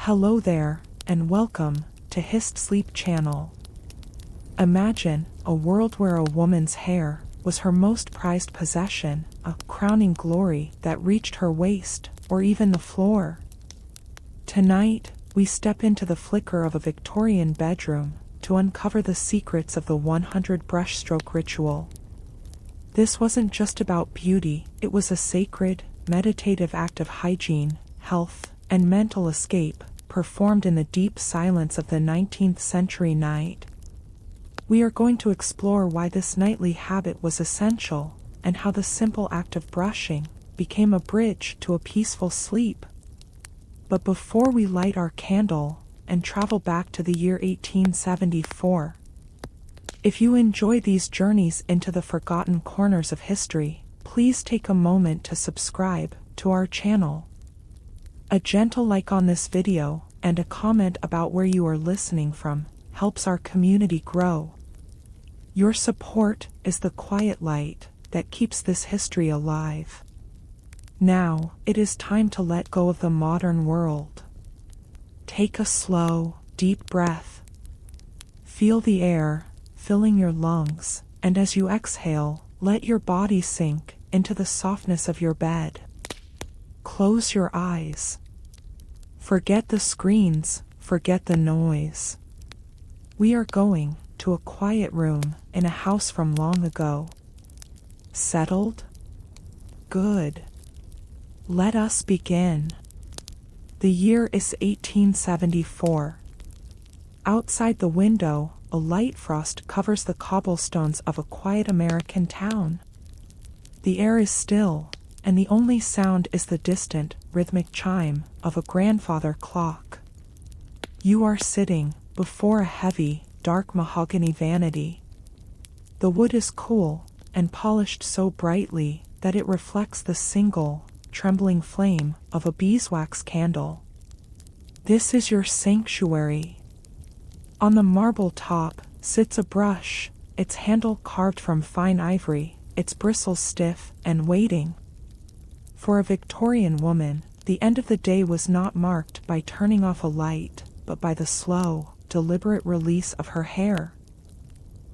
Hello there, and welcome to HistSleep channel. Imagine a world where a woman's hair was her most prized possession, a crowning glory that reached her waist or even the floor. Tonight, we step into the flicker of a Victorian bedroom to uncover the secrets of the 100 brushstroke ritual. This wasn't just about beauty, it was a sacred, meditative act of hygiene, health, and mental escape, performed in the deep silence of the 19th century night. We are going to explore why this nightly habit was essential, and how the simple act of brushing became a bridge to a peaceful sleep. But before we light our candle and travel back to the year 1874, if you enjoy these journeys into the forgotten corners of history, please take a moment to subscribe to our channel. A gentle like on this video and a comment about where you are listening from helps our community grow. Your support is the quiet light that keeps this history alive. Now, it is time to let go of the modern world. Take a slow, deep breath. Feel the air filling your lungs, and as you exhale, let your body sink into the softness of your bed. Close your eyes. Forget the screens, forget the noise. We are going to a quiet room in a house from long ago. Settled? Good. Let us begin. The year is 1874. Outside the window, a light frost covers the cobblestones of a quiet American town. The air is still, and the only sound is the distant, rhythmic chime of a grandfather clock. You are sitting before a heavy, dark mahogany vanity. The wood is cool and polished so brightly that it reflects the single, trembling flame of a beeswax candle. This is your sanctuary. On the marble top sits a brush, its handle carved from fine ivory, its bristles stiff and waiting. For a Victorian woman, the end of the day was not marked by turning off a light, but by the slow, deliberate release of her hair.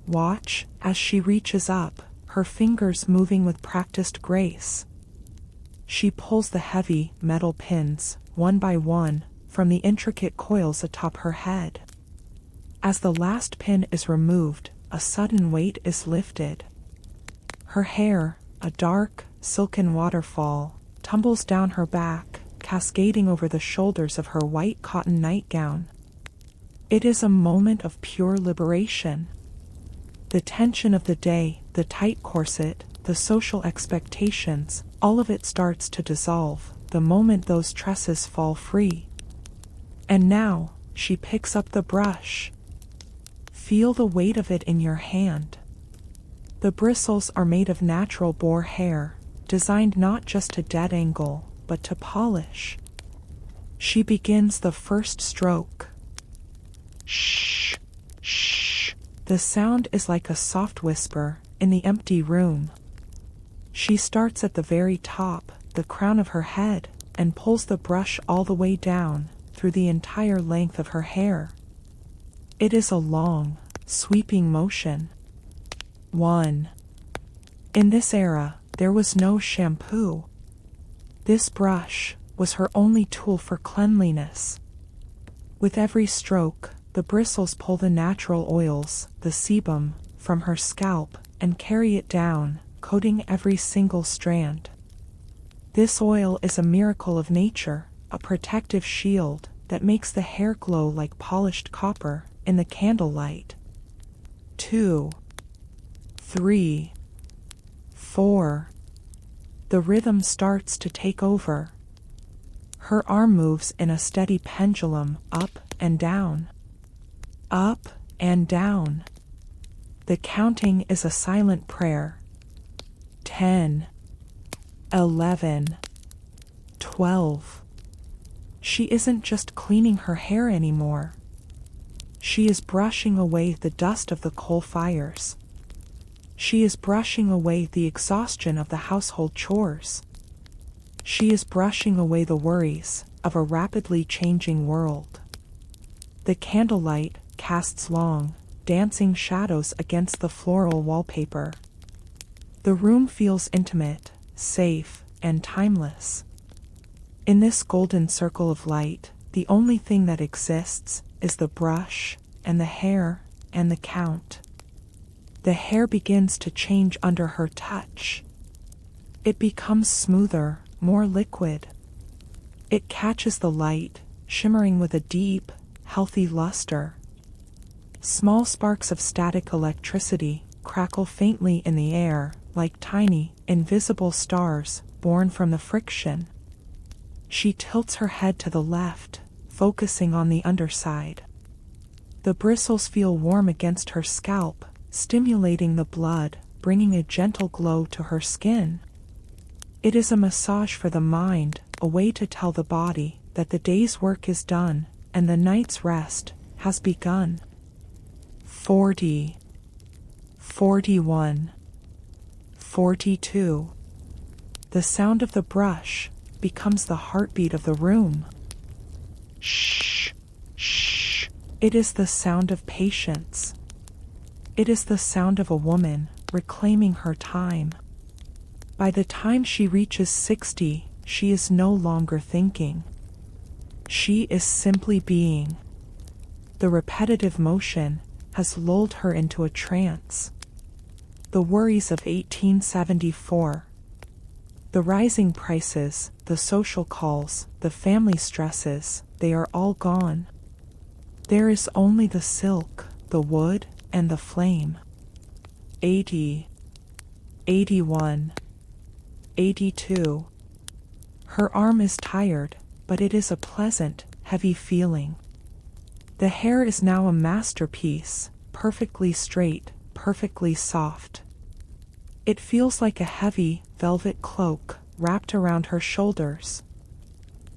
Watch as she reaches up, her fingers moving with practiced grace. She pulls the heavy, metal pins, one by one, from the intricate coils atop her head. As the last pin is removed, a sudden weight is lifted. Her hair, a dark, silken waterfall, tumbles down her back, cascading over the shoulders of her white cotton nightgown. It is a moment of pure liberation. The tension of the day, the tight corset, the social expectations, all of it starts to dissolve the moment those tresses fall free. And now, she picks up the brush. Feel the weight of it in your hand. The bristles are made of natural boar hair, designed not just to dead angle, but to polish. She begins the first stroke. Shh, shh. The sound is like a soft whisper in the empty room. She starts at the very top, the crown of her head, and pulls the brush all the way down, through the entire length of her hair. It is a long, sweeping motion. 1. In this era, there was no shampoo. This brush was her only tool for cleanliness. With every stroke, the bristles pull the natural oils, the sebum, from her scalp and carry it down, coating every single strand. This oil is a miracle of nature, a protective shield that makes the hair glow like polished copper in the candlelight. 2, 3, 4. The rhythm starts to take over. Her arm moves in a steady pendulum, up and down. Up and down. The counting is a silent prayer. 10, 11, 12. She isn't just cleaning her hair anymore. She is brushing away the dust of the coal fires. She is brushing away the exhaustion of the household chores. She is brushing away the worries of a rapidly changing world. The candlelight casts long, dancing shadows against the floral wallpaper. The room feels intimate, safe, and timeless. In this golden circle of light, the only thing that exists is the brush, and the hair, and the count. The hair begins to change under her touch. It becomes smoother, more liquid. It catches the light, shimmering with a deep, healthy luster. Small sparks of static electricity crackle faintly in the air, like tiny, invisible stars born from the friction. She tilts her head to the left, focusing on the underside. The bristles feel warm against her scalp, stimulating the blood, bringing a gentle glow to her skin. It is a massage for the mind, a way to tell the body that the day's work is done, and the night's rest has begun. 40, 41, 42. The sound of the brush becomes the heartbeat of the room. Shh, shh. It is the sound of patience. It is the sound of a woman reclaiming her time. By the time she reaches 60, she is no longer thinking. She is simply being. The repetitive motion has lulled her into a trance. The worries of 1874. The rising prices, the social calls, the family stresses, they are all gone. There is only the silk, the wood, and the flame. 80, 81, 82. Her arm is tired, but it is a pleasant, heavy feeling. The hair is now a masterpiece, perfectly straight, perfectly soft. It feels like a heavy, velvet cloak wrapped around her shoulders.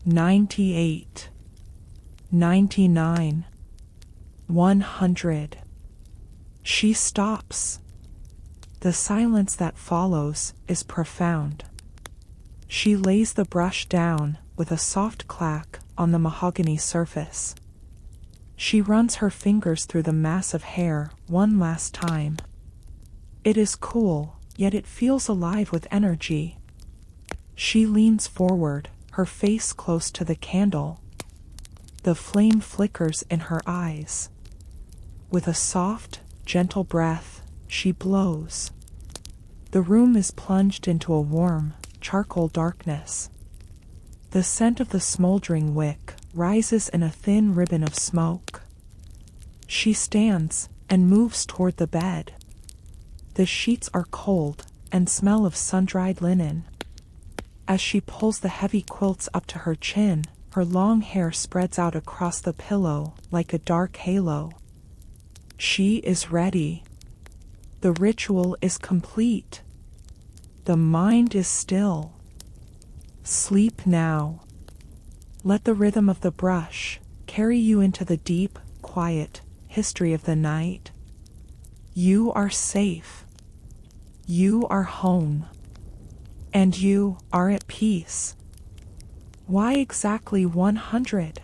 98, 99, 100. She stops. The silence that follows is profound. She lays the brush down with a soft clack on the mahogany surface. She runs her fingers through the mass of hair one last time. It is cool, yet it feels alive with energy. She leans forward, her face close to the candle. The flame flickers in her eyes. With a soft, gentle breath, she blows. The room is plunged into a warm, charcoal darkness. The scent of the smoldering wick rises in a thin ribbon of smoke. She stands and moves toward the bed. The sheets are cold and smell of sun-dried linen. As she pulls the heavy quilts up to her chin, her long hair spreads out across the pillow like a dark halo. She is ready. The ritual is complete. The mind is still. Sleep now. Let the rhythm of the brush carry you into the deep, quiet history of the night. You are safe. You are home. And you are at peace. Why exactly 100?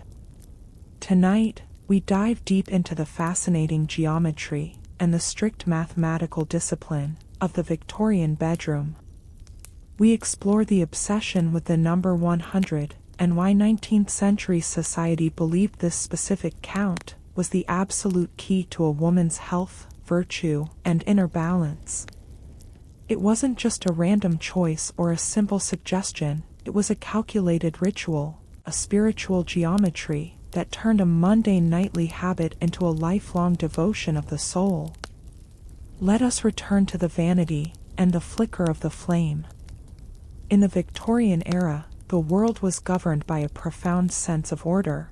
Tonight, we dive deep into the fascinating geometry and the strict mathematical discipline of the Victorian bedroom. We explore the obsession with the number 100 and why 19th century society believed this specific count was the absolute key to a woman's health, virtue, and inner balance. It wasn't just a random choice or a simple suggestion, it was a calculated ritual, a spiritual geometry that turned a mundane nightly habit into a lifelong devotion of the soul. Let us return to the vanity and the flicker of the flame. In the Victorian era, the world was governed by a profound sense of order.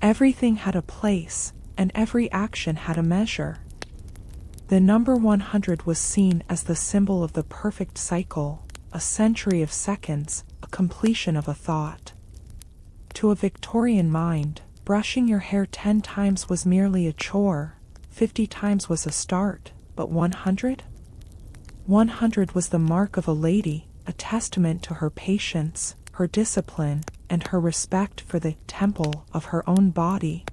Everything had a place, and every action had a measure. The number 100 was seen as the symbol of the perfect cycle, a century of seconds, a completion of a thought. To a Victorian mind, brushing your hair 10 times was merely a chore, 50 times was a start, but 100? 100 was the mark of a lady, a testament to her patience, her discipline, and her respect for the temple of her own body.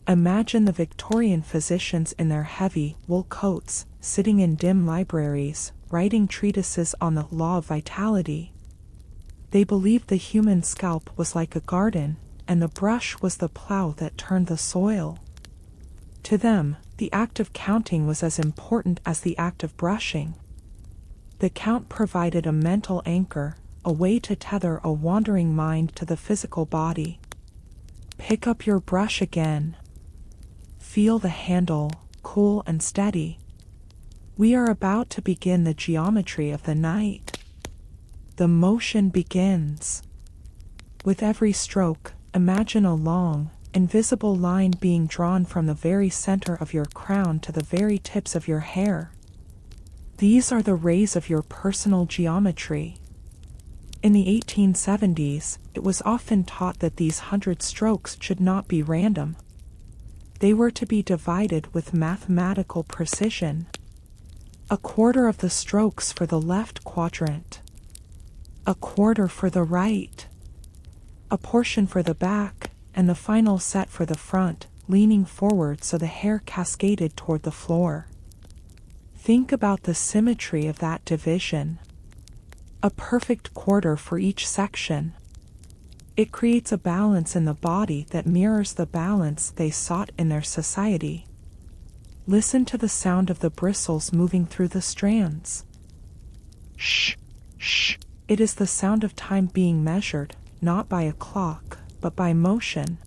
Imagine the Victorian physicians in their heavy wool coats, sitting in dim libraries, writing treatises on the law of vitality. They believed the human scalp was like a garden, and the brush was the plow that turned the soil. To them, the act of counting was as important as the act of brushing. The count provided a mental anchor, a way to tether a wandering mind to the physical body. Pick up your brush again. Feel the handle, cool and steady. We are about to begin the geometry of the night. The motion begins. With every stroke, imagine a long, invisible line being drawn from the very center of your crown to the very tips of your hair. These are the rays of your personal geometry. In the 1870s, it was often taught that these 100 strokes should not be random. They were to be divided with mathematical precision. A quarter of the strokes for the left quadrant. A quarter for the right. A portion for the back, and the final set for the front, leaning forward so the hair cascaded toward the floor. Think about the symmetry of that division. A perfect quarter for each section. It creates a balance in the body that mirrors the balance they sought in their society. Listen to the sound of the bristles moving through the strands. Shh, shh. It is the sound of time being measured, not by a clock, but by motion.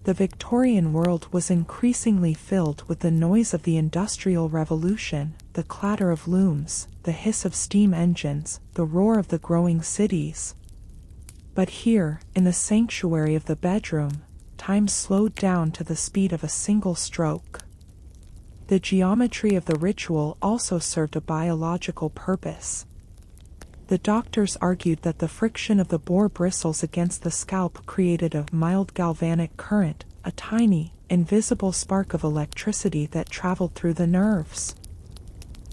The Victorian world was increasingly filled with the noise of the Industrial Revolution, the clatter of looms, the hiss of steam engines, the roar of the growing cities. But here, in the sanctuary of the bedroom, time slowed down to the speed of a single stroke. The geometry of the ritual also served a biological purpose. The doctors argued that the friction of the boar bristles against the scalp created a mild galvanic current, a tiny, invisible spark of electricity that traveled through the nerves.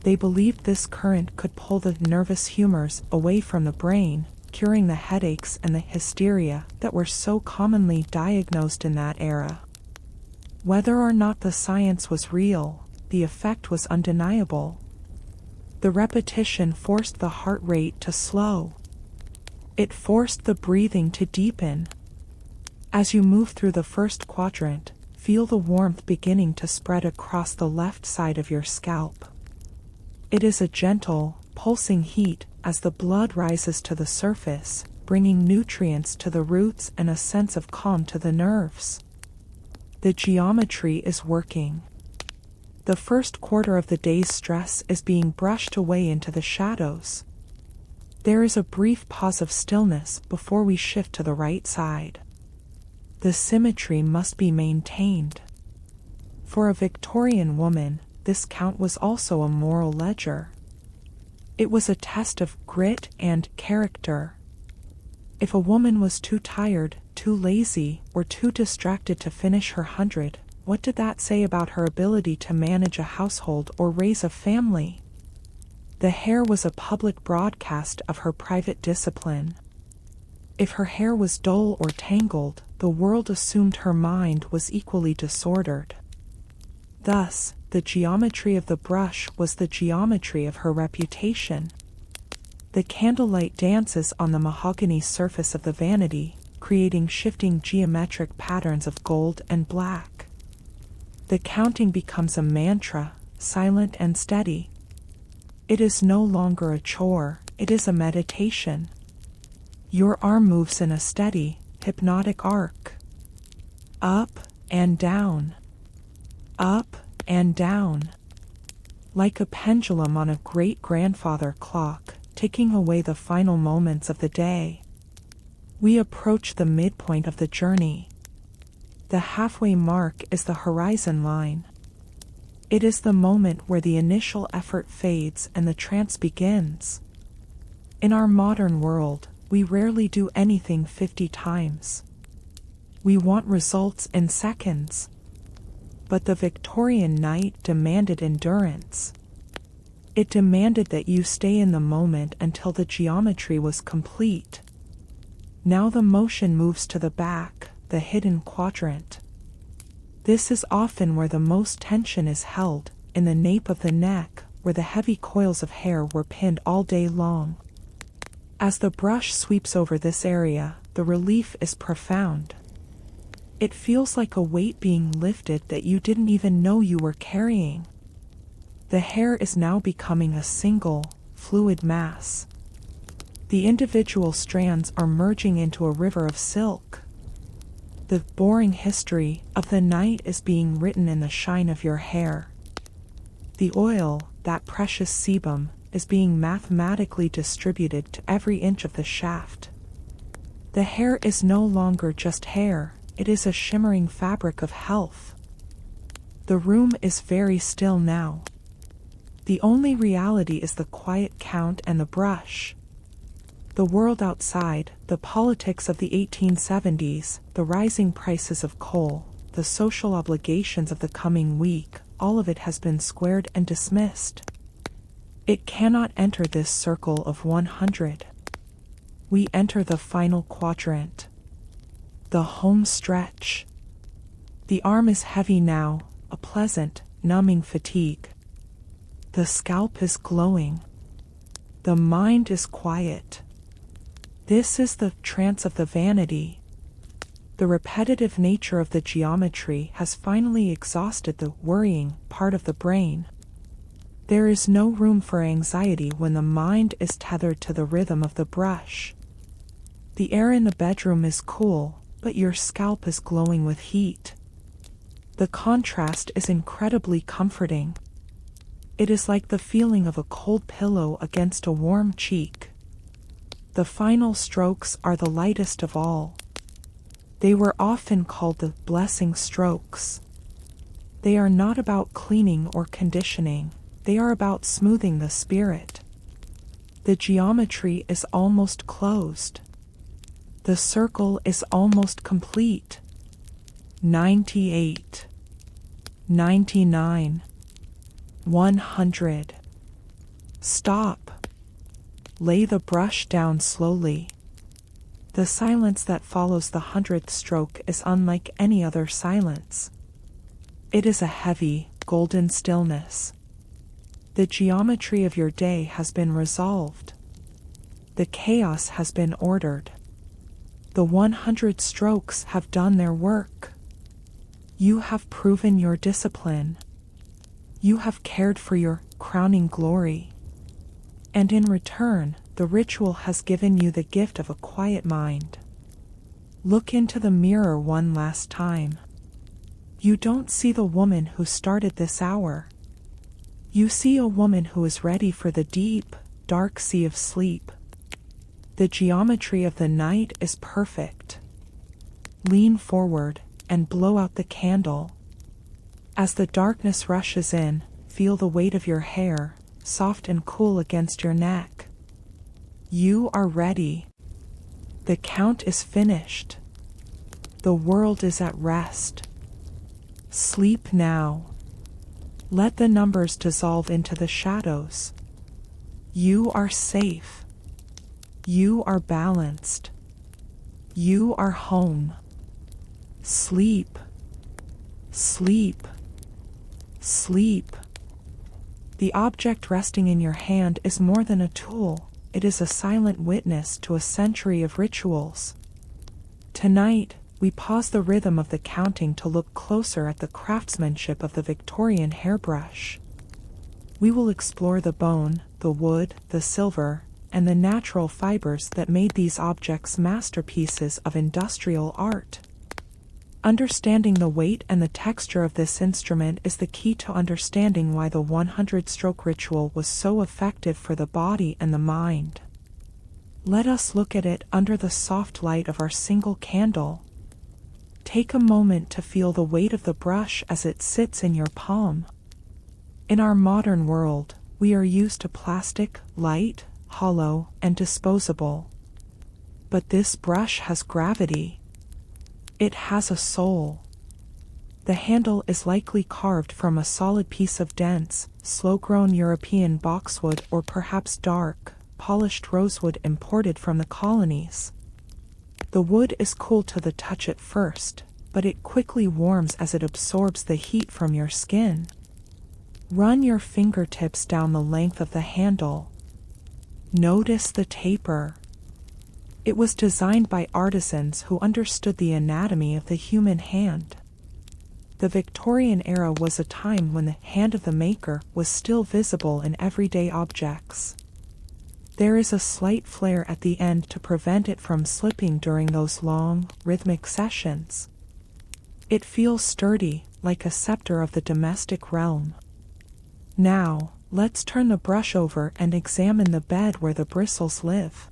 They believed this current could pull the nervous humors away from the brain, curing the headaches and the hysteria that were so commonly diagnosed in that era. Whether or not the science was real, the effect was undeniable. The repetition forced the heart rate to slow. It forced the breathing to deepen. As you move through the first quadrant, feel the warmth beginning to spread across the left side of your scalp. It is a gentle, pulsing heat as the blood rises to the surface, bringing nutrients to the roots and a sense of calm to the nerves. The geometry is working. The first quarter of the day's stress is being brushed away into the shadows. There is a brief pause of stillness before we shift to the right side. The symmetry must be maintained. For a Victorian woman, this count was also a moral ledger. It was a test of grit and character. If a woman was too tired, too lazy, or too distracted to finish her 100, what did that say about her ability to manage a household or raise a family? The hair was a public broadcast of her private discipline. If her hair was dull or tangled, the world assumed her mind was equally disordered. Thus, the geometry of the brush was the geometry of her reputation. The candlelight dances on the mahogany surface of the vanity, creating shifting geometric patterns of gold and black. The counting becomes a mantra, silent and steady. It is no longer a chore, it is a meditation. Your arm moves in a steady, hypnotic arc. Up and down. Up and down. Like a pendulum on a great-grandfather clock, ticking away the final moments of the day. We approach the midpoint of the journey. The halfway mark is the horizon line. It is the moment where the initial effort fades and the trance begins. In our modern world, we rarely do anything 50 times. We want results in seconds. But the Victorian night demanded endurance. It demanded that you stay in the moment until the geometry was complete. Now the motion moves to the back, the hidden quadrant. This is often where the most tension is held, in the nape of the neck, where the heavy coils of hair were pinned all day long. As the brush sweeps over this area, the relief is profound. It feels like a weight being lifted that you didn't even know you were carrying. The hair is now becoming a single, fluid mass. The individual strands are merging into a river of silk. The boring history of the night is being written in the shine of your hair. The oil, that precious sebum, is being mathematically distributed to every inch of the shaft. The hair is no longer just hair, it is a shimmering fabric of health. The room is very still now. The only reality is the quiet count and the brush. The world outside, the politics of the 1870s, the rising prices of coal, the social obligations of the coming week, all of it has been squared and dismissed. It cannot enter this circle of 100. We enter the final quadrant. The home stretch. The arm is heavy now, a pleasant, numbing fatigue. The scalp is glowing. The mind is quiet. This is the trance of the vanity. The repetitive nature of the geometry has finally exhausted the worrying part of the brain. There is no room for anxiety when the mind is tethered to the rhythm of the brush. The air in the bedroom is cool, but your scalp is glowing with heat. The contrast is incredibly comforting. It is like the feeling of a cold pillow against a warm cheek. The final strokes are the lightest of all. They were often called the blessing strokes. They are not about cleaning or conditioning, they are about smoothing the spirit. The geometry is almost closed. The circle is almost complete. 98. 99. 100. Stop. Lay the brush down slowly. The silence that follows the 100th stroke is unlike any other silence. It is a heavy, golden stillness. The geometry of your day has been resolved. The chaos has been ordered. The 100 strokes have done their work. You have proven your discipline. You have cared for your crowning glory. And in return, the ritual has given you the gift of a quiet mind. Look into the mirror one last time. You don't see the woman who started this hour. You see a woman who is ready for the deep, dark sea of sleep. The geometry of the night is perfect. Lean forward and blow out the candle. As the darkness rushes in, feel the weight of your hair, soft and cool against your neck. You are ready. The count is finished. The world is at rest. Sleep now. Let the numbers dissolve into the shadows. You are safe. You are balanced. You are home. Sleep. Sleep. Sleep. The object resting in your hand is more than a tool, it is a silent witness to a century of rituals. Tonight, we pause the rhythm of the counting to look closer at the craftsmanship of the Victorian hairbrush. We will explore the bone, the wood, the silver, and the natural fibers that made these objects masterpieces of industrial art. Understanding the weight and the texture of this instrument is the key to understanding why the 100-stroke ritual was so effective for the body and the mind. Let us look at it under the soft light of our single candle. Take a moment to feel the weight of the brush as it sits in your palm. In our modern world, we are used to plastic, light, hollow, and disposable. But this brush has gravity. It has a soul. The handle is likely carved from a solid piece of dense, slow-grown European boxwood or perhaps dark, polished rosewood imported from the colonies. The wood is cool to the touch at first, but it quickly warms as it absorbs the heat from your skin. Run your fingertips down the length of the handle. Notice the taper. It was designed by artisans who understood the anatomy of the human hand. The Victorian era was a time when the hand of the maker was still visible in everyday objects. There is a slight flare at the end to prevent it from slipping during those long, rhythmic sessions. It feels sturdy, like a scepter of the domestic realm. Now, let's turn the brush over and examine the bed where the bristles live.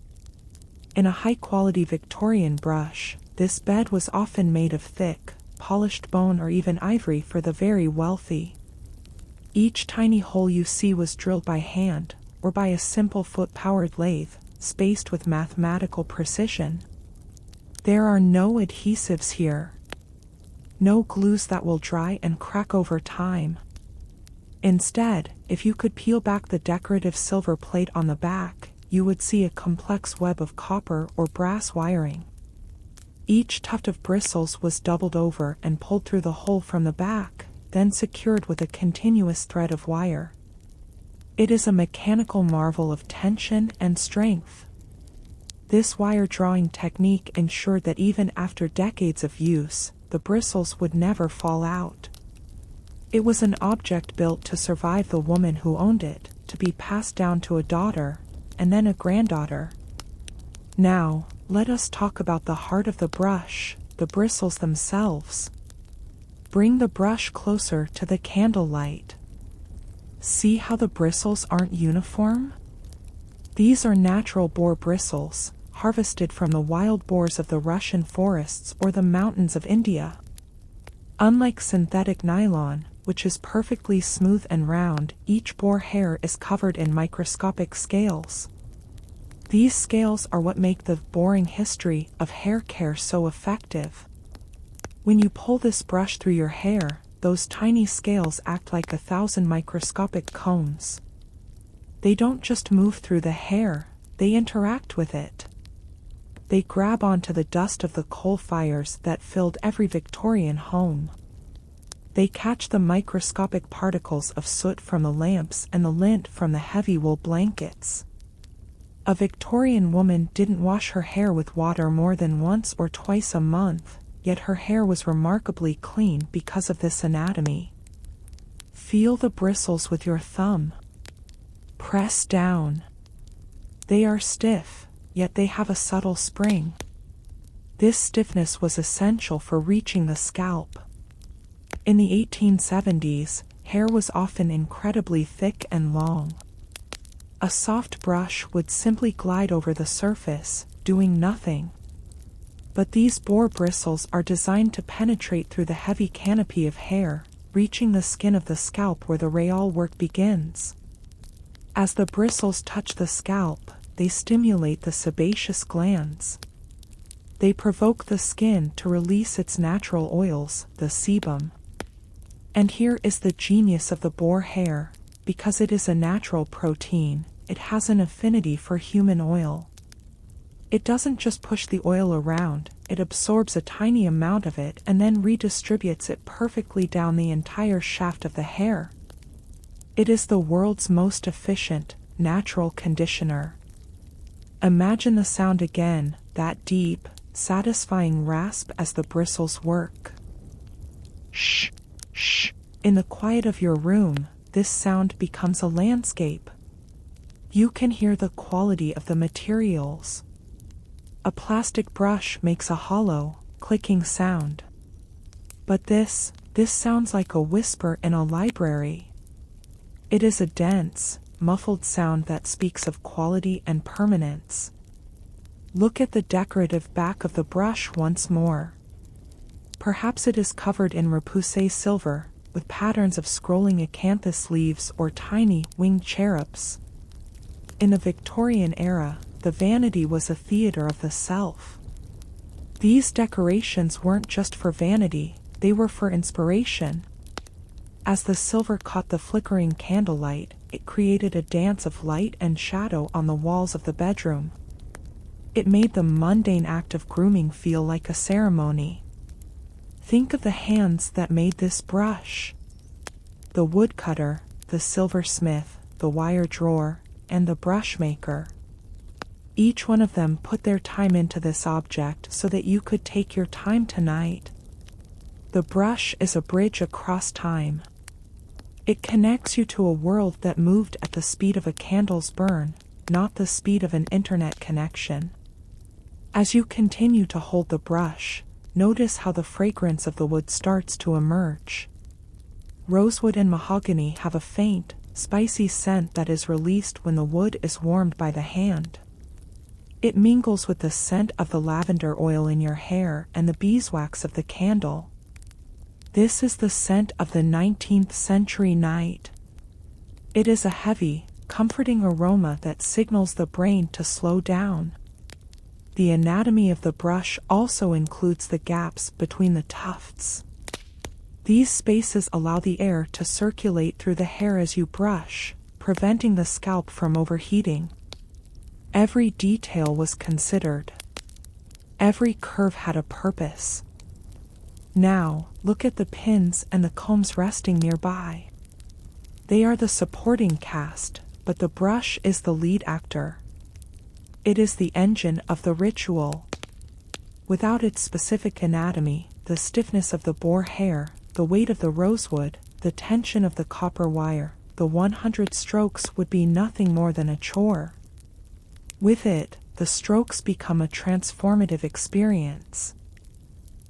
In a high-quality Victorian brush, this bed was often made of thick, polished bone or even ivory for the very wealthy. Each tiny hole you see was drilled by hand, or by a simple foot-powered lathe, spaced with mathematical precision. There are no adhesives here. No glues that will dry and crack over time. Instead, if you could peel back the decorative silver plate on the back, you would see a complex web of copper or brass wiring. Each tuft of bristles was doubled over and pulled through the hole from the back, then secured with a continuous thread of wire. It is a mechanical marvel of tension and strength. This wire drawing technique ensured that even after decades of use, the bristles would never fall out. It was an object built to survive the woman who owned it, to be passed down to a daughter, and then a granddaughter. Now, let us talk about the heart of the brush, the bristles themselves. Bring the brush closer to the candlelight. See how the bristles aren't uniform? These are natural boar bristles, harvested from the wild boars of the Russian forests or the mountains of India. Unlike synthetic nylon, which is perfectly smooth and round, each boar hair is covered in microscopic scales. These scales are what make the boring history of hair care so effective. When you pull this brush through your hair, those tiny scales act like 1,000 microscopic cones. They don't just move through the hair, they interact with it. They grab onto the dust of the coal fires that filled every Victorian home. They catch the microscopic particles of soot from the lamps and the lint from the heavy wool blankets. A Victorian woman didn't wash her hair with water more than once or twice a month, yet her hair was remarkably clean because of this anatomy. Feel the bristles with your thumb. Press down. They are stiff, yet they have a subtle spring. This stiffness was essential for reaching the scalp. In the 1870s, hair was often incredibly thick and long. A soft brush would simply glide over the surface, doing nothing. But these boar bristles are designed to penetrate through the heavy canopy of hair, reaching the skin of the scalp where the real work begins. As the bristles touch the scalp, they stimulate the sebaceous glands. They provoke the skin to release its natural oils, the sebum. And here is the genius of the boar hair. Because it is a natural protein, it has an affinity for human oil. It doesn't just push the oil around, it absorbs a tiny amount of it and then redistributes it perfectly down the entire shaft of the hair. It is the world's most efficient, natural conditioner. Imagine the sound again, that deep, satisfying rasp as the bristles work. Shh, shh. In the quiet of your room, this sound becomes a landscape. You can hear the quality of the materials. A plastic brush makes a hollow, clicking sound. But this sounds like a whisper in a library. It is a dense, muffled sound that speaks of quality and permanence. Look at the decorative back of the brush once more. Perhaps it is covered in repoussé silver, with patterns of scrolling acanthus leaves or tiny, winged cherubs. In the Victorian era, the vanity was a theater of the self. These decorations weren't just for vanity, they were for inspiration. As the silver caught the flickering candlelight, it created a dance of light and shadow on the walls of the bedroom. It made the mundane act of grooming feel like a ceremony. Think of the hands that made this brush. The woodcutter, the silversmith, the wire drawer, and the brush maker. Each one of them put their time into this object so that you could take your time tonight. The brush is a bridge across time. It connects you to a world that moved at the speed of a candle's burn, not the speed of an internet connection. As you continue to hold the brush, notice how the fragrance of the wood starts to emerge. Rosewood and mahogany have a faint, spicy scent that is released when the wood is warmed by the hand. It mingles with the scent of the lavender oil in your hair and the beeswax of the candle. This is the scent of the 19th century night. It is a heavy, comforting aroma that signals the brain to slow down. The anatomy of the brush also includes the gaps between the tufts. These spaces allow the air to circulate through the hair as you brush, preventing the scalp from overheating. Every detail was considered. Every curve had a purpose. Now, look at the pins and the combs resting nearby. They are the supporting cast, but the brush is the lead actor. It is the engine of the ritual. Without its specific anatomy, the stiffness of the boar hair, the weight of the rosewood, the tension of the copper wire, the 100 strokes would be nothing more than a chore. With it, the strokes become a transformative experience.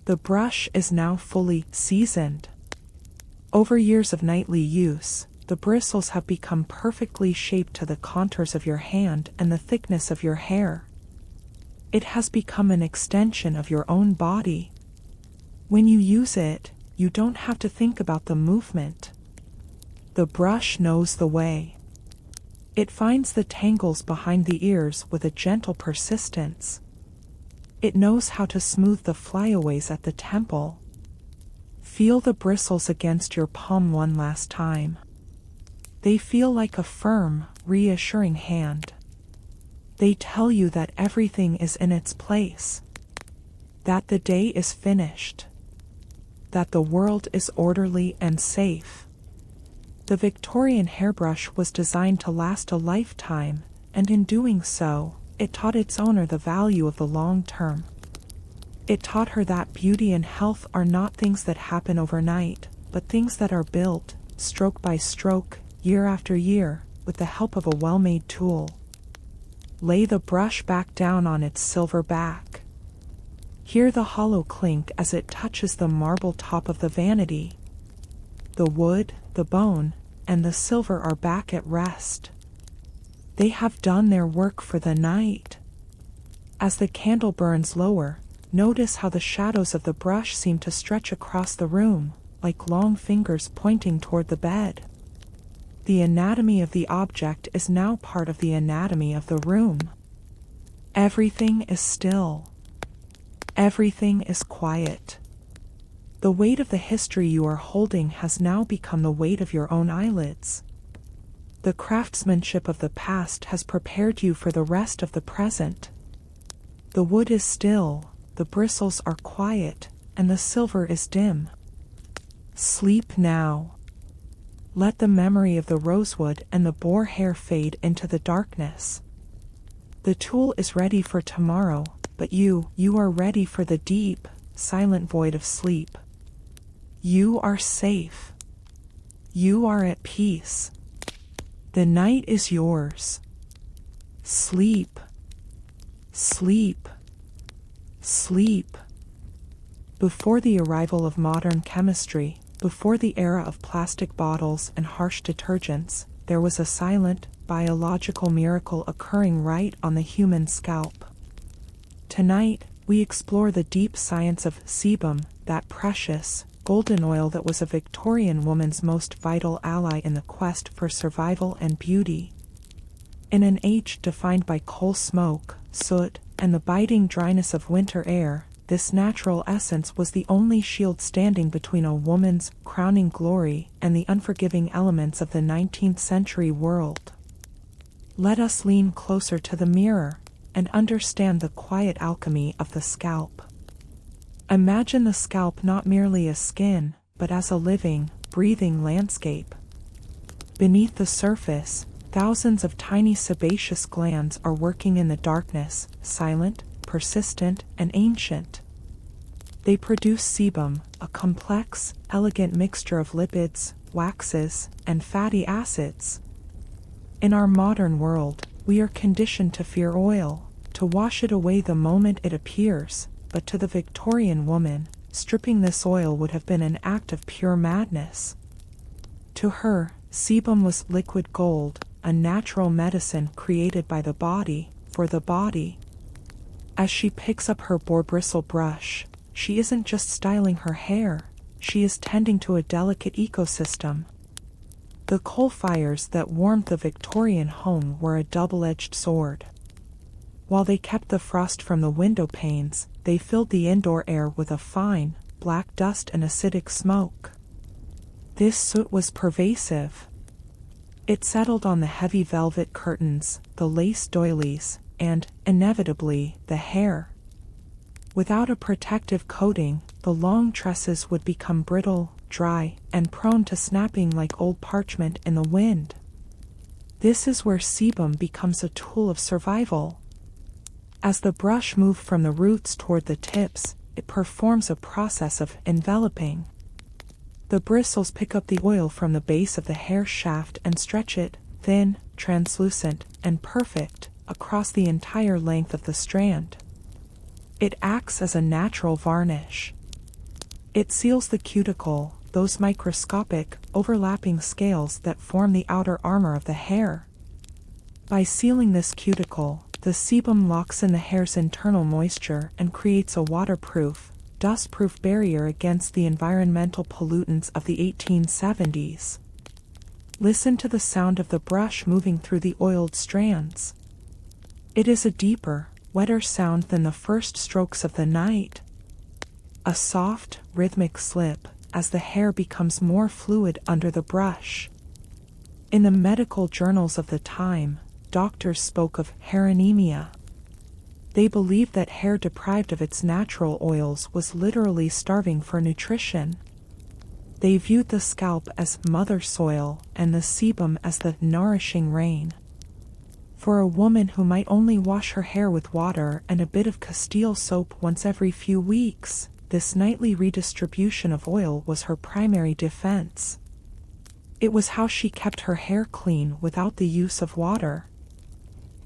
The brush is now fully seasoned. Over years of nightly use, the bristles have become perfectly shaped to the contours of your hand and the thickness of your hair. It has become an extension of your own body. When you use it, you don't have to think about the movement. The brush knows the way. It finds the tangles behind the ears with a gentle persistence. It knows how to smooth the flyaways at the temple. Feel the bristles against your palm one last time. They feel like a firm, reassuring hand. They tell you that everything is in its place. That the day is finished. That the world is orderly and safe. The Victorian hairbrush was designed to last a lifetime, and in doing so, it taught its owner the value of the long term. It taught her that beauty and health are not things that happen overnight, but things that are built, stroke by stroke, year after year, with the help of a well-made tool. Lay the brush back down on its silver back. Hear the hollow clink as it touches the marble top of the vanity. The wood, the bone, and the silver are back at rest. They have done their work for the night. As the candle burns lower, notice how the shadows of the brush seem to stretch across the room, like long fingers pointing toward the bed. The anatomy of the object is now part of the anatomy of the room. Everything is still. Everything is quiet. The weight of the history you are holding has now become the weight of your own eyelids. The craftsmanship of the past has prepared you for the rest of the present. The wood is still, the bristles are quiet, and the silver is dim. Sleep now. Let the memory of the rosewood and the boar hair fade into the darkness. The tool is ready for tomorrow, but you are ready for the deep, silent void of sleep. You are safe. You are at peace. The night is yours. Sleep. Sleep. Sleep. Before the arrival of modern chemistry, before the era of plastic bottles and harsh detergents, there was a silent, biological miracle occurring right on the human scalp. Tonight, we explore the deep science of sebum, that precious, golden oil that was a Victorian woman's most vital ally in the quest for survival and beauty. In an age defined by coal smoke, soot, and the biting dryness of winter air, this natural essence was the only shield standing between a woman's crowning glory and the unforgiving elements of the 19th century world. Let us lean closer to the mirror and understand the quiet alchemy of the scalp. Imagine the scalp not merely as skin, but as a living, breathing landscape. Beneath the surface, thousands of tiny sebaceous glands are working in the darkness, silent, persistent, and ancient. They produce sebum, a complex, elegant mixture of lipids, waxes, and fatty acids. In our modern world, we are conditioned to fear oil, to wash it away the moment it appears, but to the Victorian woman, stripping this oil would have been an act of pure madness. To her, sebum was liquid gold, a natural medicine created by the body, for the body. As she picks up her boar bristle brush, she isn't just styling her hair, she is tending to a delicate ecosystem. The coal fires that warmed the Victorian home were a double-edged sword. While they kept the frost from the window panes, they filled the indoor air with a fine, black dust and acidic smoke. This soot was pervasive. It settled on the heavy velvet curtains, the lace doilies, and, inevitably, the hair. Without a protective coating, the long tresses would become brittle, dry, and prone to snapping like old parchment in the wind. This is where sebum becomes a tool of survival. As the brush moves from the roots toward the tips, it performs a process of enveloping. The bristles pick up the oil from the base of the hair shaft and stretch it, thin, translucent, and perfect, across the entire length of the strand. It acts as a natural varnish. It seals the cuticle, those microscopic, overlapping scales that form the outer armor of the hair. By sealing this cuticle, the sebum locks in the hair's internal moisture and creates a waterproof, dust-proof barrier against the environmental pollutants of the 1870s. Listen to the sound of the brush moving through the oiled strands. It is a deeper, wetter sound than the first strokes of the night. A soft, rhythmic slip, as the hair becomes more fluid under the brush. In the medical journals of the time, doctors spoke of hair anemia. They believed that hair deprived of its natural oils was literally starving for nutrition. They viewed the scalp as mother soil and the sebum as the nourishing rain. For a woman who might only wash her hair with water and a bit of Castile soap once every few weeks, this nightly redistribution of oil was her primary defense. It was how she kept her hair clean without the use of water.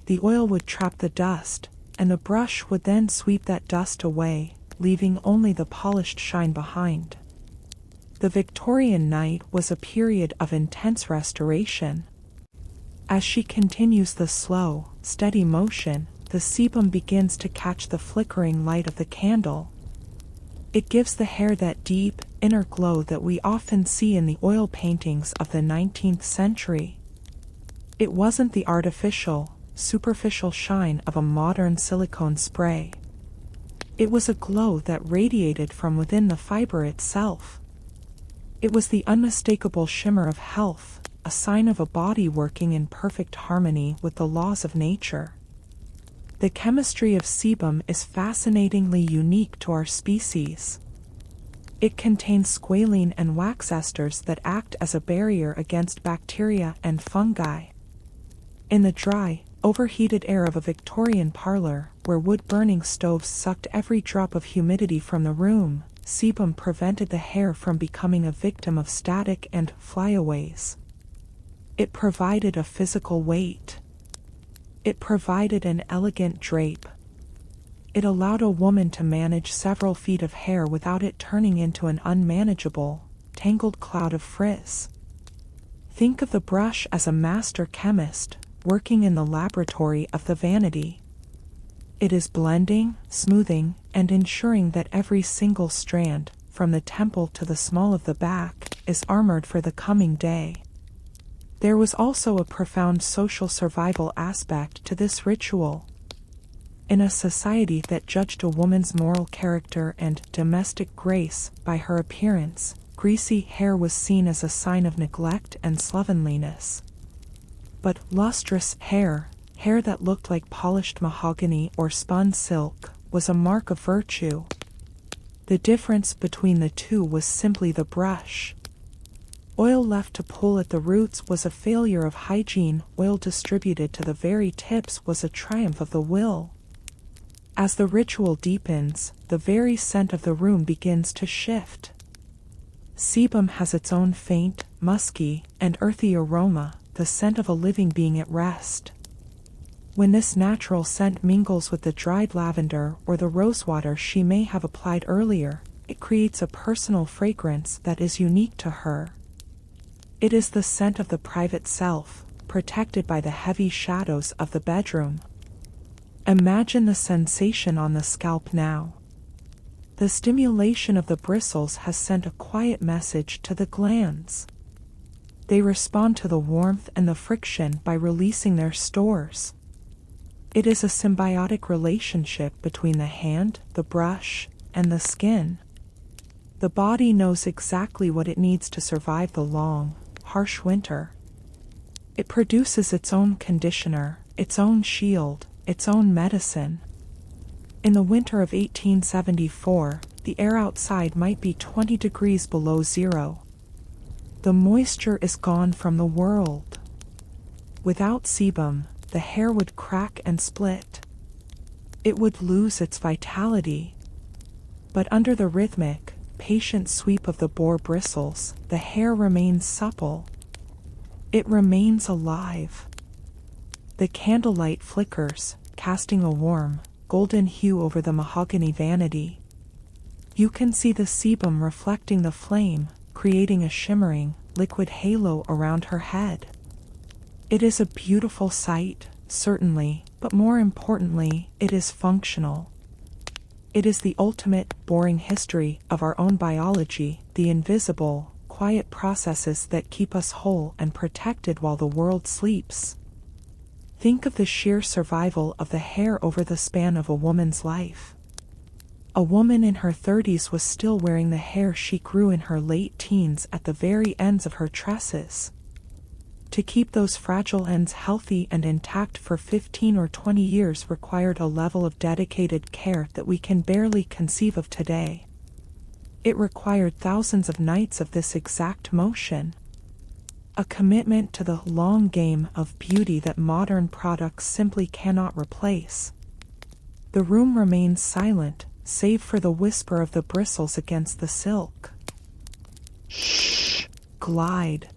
The oil would trap the dust, and the brush would then sweep that dust away, leaving only the polished shine behind. The Victorian night was a period of intense restoration. As she continues the slow, steady motion, the sebum begins to catch the flickering light of the candle. It gives the hair that deep, inner glow that we often see in the oil paintings of the 19th century. It wasn't the artificial, superficial shine of a modern silicone spray. It was a glow that radiated from within the fiber itself. It was the unmistakable shimmer of health, a sign of a body working in perfect harmony with the laws of nature. The chemistry of sebum is fascinatingly unique to our species. It contains squalene and wax esters that act as a barrier against bacteria and fungi. In the dry, overheated air of a Victorian parlor, where wood-burning stoves sucked every drop of humidity from the room, sebum prevented the hair from becoming a victim of static and flyaways. It provided a physical weight. It provided an elegant drape. It allowed a woman to manage several feet of hair without it turning into an unmanageable, tangled cloud of frizz. Think of the brush as a master chemist, working in the laboratory of the vanity. It is blending, smoothing, and ensuring that every single strand, from the temple to the small of the back, is armored for the coming day. There was also a profound social survival aspect to this ritual. In a society that judged a woman's moral character and domestic grace by her appearance, greasy hair was seen as a sign of neglect and slovenliness. But lustrous hair, Hair that looked like polished mahogany or spun silk was a mark of virtue. The difference between the two was simply the brush. Oil left to pull at the roots was a failure of hygiene. Oil distributed to the very tips was a triumph of the will. As the ritual deepens, the very scent of the room begins to shift. Sebum has its own faint, musky, and earthy aroma, the scent of a living being at rest. When this natural scent mingles with the dried lavender or the rosewater she may have applied earlier, it creates a personal fragrance that is unique to her. It is the scent of the private self, protected by the heavy shadows of the bedroom. Imagine the sensation on the scalp now. The stimulation of the bristles has sent a quiet message to the glands. They respond to the warmth and the friction by releasing their stores. It is a symbiotic relationship between the hand, the brush, and the skin. The body knows exactly what it needs to survive the long, harsh winter. It produces its own conditioner, its own shield, its own medicine. In the winter of 1874, the air outside might be 20 degrees below zero. The moisture is gone from the world. Without sebum, the hair would crack and split. It would lose its vitality. But under the rhythmic, patient sweep of the boar bristles, the hair remains supple. It remains alive. The candlelight flickers, casting a warm, golden hue over the mahogany vanity. You can see the sebum reflecting the flame, creating a shimmering, liquid halo around her head. It is a beautiful sight, certainly, but more importantly, it is functional. It is the ultimate, boring history of our own biology, the invisible, quiet processes that keep us whole and protected while the world sleeps. Think of the sheer survival of the hair over the span of a woman's life. A woman in her 30s was still wearing the hair she grew in her late teens at the very ends of her tresses. To keep those fragile ends healthy and intact for 15 or 20 years required a level of dedicated care that we can barely conceive of today. It required thousands of nights of this exact motion. A commitment to the long game of beauty that modern products simply cannot replace. The room remains silent, save for the whisper of the bristles against the silk. Shh. Glide.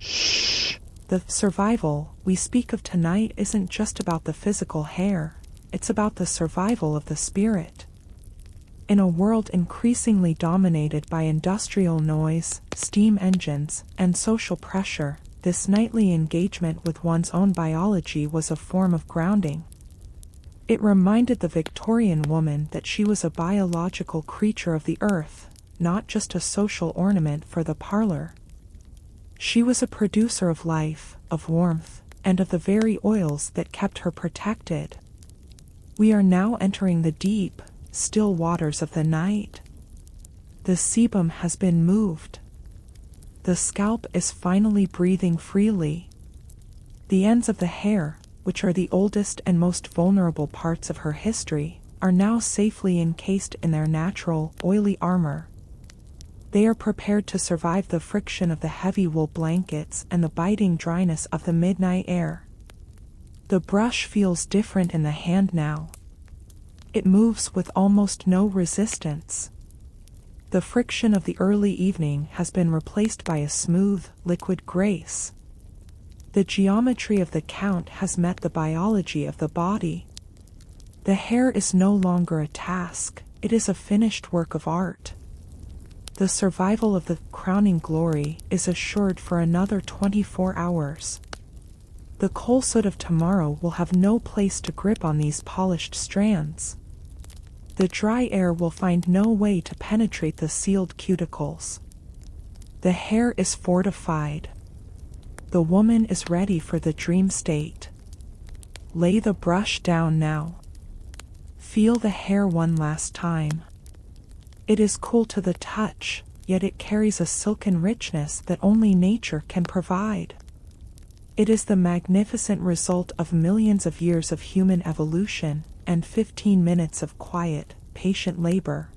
Shh. The survival we speak of tonight isn't just about the physical hair, it's about the survival of the spirit. In a world increasingly dominated by industrial noise, steam engines, and social pressure, this nightly engagement with one's own biology was a form of grounding. It reminded the Victorian woman that she was a biological creature of the earth, not just a social ornament for the parlor. She was a producer of life, of warmth, and of the very oils that kept her protected. We are now entering the deep, still waters of the night. The sebum has been moved. The scalp is finally breathing freely. The ends of the hair, which are the oldest and most vulnerable parts of her history, are now safely encased in their natural, oily armor. They are prepared to survive the friction of the heavy wool blankets and the biting dryness of the midnight air. The brush feels different in the hand now. It moves with almost no resistance. The friction of the early evening has been replaced by a smooth, liquid grace. The geometry of the count has met the biology of the body. The hair is no longer a task, it is a finished work of art. The survival of the crowning glory is assured for another 24 hours. The coal soot of tomorrow will have no place to grip on these polished strands. The dry air will find no way to penetrate the sealed cuticles. The hair is fortified. The woman is ready for the dream state. Lay the brush down now. Feel the hair one last time. It is cool to the touch, yet it carries a silken richness that only nature can provide. It is the magnificent result of millions of years of human evolution and 15 minutes of quiet, patient labor.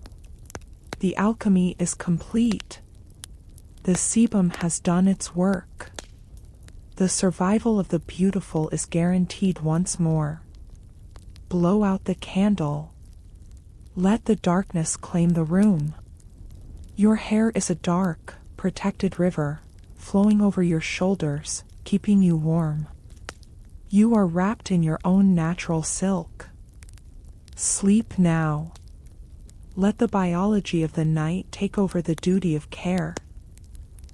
The alchemy is complete. The sebum has done its work. The survival of the beautiful is guaranteed once more. Blow out the candle. Let the darkness claim the room. Your hair is a dark, protected river, flowing over your shoulders, keeping you warm. You are wrapped in your own natural silk. Sleep now. Let the biology of the night take over the duty of care.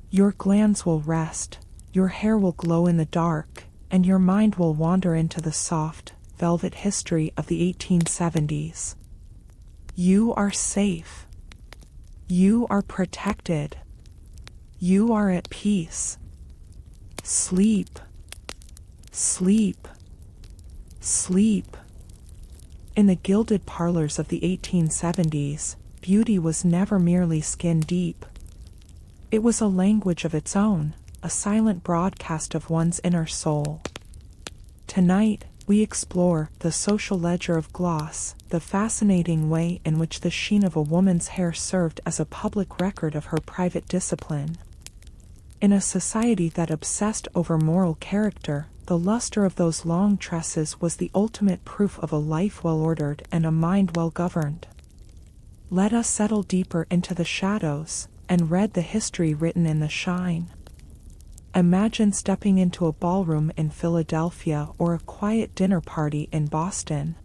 Your glands will rest, your hair will glow in the dark, and your mind will wander into the soft, velvet history of the 1870s. You are safe. You are protected. You are at peace. Sleep. Sleep. Sleep. In the gilded parlors of the 1870s, beauty was never merely skin deep. It was a language of its own, a silent broadcast of one's inner soul. Tonight, we explore the social ledger of gloss, the fascinating way in which the sheen of a woman's hair served as a public record of her private discipline. In a society that obsessed over moral character, the luster of those long tresses was the ultimate proof of a life well-ordered and a mind well-governed. Let us settle deeper into the shadows and read the history written in the shine. Imagine stepping into a ballroom in Philadelphia or a quiet dinner party in Boston.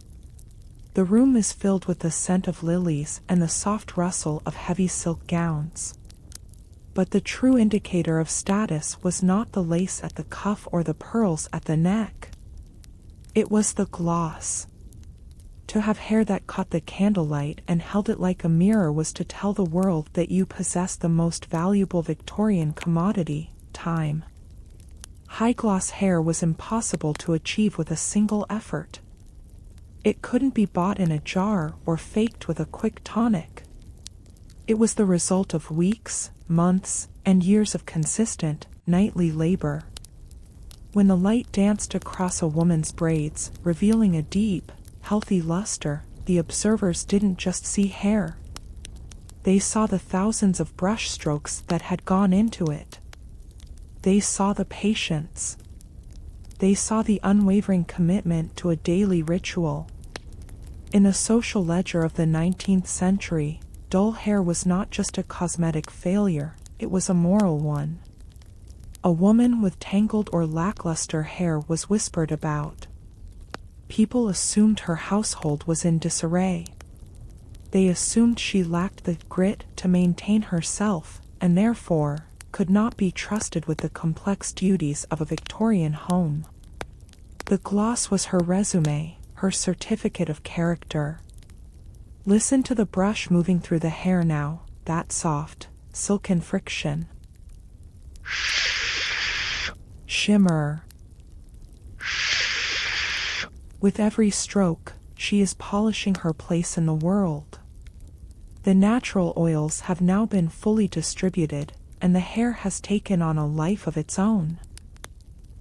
The room is filled with the scent of lilies and the soft rustle of heavy silk gowns. But the true indicator of status was not the lace at the cuff or the pearls at the neck. It was the gloss. To have hair that caught the candlelight and held it like a mirror was to tell the world that you possessed the most valuable Victorian commodity, time. High-gloss hair was impossible to achieve with a single effort. It couldn't be bought in a jar or faked with a quick tonic. It was the result of weeks, months, and years of consistent, nightly labor. When the light danced across a woman's braids, revealing a deep, healthy luster, the observers didn't just see hair. They saw the thousands of brush strokes that had gone into it. They saw the patience. They saw the unwavering commitment to a daily ritual. In the social ledger of the 19th century, dull hair was not just a cosmetic failure, it was a moral one. A woman with tangled or lackluster hair was whispered about. People assumed her household was in disarray. They assumed she lacked the grit to maintain herself, and therefore, could not be trusted with the complex duties of a Victorian home. The gloss was her resume, her certificate of character. Listen to the brush moving through the hair now, that soft, silken friction. Shimmer. With every stroke, she is polishing her place in the world. The natural oils have now been fully distributed, and the hair has taken on a life of its own.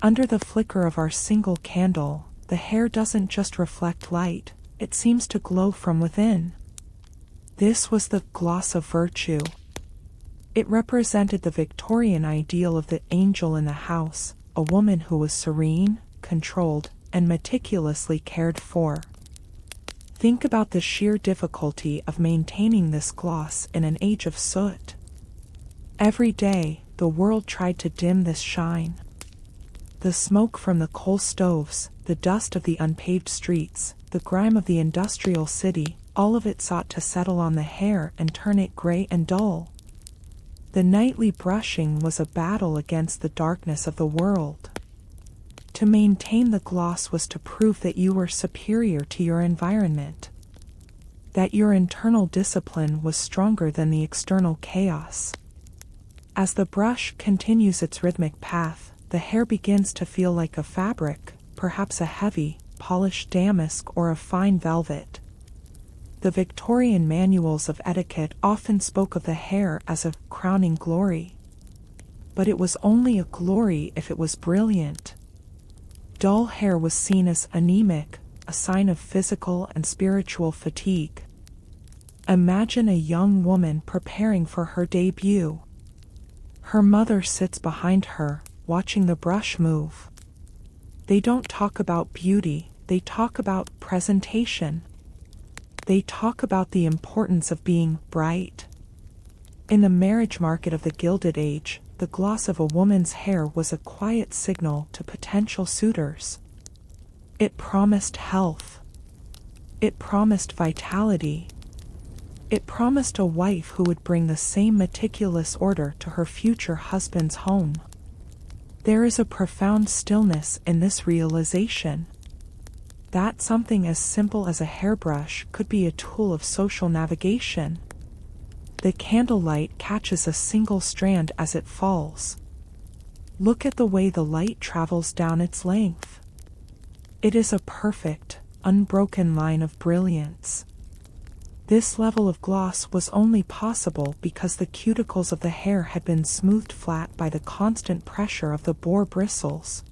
Under the flicker of our single candle, the hair doesn't just reflect light, it seems to glow from within. This was the gloss of virtue. It represented the Victorian ideal of the angel in the house, a woman who was serene, controlled, and meticulously cared for. Think about the sheer difficulty of maintaining this gloss in an age of soot. Every day, the world tried to dim this shine. The smoke from the coal stoves, the dust of the unpaved streets, the grime of the industrial city, all of it sought to settle on the hair and turn it gray and dull. The nightly brushing was a battle against the darkness of the world. To maintain the gloss was to prove that you were superior to your environment, that your internal discipline was stronger than the external chaos. As the brush continues its rhythmic path, the hair begins to feel like a fabric, perhaps a heavy, polished damask or a fine velvet. The Victorian manuals of etiquette often spoke of the hair as a crowning glory. But it was only a glory if it was brilliant. Dull hair was seen as anemic, a sign of physical and spiritual fatigue. Imagine a young woman preparing for her debut. Her mother sits behind her, watching the brush move. They don't talk about beauty, they talk about presentation. They talk about the importance of being bright. In the marriage market of the Gilded Age, the gloss of a woman's hair was a quiet signal to potential suitors. It promised health. It promised vitality. It promised a wife who would bring the same meticulous order to her future husband's home. There is a profound stillness in this realization. That something as simple as a hairbrush could be a tool of social navigation. The candlelight catches a single strand as it falls. Look at the way the light travels down its length. It is a perfect, unbroken line of brilliance. This level of gloss was only possible because the cuticles of the hair had been smoothed flat by the constant pressure of the boar bristles.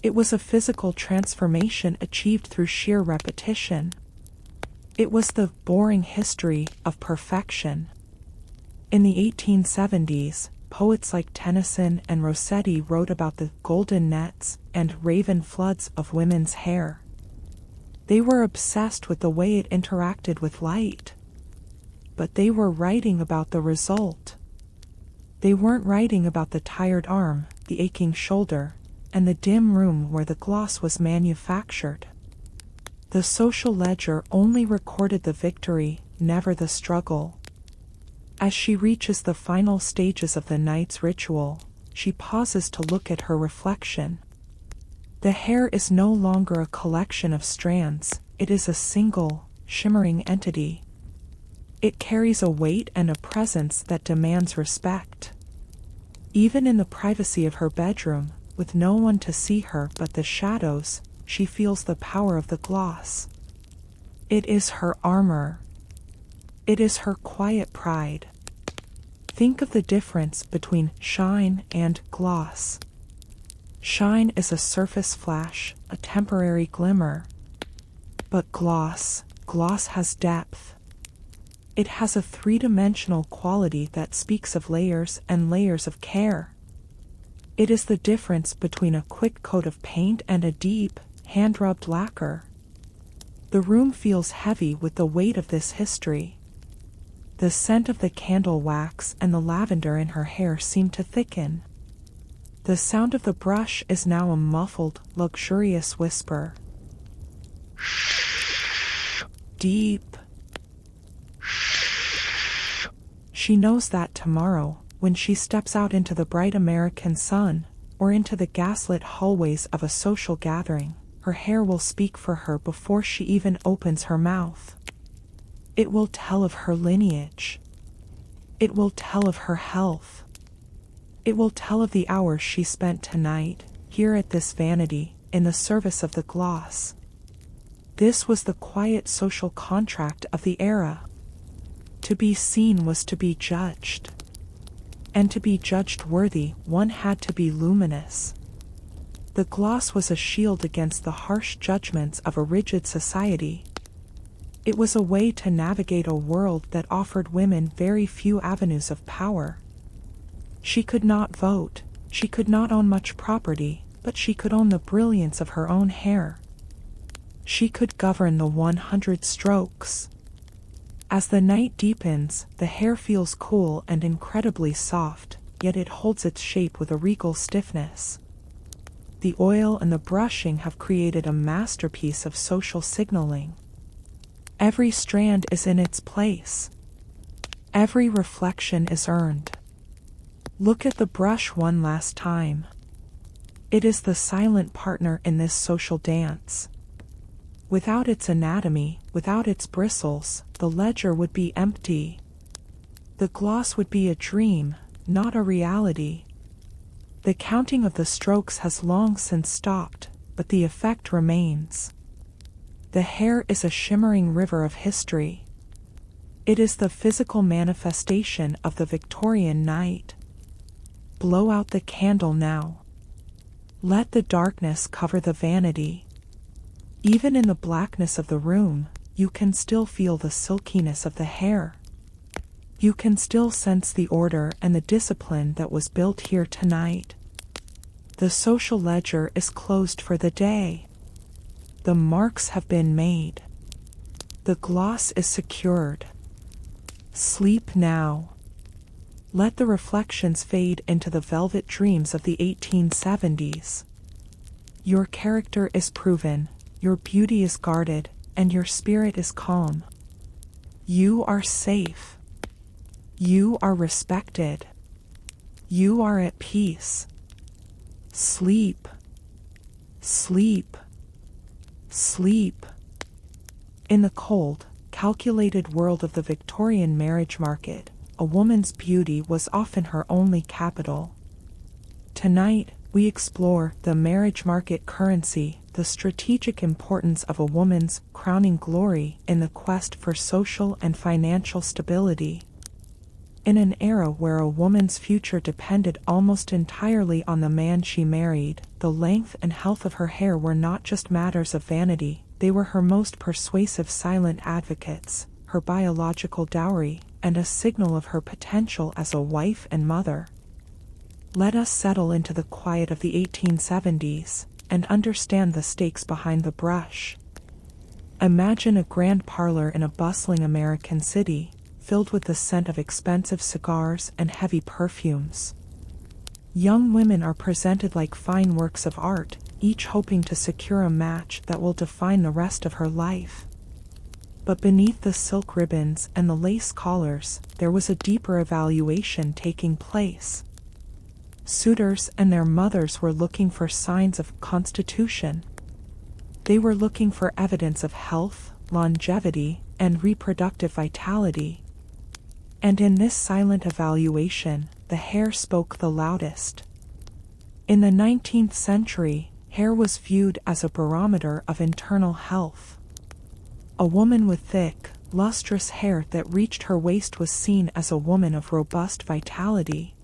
It was a physical transformation achieved through sheer repetition. It was the boring history of perfection. In the 1870s, poets like Tennyson and Rossetti wrote about the golden nets and raven floods of women's hair. They were obsessed with the way it interacted with light. But they were writing about the result. They weren't writing about the tired arm, the aching shoulder, and the dim room where the gloss was manufactured. The social ledger only recorded the victory, never the struggle. As she reaches the final stages of the night's ritual, she pauses to look at her reflection. The hair is no longer a collection of strands, it is a single, shimmering entity. It carries a weight and a presence that demands respect. Even in the privacy of her bedroom, with no one to see her but the shadows, she feels the power of the gloss. It is her armor. It is her quiet pride. Think of the difference between shine and gloss. Shine is a surface flash, a temporary glimmer. But gloss has depth. It has a three-dimensional quality that speaks of layers and layers of care. It is the difference between a quick coat of paint and a deep, hand-rubbed lacquer. The room feels heavy with the weight of this history. The scent of the candle wax and the lavender in her hair seem to thicken. The sound of the brush is now a muffled, luxurious whisper. Shh. Deep. Shh. She knows that tomorrow, when she steps out into the bright American sun, or into the gaslit hallways of a social gathering, her hair will speak for her before she even opens her mouth. It will tell of her lineage. It will tell of her health. It will tell of the hours she spent tonight, here at this vanity, in the service of the gloss. This was the quiet social contract of the era. To be seen was to be judged. And to be judged worthy, one had to be luminous. The gloss was a shield against the harsh judgments of a rigid society. It was a way to navigate a world that offered women very few avenues of power. She could not vote, she could not own much property, but she could own the brilliance of her own hair. She could govern the 100 strokes. As the night deepens, the hair feels cool and incredibly soft, yet it holds its shape with a regal stiffness. The oil and the brushing have created a masterpiece of social signaling. Every strand is in its place. Every reflection is earned. Look at the brush one last time. It is the silent partner in this social dance. Without its anatomy, without its bristles, the ledger would be empty. The gloss would be a dream, not a reality. The counting of the strokes has long since stopped, but the effect remains. The hair is a shimmering river of history. It is the physical manifestation of the Victorian night. Blow out the candle now. Let the darkness cover the vanity. Even in the blackness of the room, you can still feel the silkiness of the hair. You can still sense the order and the discipline that was built here tonight. The social ledger is closed for the day. The marks have been made. The gloss is secured. Sleep now. Let the reflections fade into the velvet dreams of the 1870s. Your character is proven, your beauty is guarded, and your spirit is calm. You are safe. You are respected. You are at peace. Sleep. Sleep. Sleep. In the cold, calculated world of the Victorian marriage market, a woman's beauty was often her only capital. Tonight, we explore the marriage market currency, the strategic importance of a woman's crowning glory in the quest for social and financial stability. In an era where a woman's future depended almost entirely on the man she married, the length and health of her hair were not just matters of vanity, they were her most persuasive silent advocates, her biological dowry, and a signal of her potential as a wife and mother. Let us settle into the quiet of the 1870s and understand the stakes behind the brush. Imagine a grand parlor in a bustling American city, filled with the scent of expensive cigars and heavy perfumes. Young women are presented like fine works of art, each hoping to secure a match that will define the rest of her life. But beneath the silk ribbons and the lace collars, there was a deeper evaluation taking place. Suitors and their mothers were looking for signs of constitution. They were looking for evidence of health, longevity, and reproductive vitality. And in this silent evaluation, the hair spoke the loudest. In the 19th century, hair was viewed as a barometer of internal health. A woman with thick, lustrous hair that reached her waist was seen as a woman of robust vitality.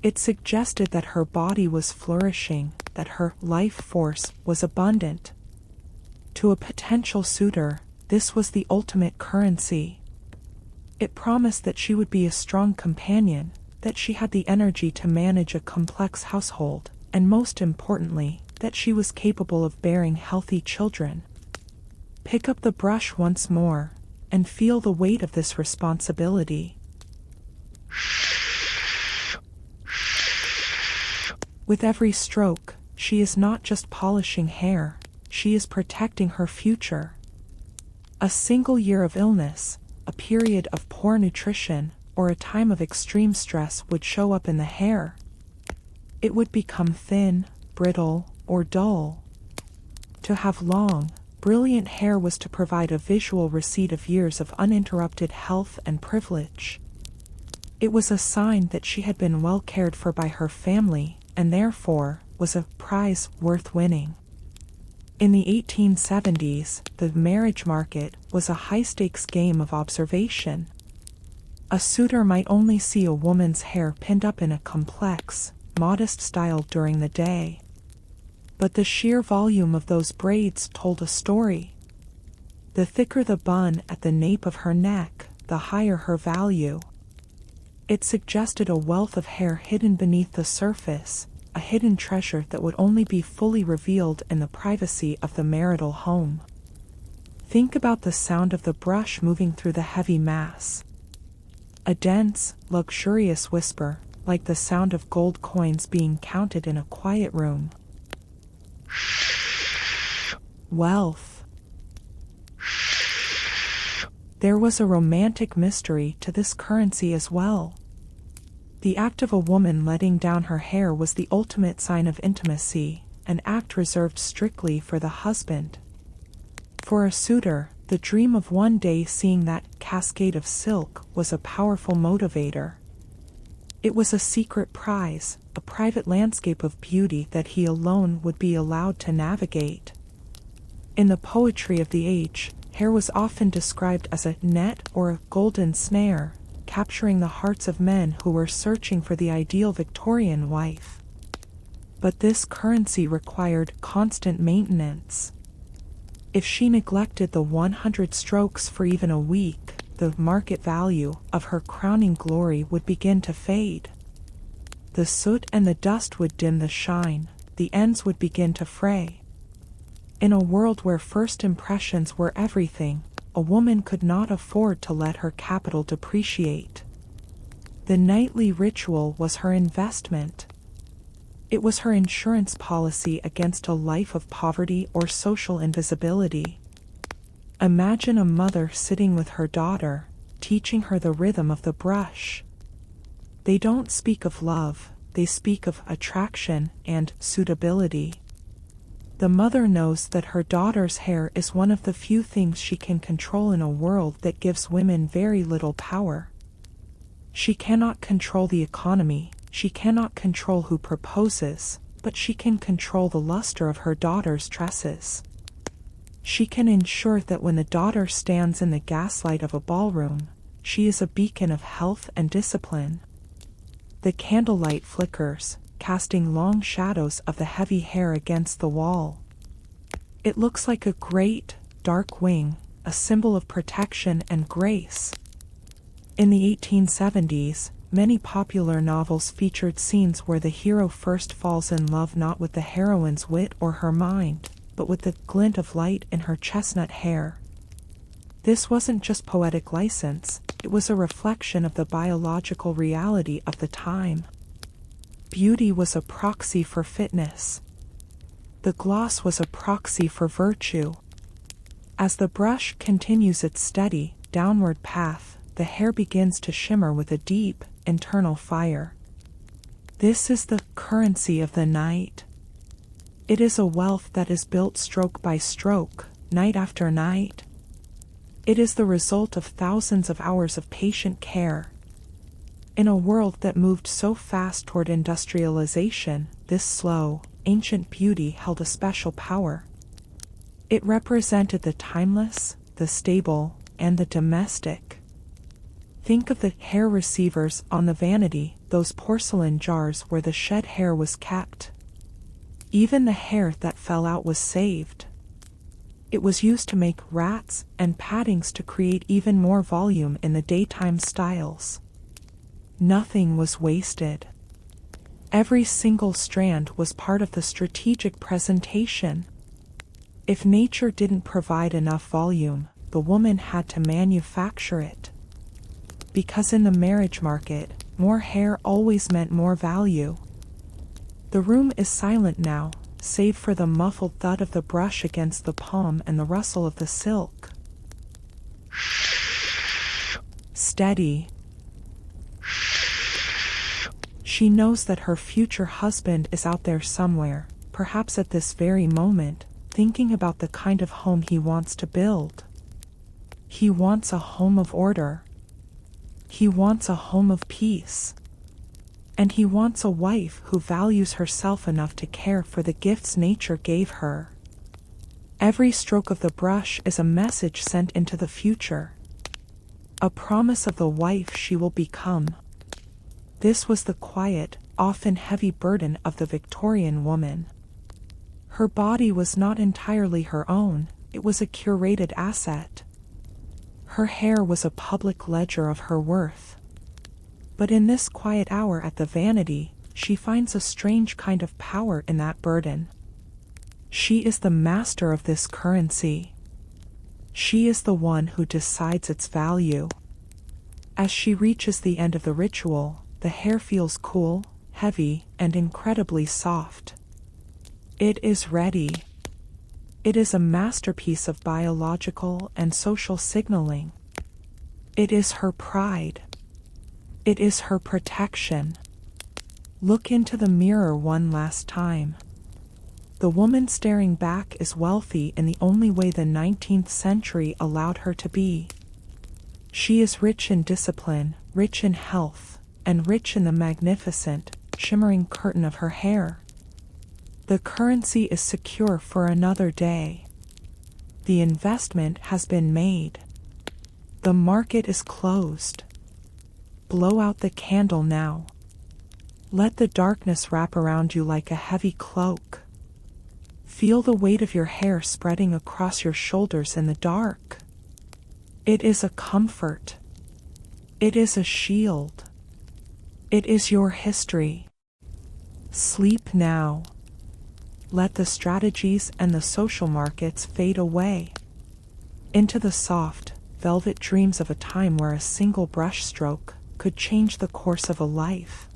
It suggested that her body was flourishing, that her life force was abundant. To a potential suitor, this was the ultimate currency. It promised that she would be a strong companion, that she had the energy to manage a complex household, and most importantly, that she was capable of bearing healthy children. Pick up the brush once more, and feel the weight of this responsibility. With every stroke, she is not just polishing hair, she is protecting her future. A single year of illness, a period of poor nutrition, or a time of extreme stress would show up in the hair. It would become thin, brittle, or dull. To have long, brilliant hair was to provide a visual receipt of years of uninterrupted health and privilege. It was a sign that she had been well cared for by her family, and therefore, was a prize worth winning. In the 1870s, the marriage market was a high-stakes game of observation. A suitor might only see a woman's hair pinned up in a complex, modest style during the day. But the sheer volume of those braids told a story. The thicker the bun at the nape of her neck, the higher her value. It suggested a wealth of hair hidden beneath the surface, a hidden treasure that would only be fully revealed in the privacy of the marital home. Think about the sound of the brush moving through the heavy mass. A dense, luxurious whisper, like the sound of gold coins being counted in a quiet room. Wealth. There was a romantic mystery to this currency as well. The act of a woman letting down her hair was the ultimate sign of intimacy, an act reserved strictly for the husband. For a suitor, the dream of one day seeing that cascade of silk was a powerful motivator. It was a secret prize, a private landscape of beauty that he alone would be allowed to navigate. In the poetry of the age, hair was often described as a net or a golden snare, capturing the hearts of men who were searching for the ideal Victorian wife. But this currency required constant maintenance. If she neglected the 100 strokes for even a week, the market value of her crowning glory would begin to fade. The soot and the dust would dim the shine, the ends would begin to fray. In a world where first impressions were everything, a woman could not afford to let her capital depreciate. The nightly ritual was her investment. It was her insurance policy against a life of poverty or social invisibility. Imagine a mother sitting with her daughter, teaching her the rhythm of the brush. They don't speak of love, they speak of attraction and suitability. The mother knows that her daughter's hair is one of the few things she can control in a world that gives women very little power. She cannot control the economy, she cannot control who proposes, but she can control the luster of her daughter's tresses. She can ensure that when the daughter stands in the gaslight of a ballroom, she is a beacon of health and discipline. The candlelight flickers, casting long shadows of the heavy hair against the wall. It looks like a great, dark wing, a symbol of protection and grace. In the 1870s, many popular novels featured scenes where the hero first falls in love not with the heroine's wit or her mind, but with the glint of light in her chestnut hair. This wasn't just poetic license, it was a reflection of the biological reality of the time. Beauty was a proxy for fitness. The gloss was a proxy for virtue. As the brush continues its steady, downward path, the hair begins to shimmer with a deep, internal fire. This is the currency of the night. It is a wealth that is built stroke by stroke, night after night. It is the result of thousands of hours of patient care. In a world that moved so fast toward industrialization, this slow, ancient beauty held a special power. It represented the timeless, the stable, and the domestic. Think of the hair receivers on the vanity, those porcelain jars where the shed hair was kept. Even the hair that fell out was saved. It was used to make rats and paddings to create even more volume in the daytime styles. Nothing was wasted. Every single strand was part of the strategic presentation. If nature didn't provide enough volume, the woman had to manufacture it. Because in the marriage market, more hair always meant more value. The room is silent now, save for the muffled thud of the brush against the palm and the rustle of the silk. Steady. She knows that her future husband is out there somewhere, perhaps at this very moment, thinking about the kind of home he wants to build. He wants a home of order. He wants a home of peace. And he wants a wife who values herself enough to care for the gifts nature gave her. Every stroke of the brush is a message sent into the future. A promise of the wife she will become. This was the quiet, often heavy burden of the Victorian woman. Her body was not entirely her own, it was a curated asset. Her hair was a public ledger of her worth. But in this quiet hour at the vanity, she finds a strange kind of power in that burden. She is the master of this currency. She is the one who decides its value. As she reaches the end of the ritual, the hair feels cool, heavy, and incredibly soft. It is ready. It is a masterpiece of biological and social signaling. It is her pride. It is her protection. Look into the mirror one last time. The woman staring back is wealthy in the only way the 19th century allowed her to be. She is rich in discipline, rich in health, and rich in the magnificent, shimmering curtain of her hair. The currency is secure for another day. The investment has been made. The market is closed. Blow out the candle now. Let the darkness wrap around you like a heavy cloak. Feel the weight of your hair spreading across your shoulders in the dark. It is a comfort. It is a shield. It is your history. Sleep now. Let the strategies and the social markets fade away into the soft, velvet dreams of a time where a single brush stroke could change the course of a life.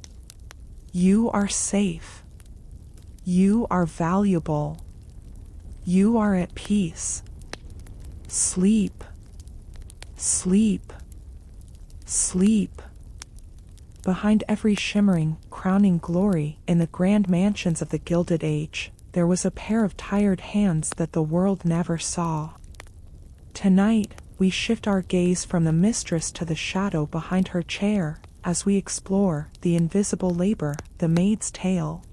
You are safe. You are valuable. You are at peace. Sleep. Sleep. Sleep. Behind every shimmering, crowning glory in the grand mansions of the Gilded Age, there was a pair of tired hands that the world never saw. Tonight, we shift our gaze from the mistress to the shadow behind her chair, as we explore the invisible labor, the maid's tale.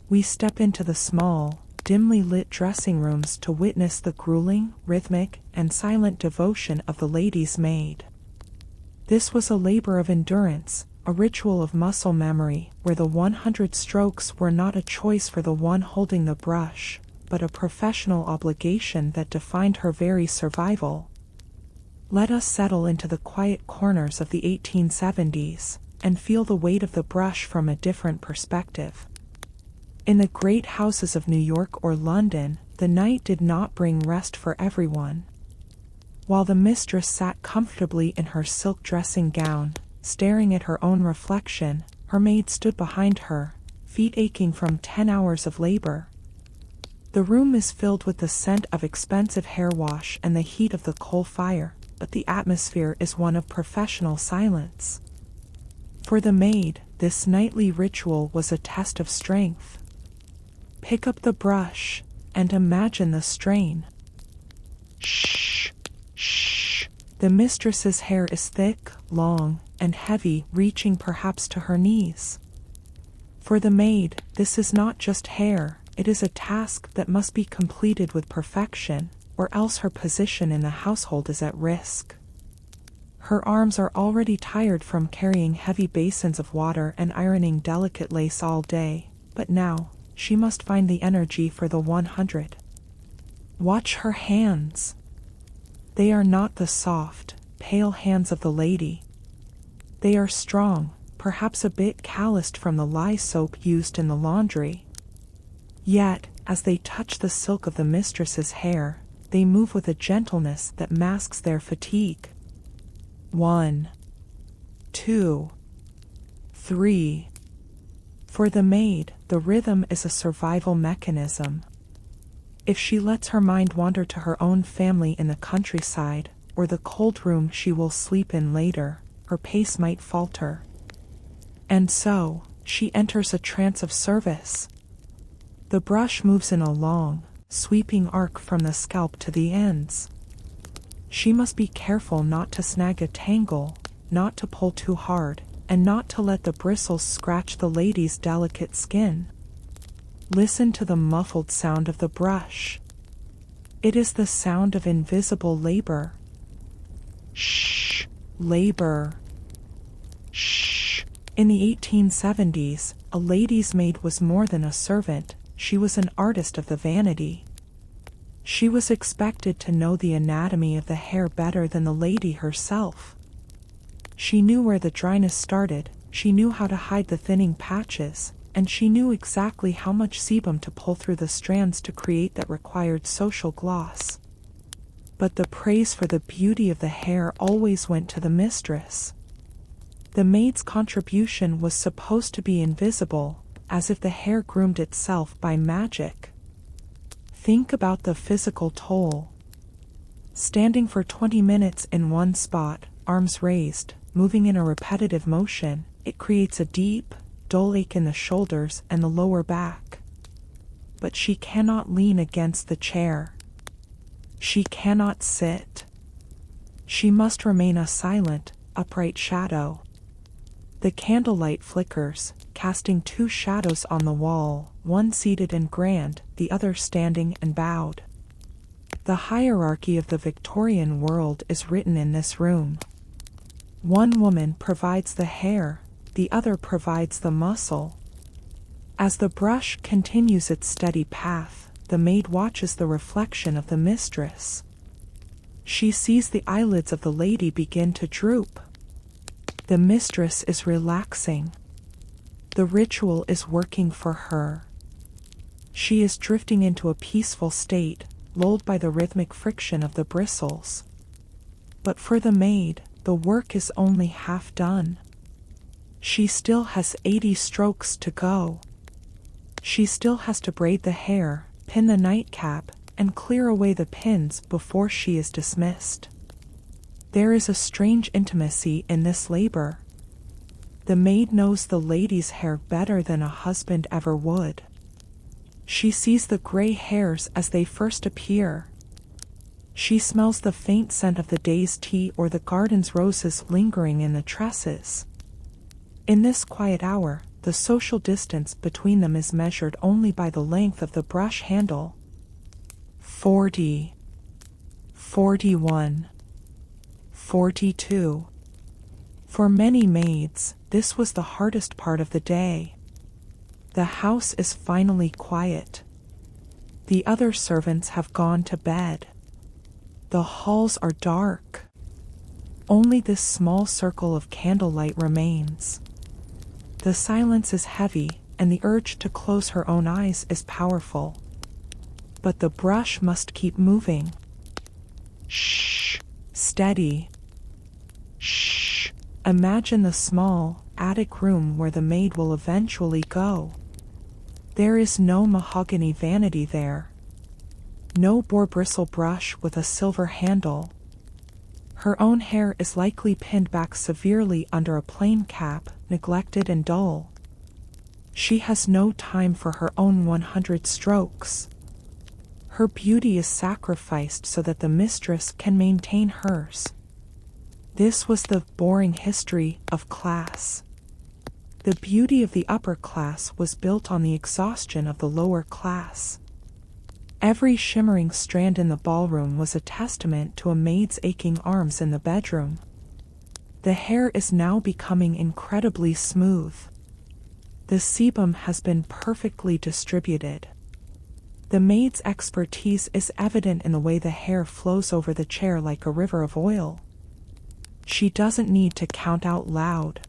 We step into the small, dimly lit dressing rooms to witness the grueling, rhythmic, and silent devotion of the lady's maid. This was a labor of endurance, a ritual of muscle memory, where the 100 strokes were not a choice for the one holding the brush, but a professional obligation that defined her very survival. Let us settle into the quiet corners of the 1870s, and feel the weight of the brush from a different perspective. In the great houses of New York or London, the night did not bring rest for everyone. While the mistress sat comfortably in her silk dressing gown, staring at her own reflection, her maid stood behind her, feet aching from 10 hours of labor. The room is filled with the scent of expensive hair wash and the heat of the coal fire, but the atmosphere is one of professional silence. For the maid, this nightly ritual was a test of strength. Pick up the brush, and imagine the strain. Shh, shh. The mistress's hair is thick, long, and heavy, reaching perhaps to her knees. For the maid, this is not just hair, it is a task that must be completed with perfection, or else her position in the household is at risk. Her arms are already tired from carrying heavy basins of water and ironing delicate lace all day, but now, she must find the energy for the 100. Watch her hands. They are not the soft, pale hands of the lady. They are strong, perhaps a bit calloused from the lye soap used in the laundry. Yet, as they touch the silk of the mistress's hair, they move with a gentleness that masks their fatigue. 1, 2, 3. For the maid, the rhythm is a survival mechanism. If she lets her mind wander to her own family in the countryside, or the cold room she will sleep in later, her pace might falter. And so, she enters a trance of service. The brush moves in a long, sweeping arc from the scalp to the ends. She must be careful not to snag a tangle, not to pull too hard, and not to let the bristles scratch the lady's delicate skin. Listen to the muffled sound of the brush. It is the sound of invisible labor. Shh, labor. Shh. In the 1870s, a lady's maid was more than a servant, she was an artist of the vanity. She was expected to know the anatomy of the hair better than the lady herself. She knew where the dryness started, she knew how to hide the thinning patches, and she knew exactly how much sebum to pull through the strands to create that required social gloss. But the praise for the beauty of the hair always went to the mistress. The maid's contribution was supposed to be invisible, as if the hair groomed itself by magic. Think about the physical toll. Standing for 20 minutes in one spot, arms raised, moving in a repetitive motion, it creates a deep, dull ache in the shoulders and the lower back. But she cannot lean against the chair. She cannot sit. She must remain a silent, upright shadow. The candlelight flickers, casting two shadows on the wall, one seated and grand, the other standing and bowed. The hierarchy of the Victorian world is written in this room. One woman provides the hair, the other provides the muscle. As the brush continues its steady path, the maid watches the reflection of the mistress. She sees the eyelids of the lady begin to droop. The mistress is relaxing. The ritual is working for her. She is drifting into a peaceful state, lulled by the rhythmic friction of the bristles. But for the maid, the work is only half done. She still has 80 strokes to go. She still has to braid the hair, pin the nightcap, and clear away the pins before she is dismissed. There is a strange intimacy in this labor. The maid knows the lady's hair better than a husband ever would. She sees the gray hairs as they first appear. She smells the faint scent of the day's tea or the garden's roses lingering in the tresses. In this quiet hour, the social distance between them is measured only by the length of the brush handle. 40, 41, 42. For many maids, this was the hardest part of the day. The house is finally quiet. The other servants have gone to bed. The halls are dark. Only this small circle of candlelight remains. The silence is heavy, and the urge to close her own eyes is powerful. But the brush must keep moving. Shh. Steady. Shh. Imagine the small, attic room where the maid will eventually go. There is no mahogany vanity there. No boar bristle brush with a silver handle. Her own hair is likely pinned back severely under a plain cap, neglected and dull. She has no time for her own 100 strokes. Her beauty is sacrificed so that the mistress can maintain hers. This was the boring history of class. The beauty of the upper class was built on the exhaustion of the lower class. Every shimmering strand in the ballroom was a testament to a maid's aching arms in the bedroom. The hair is now becoming incredibly smooth. The sebum has been perfectly distributed. The maid's expertise is evident in the way the hair flows over the chair like a river of oil. She doesn't need to count out loud.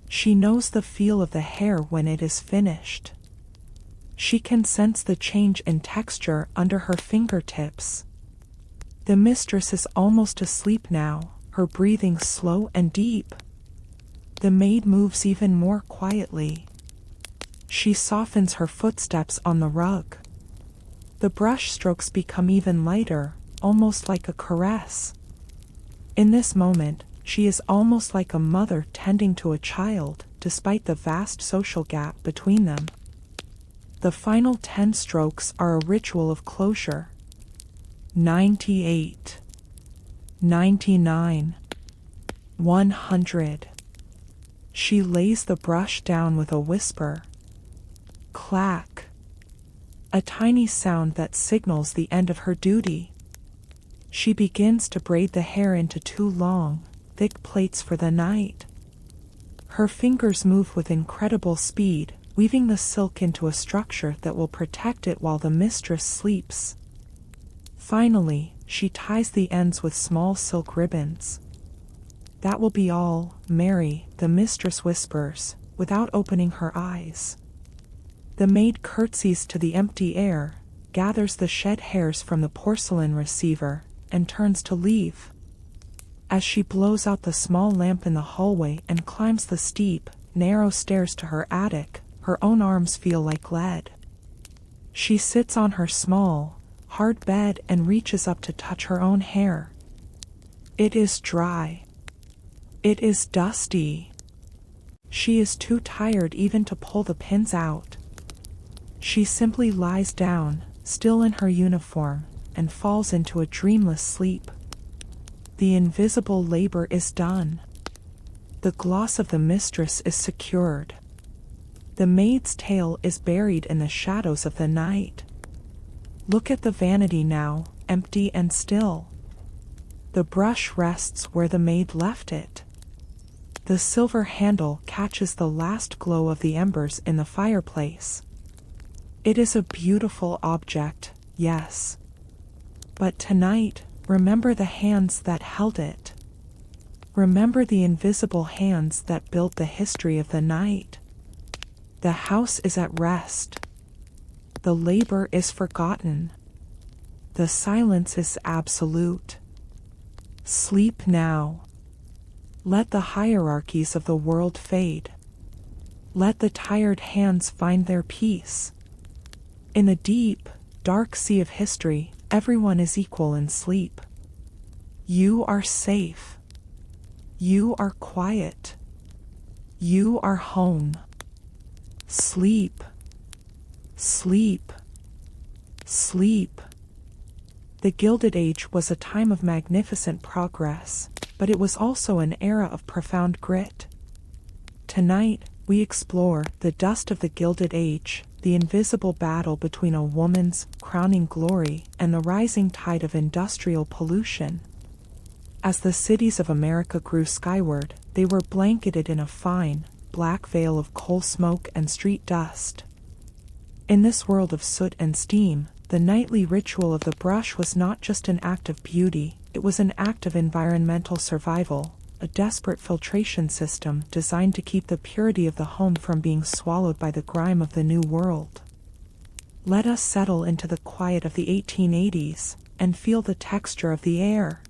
She knows the feel of the hair when it is finished. She can sense the change in texture under her fingertips. The mistress is almost asleep now, her breathing slow and deep. The maid moves even more quietly. She softens her footsteps on the rug. The brush strokes become even lighter, almost like a caress. In this moment, she is almost like a mother tending to a child, despite the vast social gap between them. The final 10 strokes are a ritual of closure. 98, 99, 100. She lays the brush down with a whisper. Clack. A tiny sound that signals the end of her duty. She begins to braid the hair into 2 long, thick plaits for the night. Her fingers move with incredible speed, weaving the silk into a structure that will protect it while the mistress sleeps. Finally, she ties the ends with small silk ribbons. That will be all, Mary, the mistress whispers, without opening her eyes. The maid curtsies to the empty air, gathers the shed hairs from the porcelain receiver, and turns to leave. As she blows out the small lamp in the hallway and climbs the steep, narrow stairs to her attic, her own arms feel like lead. She sits on her small, hard bed and reaches up to touch her own hair. It is dry. It is dusty. She is too tired even to pull the pins out. She simply lies down, still in her uniform, and falls into a dreamless sleep. The invisible labor is done. The gloss of the mistress is secured. The maid's tail is buried in the shadows of the night. Look at the vanity now, empty and still. The brush rests where the maid left it. The silver handle catches the last glow of the embers in the fireplace. It is a beautiful object, yes. But tonight, remember the hands that held it. Remember the invisible hands that built the history of the night. The house is at rest. The labor is forgotten. The silence is absolute. Sleep now. Let the hierarchies of the world fade. Let the tired hands find their peace. In the deep, dark sea of history, everyone is equal in sleep. You are safe. You are quiet. You are home. Sleep. Sleep. Sleep. The Gilded Age was a time of magnificent progress, but it was also an era of profound grit. Tonight, we explore the dust of the Gilded Age, the invisible battle between a woman's crowning glory and the rising tide of industrial pollution. As the cities of America grew skyward, they were blanketed in a fine, black veil of coal smoke and street dust. In this world of soot and steam, the nightly ritual of the brush was not just an act of beauty, it was an act of environmental survival, a desperate filtration system designed to keep the purity of the home from being swallowed by the grime of the new world. Let us settle into the quiet of the 1880s and feel the texture of the air.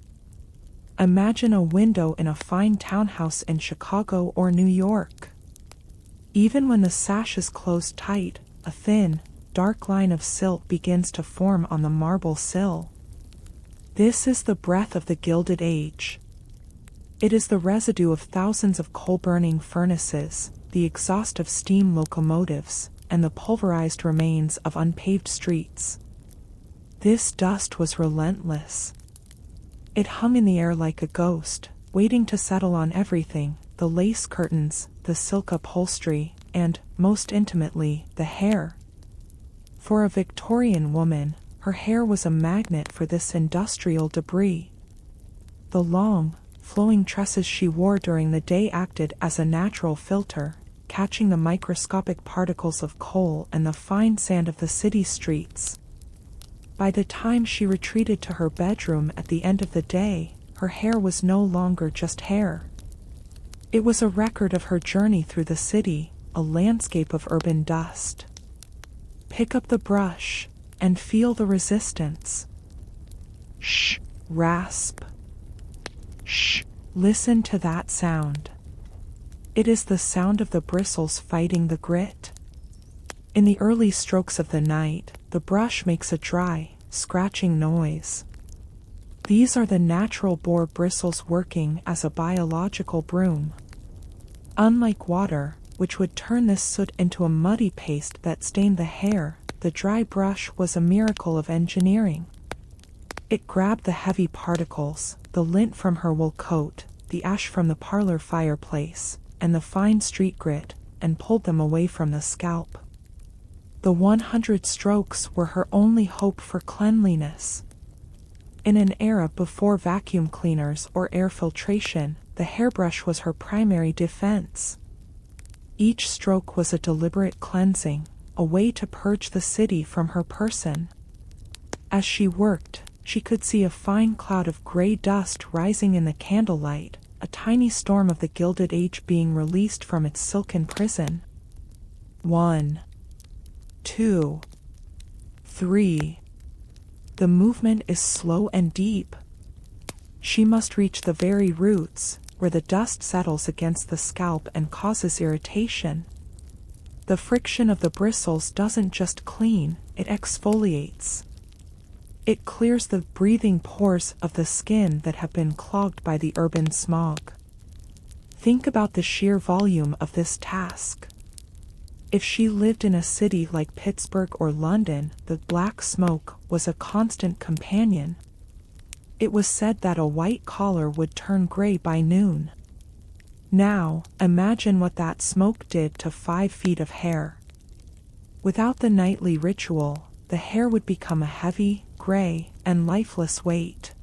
Imagine a window in a fine townhouse in Chicago or New York. Even when the sash is closed tight, a thin, dark line of silt begins to form on the marble sill. This is the breath of the Gilded Age. It is the residue of thousands of coal-burning furnaces, the exhaust of steam locomotives, and the pulverized remains of unpaved streets. This dust was relentless. It hung in the air like a ghost, waiting to settle on everything, the lace curtains, the silk upholstery, and, most intimately, the hair. For a Victorian woman, her hair was a magnet for this industrial debris. The long, flowing tresses she wore during the day acted as a natural filter, catching the microscopic particles of coal and the fine sand of the city streets. By the time she retreated to her bedroom at the end of the day, her hair was no longer just hair. It was a record of her journey through the city, a landscape of urban dust. Pick up the brush and feel the resistance. Shh, rasp. Shh, listen to that sound. It is the sound of the bristles fighting the grit. In the early strokes of the night, the brush makes a dry, scratching noise. These are the natural boar bristles working as a biological broom. Unlike water, which would turn this soot into a muddy paste that stained the hair, the dry brush was a miracle of engineering. It grabbed the heavy particles, the lint from her wool coat, the ash from the parlor fireplace, and the fine street grit, and pulled them away from the scalp. The 100 strokes were her only hope for cleanliness. In an era before vacuum cleaners or air filtration, the hairbrush was her primary defense. Each stroke was a deliberate cleansing, a way to purge the city from her person. As she worked, she could see a fine cloud of gray dust rising in the candlelight, a tiny storm of the Gilded Age being released from its silken prison. 1, 2, 3. The movement is slow and deep. She must reach the very roots, where the dust settles against the scalp and causes irritation. The friction of the bristles doesn't just clean, it exfoliates. It clears the breathing pores of the skin that have been clogged by the urban smog. Think about the sheer volume of this task. If she lived in a city like Pittsburgh or London, the black smoke was a constant companion. It was said that a white collar would turn gray by noon. Now, imagine what that smoke did to 5 feet of hair. Without the nightly ritual, the hair would become a heavy, gray, and lifeless weight.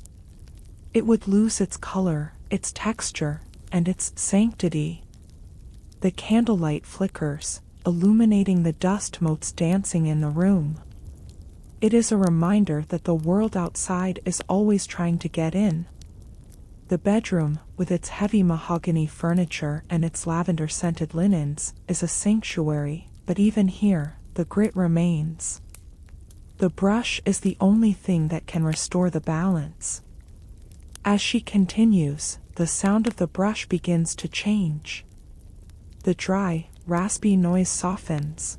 It would lose its color, its texture, and its sanctity. The candlelight flickers, illuminating the dust motes dancing in the room. It is a reminder that the world outside is always trying to get in. The bedroom, with its heavy mahogany furniture and its lavender-scented linens, is a sanctuary, but even here, the grit remains. The brush is the only thing that can restore the balance. As she continues, the sound of the brush begins to change. The dry, raspy noise softens.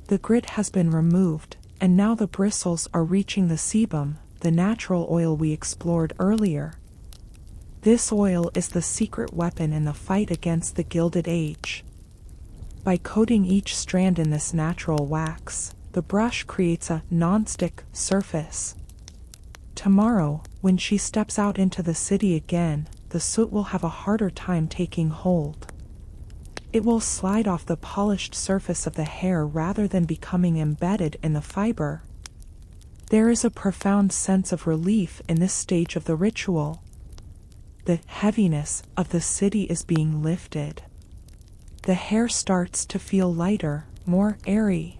The grit has been removed, and now the bristles are reaching the sebum, the natural oil we explored earlier. This oil is the secret weapon in the fight against the Gilded Age. By coating each strand in this natural wax, the brush creates a non-stick surface. Tomorrow, when she steps out into the city again, the soot will have a harder time taking hold. It will slide off the polished surface of the hair rather than becoming embedded in the fiber. There is a profound sense of relief in this stage of the ritual. The heaviness of the city is being lifted. The hair starts to feel lighter, more airy.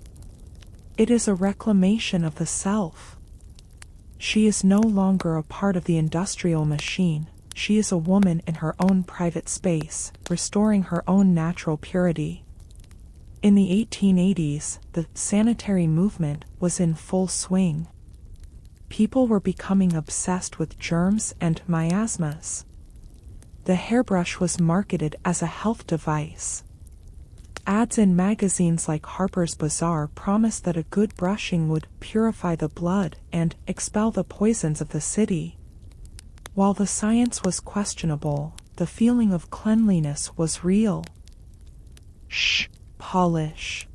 It is a reclamation of the self. She is no longer a part of the industrial machine. She is a woman in her own private space, restoring her own natural purity. In the 1880s, the sanitary movement was in full swing. People were becoming obsessed with germs and miasmas. The hairbrush was marketed as a health device. Ads in magazines like Harper's Bazaar promised that a good brushing would purify the blood and expel the poisons of the city. While the science was questionable, the feeling of cleanliness was real. Shh, polish.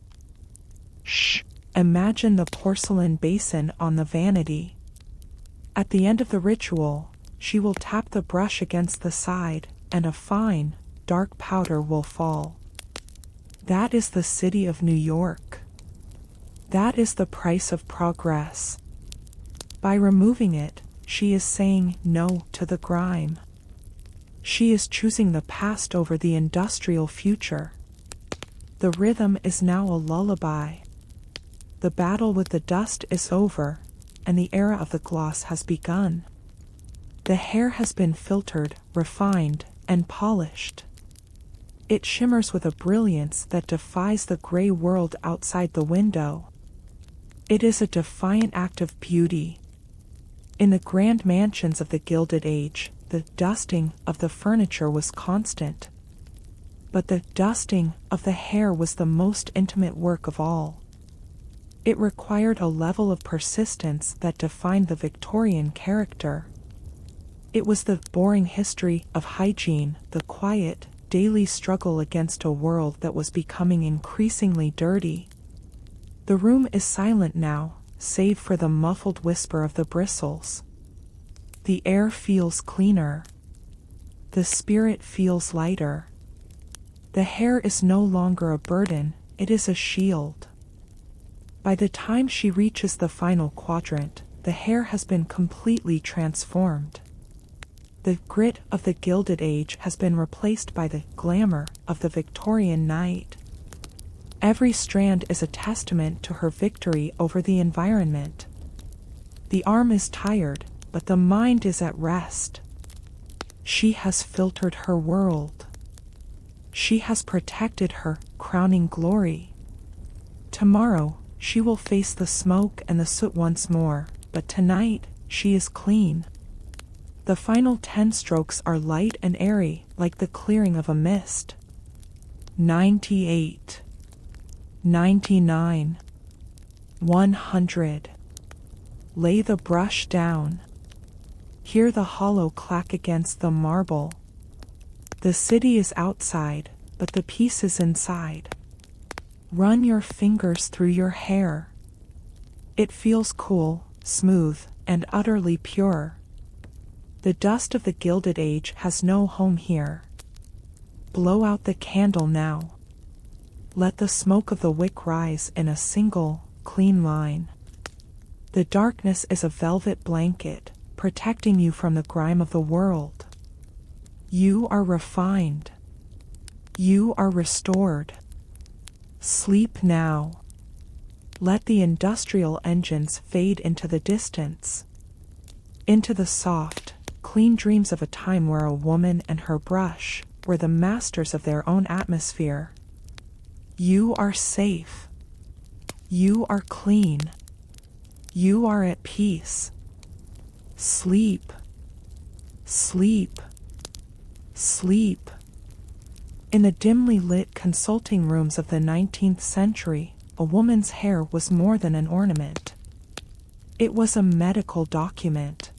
Shh, imagine the porcelain basin on the vanity. At the end of the ritual, she will tap the brush against the side, and a fine, dark powder will fall. That is the city of New York. That is the price of progress. By removing it, she is saying no to the grime. She is choosing the past over the industrial future. The rhythm is now a lullaby. The battle with the dust is over, and the era of the gloss has begun. The hair has been filtered, refined, and polished. It shimmers with a brilliance that defies the gray world outside the window. It is a defiant act of beauty. In the grand mansions of the Gilded Age, the dusting of the furniture was constant. But the dusting of the hair was the most intimate work of all. It required a level of persistence that defined the Victorian character. It was the boring history of hygiene, the quiet, daily struggle against a world that was becoming increasingly dirty. The room is silent now, save for the muffled whisper of the bristles. The air feels cleaner. The spirit feels lighter. The hair is no longer a burden, it is a shield. By the time she reaches the final quadrant, the hair has been completely transformed. The grit of the Gilded Age has been replaced by the glamour of the Victorian night. Every strand is a testament to her victory over the environment. The arm is tired, but the mind is at rest. She has filtered her world. She has protected her crowning glory. Tomorrow, she will face the smoke and the soot once more, but tonight, she is clean. The final 10 strokes are light and airy, like the clearing of a mist. 98. 99. 100. Lay the brush down. Hear the hollow clack against the marble. The city is outside, but the peace is inside. Run your fingers through your hair. It feels cool, smooth, and utterly pure. The dust of the Gilded Age has no home here. Blow out the candle now. Let the smoke of the wick rise in a single, clean line. The darkness is a velvet blanket, protecting you from the grime of the world. You are refined. You are restored. Sleep now. Let the industrial engines fade into the distance, into the soft, clean dreams of a time where a woman and her brush were the masters of their own atmosphere. You are safe. You are clean. You are at peace. Sleep. Sleep. Sleep. In the dimly lit consulting rooms of the 19th century, a woman's hair was more than an ornament. It was a medical document.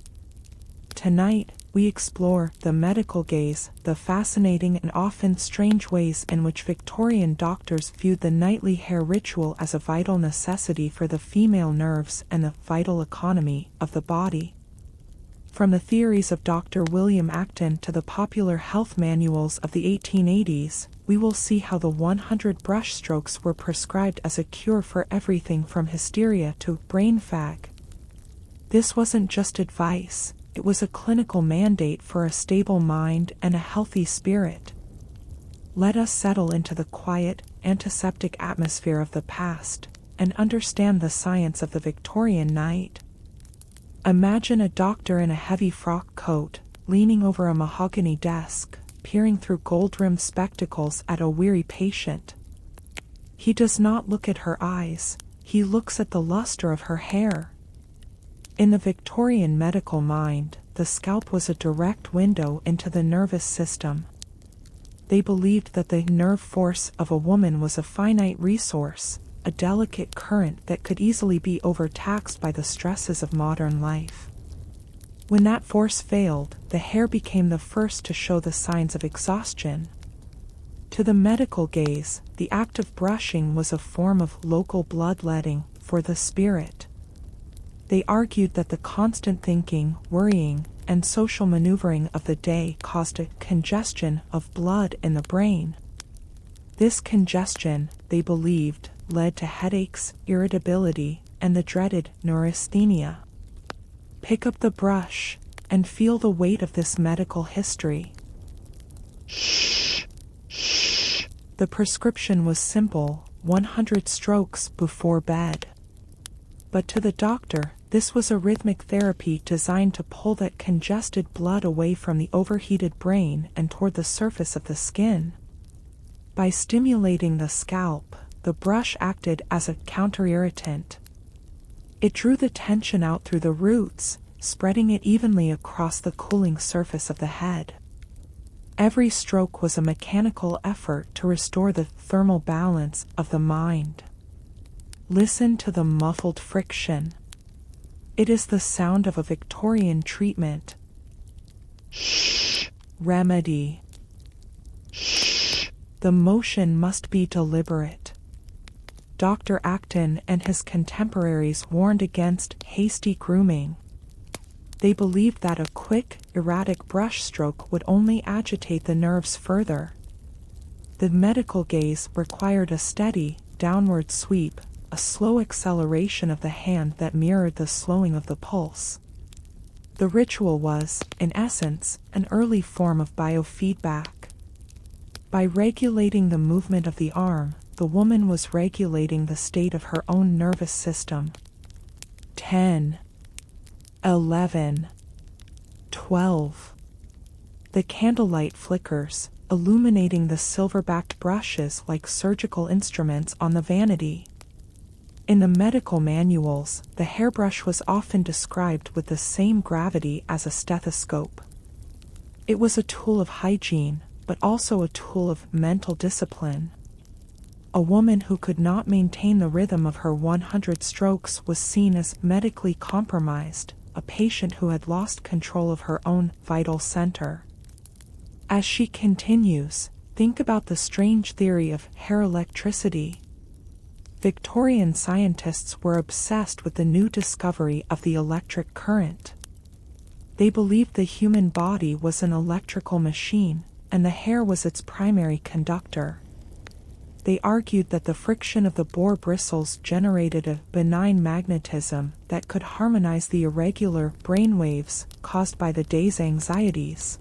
Tonight, we explore the medical gaze, the fascinating and often strange ways in which Victorian doctors viewed the nightly hair ritual as a vital necessity for the female nerves and the vital economy of the body. From the theories of Dr. William Acton to the popular health manuals of the 1880s, we will see how the 100 brush strokes were prescribed as a cure for everything from hysteria to brain fag. This wasn't just advice, it was a clinical mandate for a stable mind and a healthy spirit. Let us settle into the quiet, antiseptic atmosphere of the past, and understand the science of the Victorian night. Imagine a doctor in a heavy frock coat, leaning over a mahogany desk, peering through gold-rimmed spectacles at a weary patient. He does not look at her eyes, he looks at the luster of her hair. In the Victorian medical mind, the scalp was a direct window into the nervous system. They believed that the nerve force of a woman was a finite resource, a delicate current that could easily be overtaxed by the stresses of modern life. When that force failed, the hair became the first to show the signs of exhaustion. To the medical gaze, the act of brushing was a form of local bloodletting for the spirit. They argued that the constant thinking, worrying, and social maneuvering of the day caused a congestion of blood in the brain. This congestion, they believed, led to headaches, irritability, and the dreaded neurasthenia. Pick up the brush and feel the weight of this medical history. Shh, shh. The prescription was simple, 100 strokes before bed. But to the doctor, this was a rhythmic therapy designed to pull that congested blood away from the overheated brain and toward the surface of the skin. By stimulating the scalp, the brush acted as a counterirritant. It drew the tension out through the roots, spreading it evenly across the cooling surface of the head. Every stroke was a mechanical effort to restore the thermal balance of the mind. Listen to the muffled friction. It is the sound of a Victorian treatment. Shh. Remedy. Shh. The motion must be deliberate. Dr. Acton and his contemporaries warned against hasty grooming. They believed that a quick, erratic brush stroke would only agitate the nerves further. The medical gaze required a steady, downward sweep, a slow acceleration of the hand that mirrored the slowing of the pulse. The ritual was, in essence, an early form of biofeedback. By regulating the movement of the arm, the woman was regulating the state of her own nervous system. 10, 11, 12. The candlelight flickers, illuminating the silver-backed brushes like surgical instruments on the vanity. In the medical manuals, the hairbrush was often described with the same gravity as a stethoscope. It was a tool of hygiene, but also a tool of mental discipline. A woman who could not maintain the rhythm of her 100 strokes was seen as medically compromised, a patient who had lost control of her own vital center. As she continues, think about the strange theory of hair electricity. Victorian scientists were obsessed with the new discovery of the electric current. They believed the human body was an electrical machine, and the hair was its primary conductor. They argued that the friction of the boar bristles generated a benign magnetism that could harmonize the irregular brain waves caused by the day's anxieties.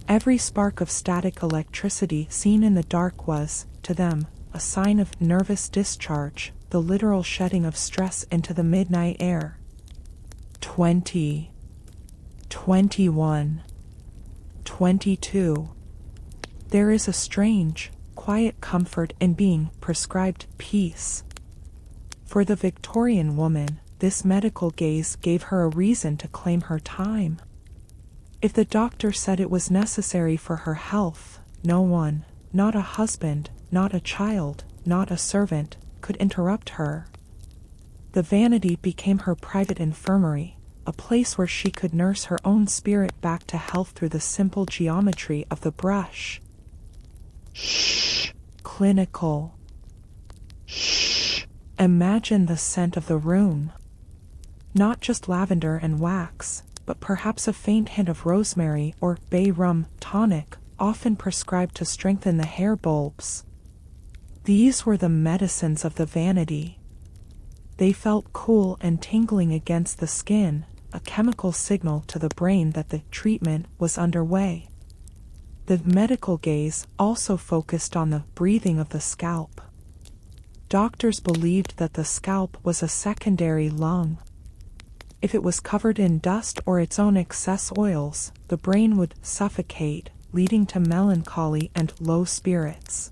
Every spark of static electricity seen in the dark was, to them, a sign of nervous discharge, the literal shedding of stress into the midnight air. 20, 21, 22. There is a strange, quiet comfort in being prescribed peace. For the Victorian woman, this medical gaze gave her a reason to claim her time. If the doctor said it was necessary for her health, no one, not a husband, not a child, not a servant, could interrupt her. The vanity became her private infirmary, a place where she could nurse her own spirit back to health through the simple geometry of the brush. Shh. Clinical. Shh. Imagine the scent of the room. Not just lavender and wax, but perhaps a faint hint of rosemary or bay rum tonic, often prescribed to strengthen the hair bulbs. These were the medicines of the vanity. They felt cool and tingling against the skin, a chemical signal to the brain that the treatment was underway. The medical gaze also focused on the breathing of the scalp. Doctors believed that the scalp was a secondary lung. If it was covered in dust or its own excess oils, the brain would suffocate, leading to melancholy and low spirits.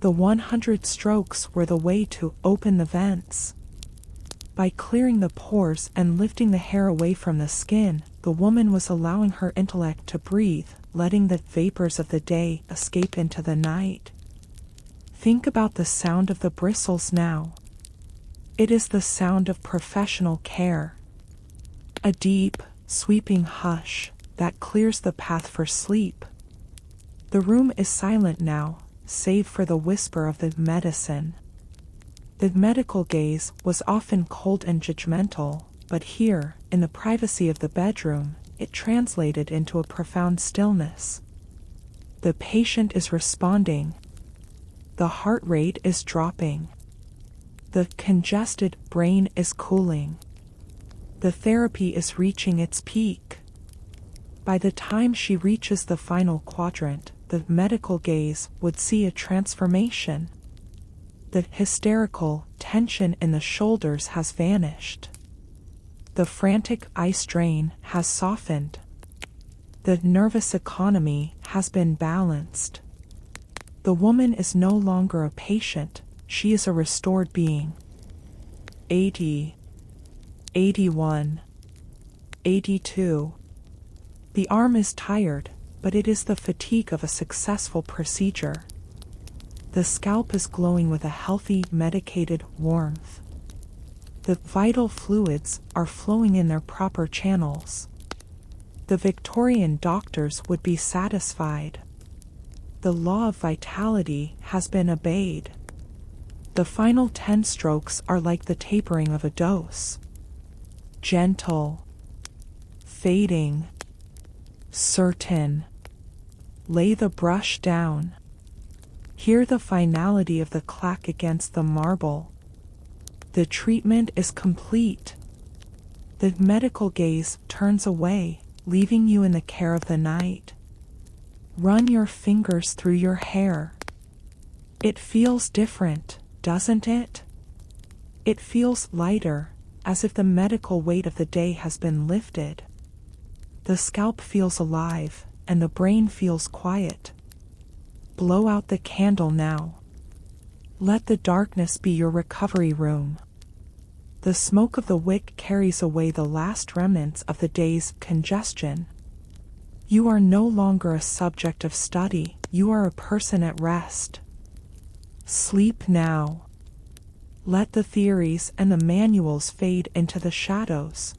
The 100 strokes were the way to open the vents. By clearing the pores and lifting the hair away from the skin, the woman was allowing her intellect to breathe, letting the vapors of the day escape into the night. Think about the sound of the bristles now. It is the sound of professional care. A deep, sweeping hush that clears the path for sleep. The room is silent now, save for the whisper of the medicine. The medical gaze was often cold and judgmental, but here, in the privacy of the bedroom, it translated into a profound stillness. The patient is responding. The heart rate is dropping. The congested brain is cooling. The therapy is reaching its peak. By the time she reaches the final quadrant, the medical gaze would see a transformation. The hysterical tension in the shoulders has vanished. The frantic eye strain has softened. The nervous economy has been balanced. The woman is no longer a patient, she is a restored being. 80, 81, 82. The arm is tired, but it is the fatigue of a successful procedure. The scalp is glowing with a healthy, medicated warmth. The vital fluids are flowing in their proper channels. The Victorian doctors would be satisfied. The law of vitality has been obeyed. The final 10 strokes are like the tapering of a dose. Gentle, fading, certain. Lay the brush down. Hear the finality of the clack against the marble. The treatment is complete. The medical gaze turns away, leaving you in the care of the night. Run your fingers through your hair. It feels different, doesn't it? It feels lighter, as if the medical weight of the day has been lifted. The scalp feels alive, and the brain feels quiet. Blow out the candle now. Let the darkness be your recovery room. The smoke of the wick carries away the last remnants of the day's congestion. You are no longer a subject of study, you are a person at rest. Sleep now. Let the theories and the manuals fade into the shadows,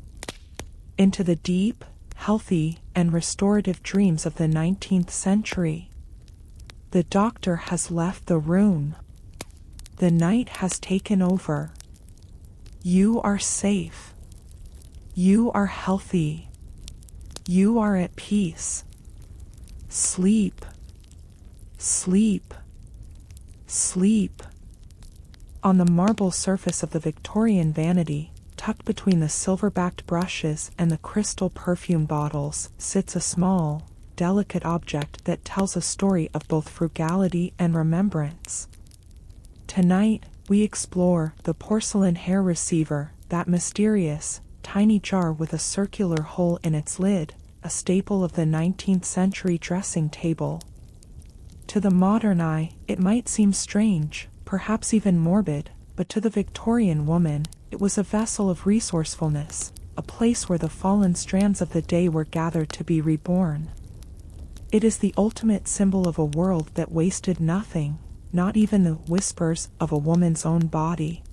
into the deep, healthy, and restorative dreams of the 19th century. The doctor has left the room. The night has taken over. You are safe. You are healthy. You are at peace. Sleep. Sleep. Sleep. On the marble surface of the Victorian vanity, tucked between the silver-backed brushes and the crystal perfume bottles, sits a small, delicate object that tells a story of both frugality and remembrance. Tonight, we explore the porcelain hair receiver, that mysterious, tiny jar with a circular hole in its lid, a staple of the 19th century dressing table. To the modern eye, it might seem strange, perhaps even morbid, but to the Victorian woman, it was a vessel of resourcefulness, a place where the fallen strands of the day were gathered to be reborn. It is the ultimate symbol of a world that wasted nothing, not even the whispers of a woman's own body.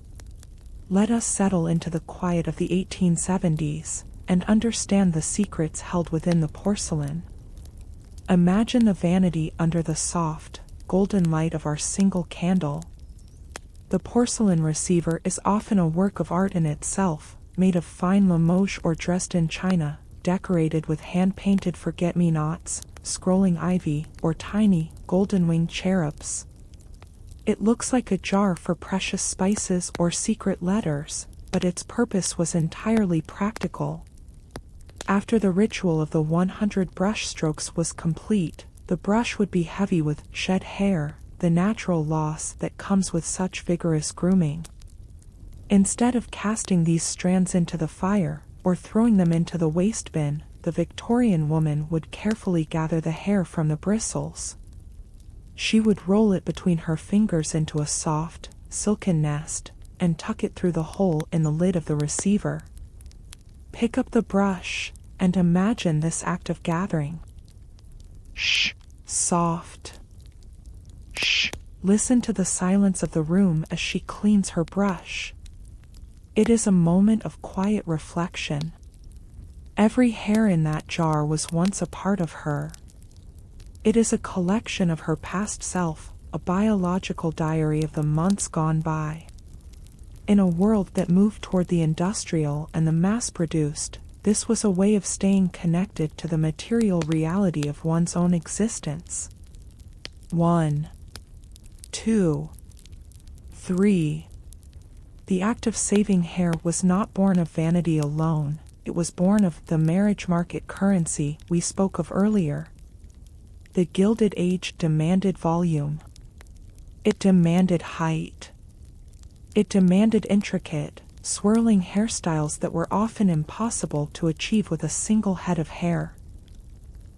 Let us settle into the quiet of the 1870s and understand the secrets held within the porcelain. Imagine the vanity under the soft, golden light of our single candle. The porcelain receiver is often a work of art in itself, made of fine Limoges or Dresden china, decorated with hand-painted forget-me-nots, scrolling ivy, or tiny, golden-winged cherubs. It looks like a jar for precious spices or secret letters, but its purpose was entirely practical. After the ritual of the 100 brush strokes was complete, the brush would be heavy with shed hair, the natural loss that comes with such vigorous grooming. Instead of casting these strands into the fire, or throwing them into the waste bin, the Victorian woman would carefully gather the hair from the bristles. She would roll it between her fingers into a soft, silken nest, and tuck it through the hole in the lid of the receiver. Pick up the brush, and imagine this act of gathering. Shh, soft. Shh, listen to the silence of the room as she cleans her brush. It is a moment of quiet reflection. Every hair in that jar was once a part of her. It is a collection of her past self, a biological diary of the months gone by. In a world that moved toward the industrial and the mass-produced, this was a way of staying connected to the material reality of one's own existence. 1, 2, 3. The act of saving hair was not born of vanity alone, it was born of the marriage market currency we spoke of earlier. The Gilded Age demanded volume. It demanded height. It demanded intricate, swirling hairstyles that were often impossible to achieve with a single head of hair.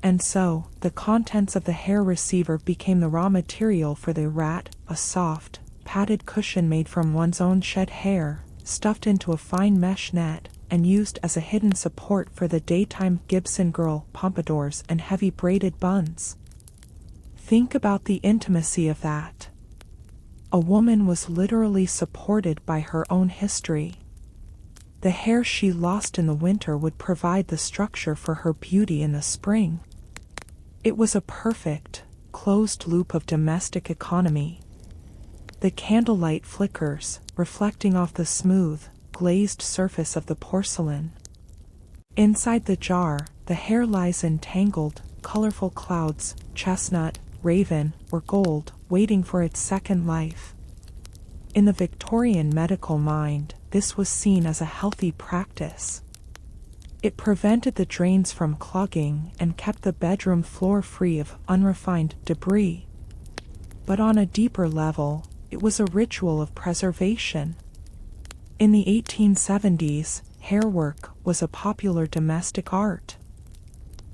And so, the contents of the hair receiver became the raw material for the rat, a soft, padded cushion made from one's own shed hair, stuffed into a fine mesh net, and used as a hidden support for the daytime Gibson girl pompadours and heavy braided buns. Think about the intimacy of that. A woman was literally supported by her own history. The hair she lost in the winter would provide the structure for her beauty in the spring. It was a perfect, closed loop of domestic economy. The candlelight flickers, reflecting off the smooth, glazed surface of the porcelain. Inside the jar, the hair lies in tangled, colorful clouds, chestnut, raven, or gold, waiting for its second life. In the Victorian medical mind, this was seen as a healthy practice. It prevented the drains from clogging and kept the bedroom floor free of unrefined debris. But on a deeper level, it was a ritual of preservation. In the 1870s, hairwork was a popular domestic art.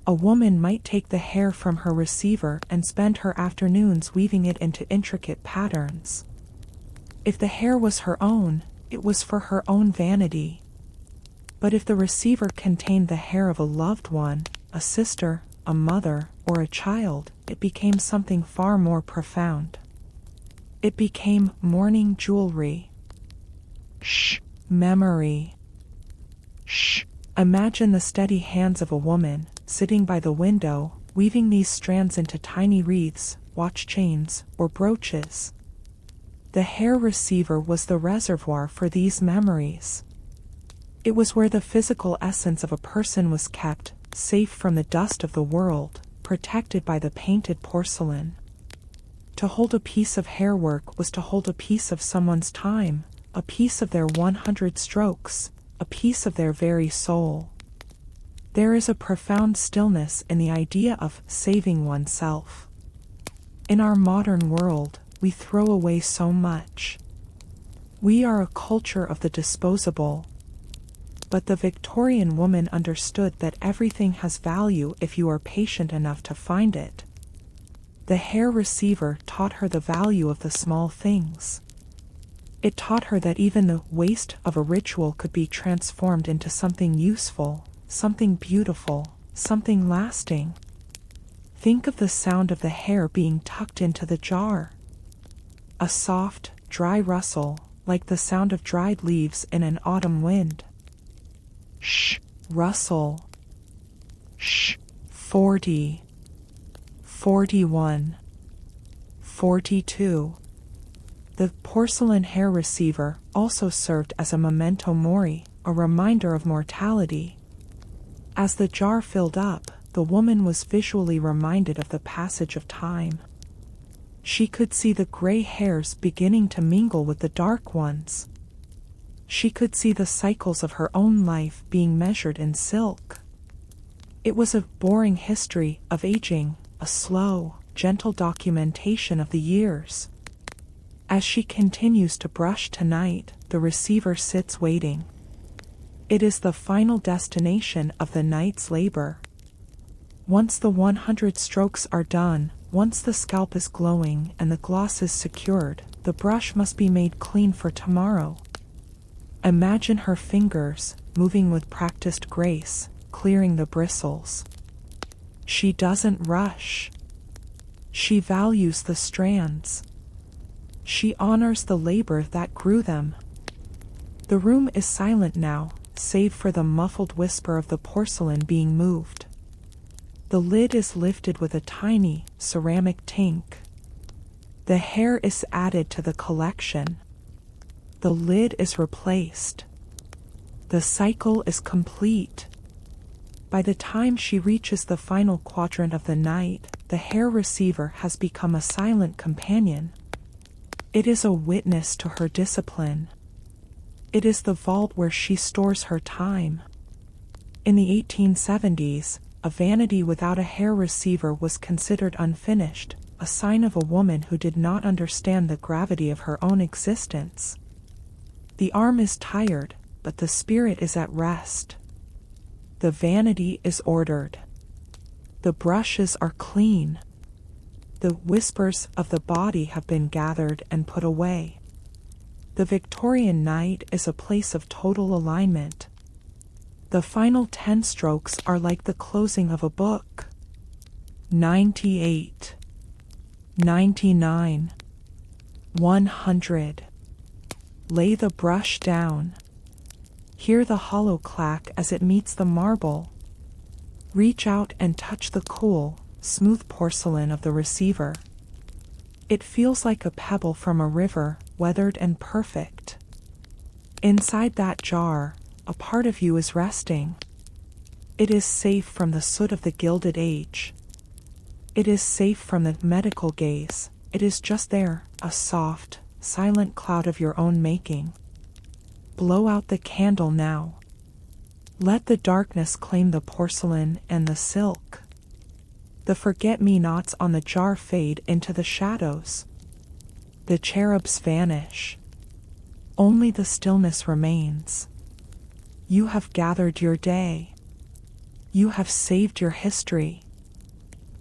A woman might take the hair from her receiver and spend her afternoons weaving it into intricate patterns. If the hair was her own, it was for her own vanity. But if the receiver contained the hair of a loved one, a sister, a mother, or a child, it became something far more profound. It became mourning jewelry. Shh, memory. Shh, imagine the steady hands of a woman, sitting by the window, weaving these strands into tiny wreaths, watch chains, or brooches. The hair receiver was the reservoir for these memories. It was where the physical essence of a person was kept, safe from the dust of the world, protected by the painted porcelain. To hold a piece of hairwork was to hold a piece of someone's time, a piece of their 100 strokes, a piece of their very soul. There is a profound stillness in the idea of saving oneself. In our modern world, we throw away so much. We are a culture of the disposable. But the Victorian woman understood that everything has value if you are patient enough to find it. The hair receiver taught her the value of the small things. It taught her that even the waste of a ritual could be transformed into something useful, something beautiful, something lasting. Think of the sound of the hair being tucked into the jar. A soft, dry rustle, like the sound of dried leaves in an autumn wind. Shh, rustle. Shh, 40, 41, 42. The porcelain hair receiver also served as a memento mori, a reminder of mortality. As the jar filled up, the woman was visually reminded of the passage of time. She could see the gray hairs beginning to mingle with the dark ones. She could see the cycles of her own life being measured in silk. It was a boring history of aging, a slow, gentle documentation of the years. As she continues to brush tonight, the receiver sits waiting. It is the final destination of the night's labor. Once the 100 strokes are done, once the scalp is glowing and the gloss is secured, the brush must be made clean for tomorrow. Imagine her fingers, moving with practiced grace, clearing the bristles. She doesn't rush. She values the strands. She honors the labor that grew them. The room is silent now, save for the muffled whisper of the porcelain being moved. The lid is lifted with a tiny, ceramic tink. The hair is added to the collection. The lid is replaced. The cycle is complete. By the time she reaches the final quadrant of the night, the hair receiver has become a silent companion. It is a witness to her discipline. It is the vault where she stores her time. In the 1870s, a vanity without a hair receiver was considered unfinished, a sign of a woman who did not understand the gravity of her own existence. The arm is tired, but the spirit is at rest. The vanity is ordered. The brushes are clean. The whispers of the body have been gathered and put away. The Victorian night is a place of total alignment. The final 10 strokes are like the closing of a book. 98, 99, 100. Lay the brush down. Hear the hollow clack as it meets the marble. Reach out and touch the cool, smooth porcelain of the receiver. It feels like a pebble from a river, weathered and perfect. Inside that jar, a part of you is resting. It is safe from the soot of the Gilded Age. It is safe from the medical gaze. It is just there, a soft, silent cloud of your own making. Blow out the candle now. Let the darkness claim the porcelain and the silk. The forget-me-nots on the jar fade into the shadows. The cherubs vanish. Only the stillness remains. You have gathered your day. You have saved your history.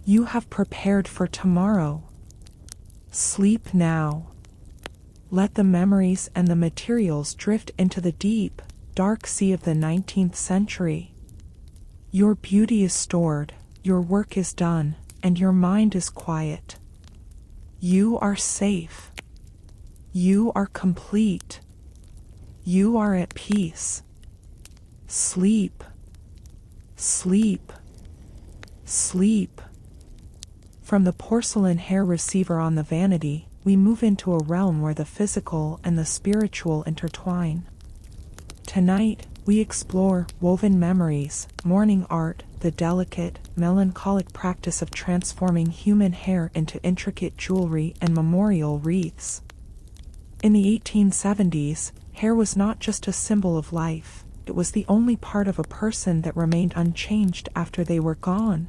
You have prepared for tomorrow. Sleep now. Let the memories and the materials drift into the deep, dark sea of the 19th century. Your beauty is stored, your work is done, and your mind is quiet. You are safe. You are complete. You are at peace. Sleep. Sleep. Sleep. From the porcelain hair receiver on the vanity, we move into a realm where the physical and the spiritual intertwine. Tonight, we explore woven memories, mourning art, the delicate, melancholic practice of transforming human hair into intricate jewelry and memorial wreaths. In the 1870s, hair was not just a symbol of life, it was the only part of a person that remained unchanged after they were gone.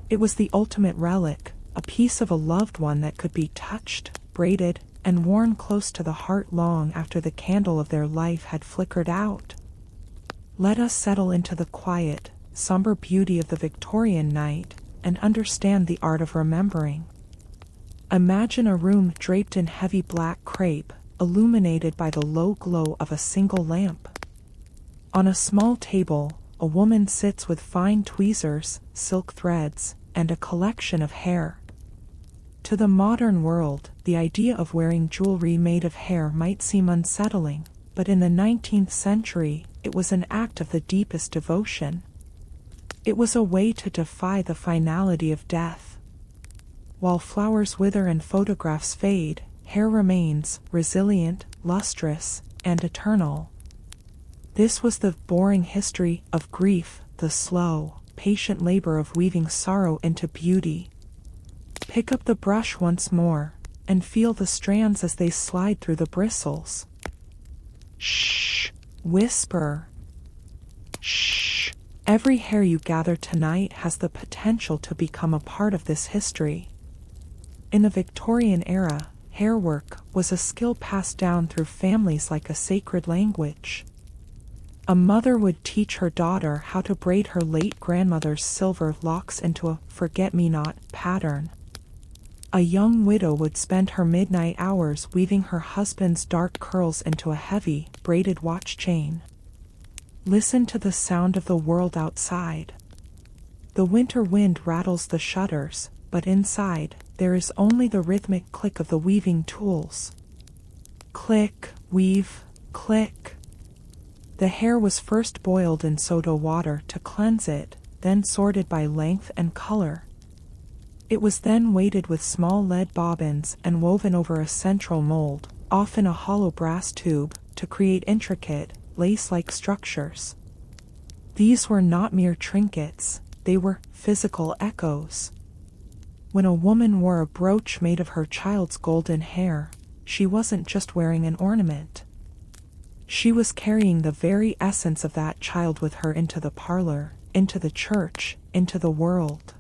It was the ultimate relic, a piece of a loved one that could be touched, braided, and worn close to the heart long after the candle of their life had flickered out. Let us settle into the quiet, somber beauty of the Victorian night, and understand the art of remembering. Imagine a room draped in heavy black crepe, illuminated by the low glow of a single lamp. On a small table, a woman sits with fine tweezers, silk threads, and a collection of hair. To the modern world, the idea of wearing jewelry made of hair might seem unsettling, but in the 19th century, it was an act of the deepest devotion. It was a way to defy the finality of death. While flowers wither and photographs fade, hair remains, resilient, lustrous, and eternal. This was the boring history of grief, the slow, patient labor of weaving sorrow into beauty. Pick up the brush once more, and feel the strands as they slide through the bristles. Shh! Whisper. Shh! Every hair you gather tonight has the potential to become a part of this history. In the Victorian era, hairwork was a skill passed down through families like a sacred language. A mother would teach her daughter how to braid her late grandmother's silver locks into a forget-me-not pattern. A young widow would spend her midnight hours weaving her husband's dark curls into a heavy, braided watch chain. Listen to the sound of the world outside. The winter wind rattles the shutters, but inside, there is only the rhythmic click of the weaving tools. Click, weave, click. The hair was first boiled in soda water to cleanse it, then sorted by length and color. It was then weighted with small lead bobbins and woven over a central mold, often a hollow brass tube, to create intricate, lace-like structures. These were not mere trinkets, they were physical echoes. When a woman wore a brooch made of her child's golden hair, she wasn't just wearing an ornament. She was carrying the very essence of that child with her into the parlor, into the church, into the world.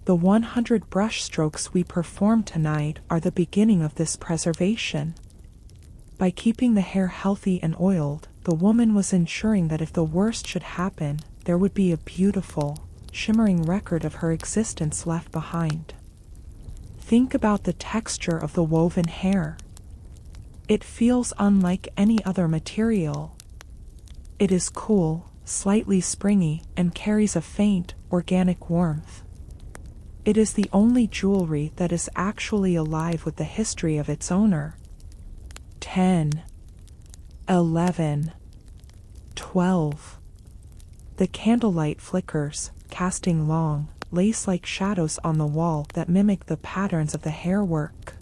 The 100 brush strokes we perform tonight are the beginning of this preservation. By keeping the hair healthy and oiled, the woman was ensuring that if the worst should happen, there would be a beautiful, shimmering record of her existence left behind. Think about the texture of the woven hair. It feels unlike any other material. It is cool, slightly springy, and carries a faint, organic warmth. It is the only jewelry that is actually alive with the history of its owner. 10, 11, 12. The candlelight flickers, casting long, lace-like shadows on the wall that mimic the patterns of the hairwork.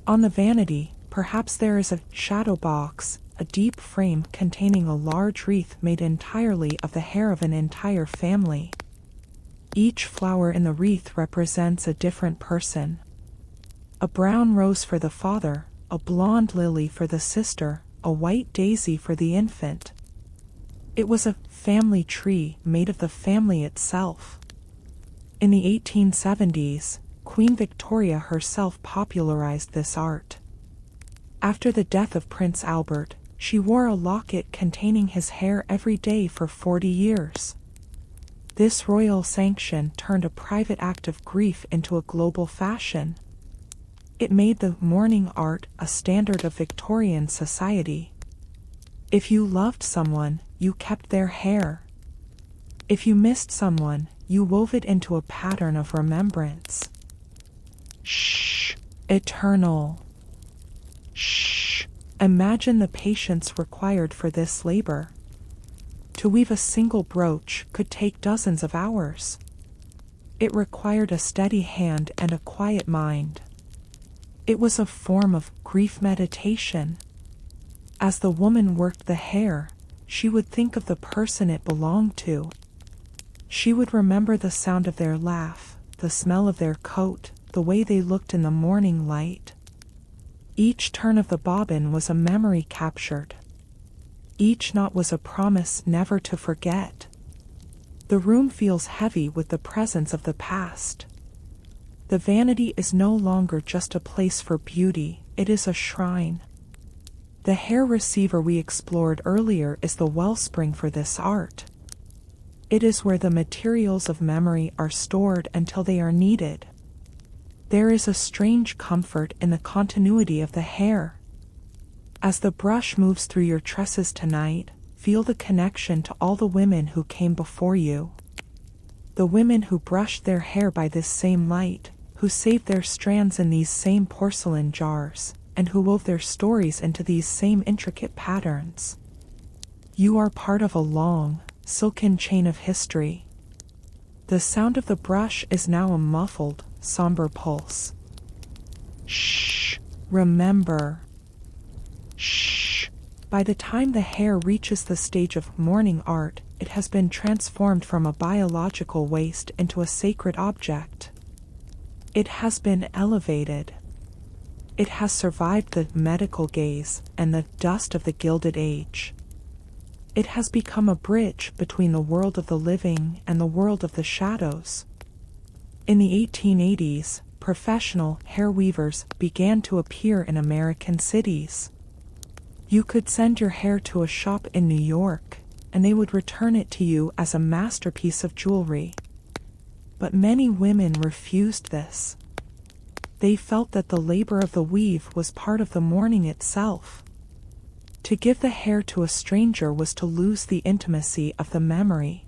On the vanity, perhaps there is a shadow box, a deep frame containing a large wreath made entirely of the hair of an entire family. Each flower in the wreath represents a different person. A brown rose for the father, a blonde lily for the sister, a white daisy for the infant. It was a family tree made of the family itself. In the 1870s, Queen Victoria herself popularized this art. After the death of Prince Albert, she wore a locket containing his hair every day for 40 years. This royal sanction turned a private act of grief into a global fashion. It made the mourning art a standard of Victorian society. If you loved someone, you kept their hair. If you missed someone, you wove it into a pattern of remembrance. Shh! Eternal. Shh! Imagine the patience required for this labor. To weave a single brooch could take dozens of hours. It required a steady hand and a quiet mind. It was a form of grief meditation. As the woman worked the hair, she would think of the person it belonged to. She would remember the sound of their laugh, the smell of their coat, the way they looked in the morning light. Each turn of the bobbin was a memory captured. Each knot was a promise never to forget. The room feels heavy with the presence of the past. The vanity is no longer just a place for beauty, it is a shrine. The hair receiver we explored earlier is the wellspring for this art. It is where the materials of memory are stored until they are needed. There is a strange comfort in the continuity of the hair. As the brush moves through your tresses tonight, feel the connection to all the women who came before you. The women who brushed their hair by this same light, who saved their strands in these same porcelain jars, and who wove their stories into these same intricate patterns. You are part of a long, silken chain of history. The sound of the brush is now a muffled, somber pulse. Shh! Remember. Shh! By the time the hair reaches the stage of morning art, it has been transformed from a biological waste into a sacred object. It has been elevated. It has survived the medical gaze and the dust of the Gilded Age. It has become a bridge between the world of the living and the world of the shadows. In the 1880s, professional hair weavers began to appear in American cities. You could send your hair to a shop in New York, and they would return it to you as a masterpiece of jewelry. But many women refused this. They felt that the labor of the weave was part of the mourning itself. To give the hair to a stranger was to lose the intimacy of the memory.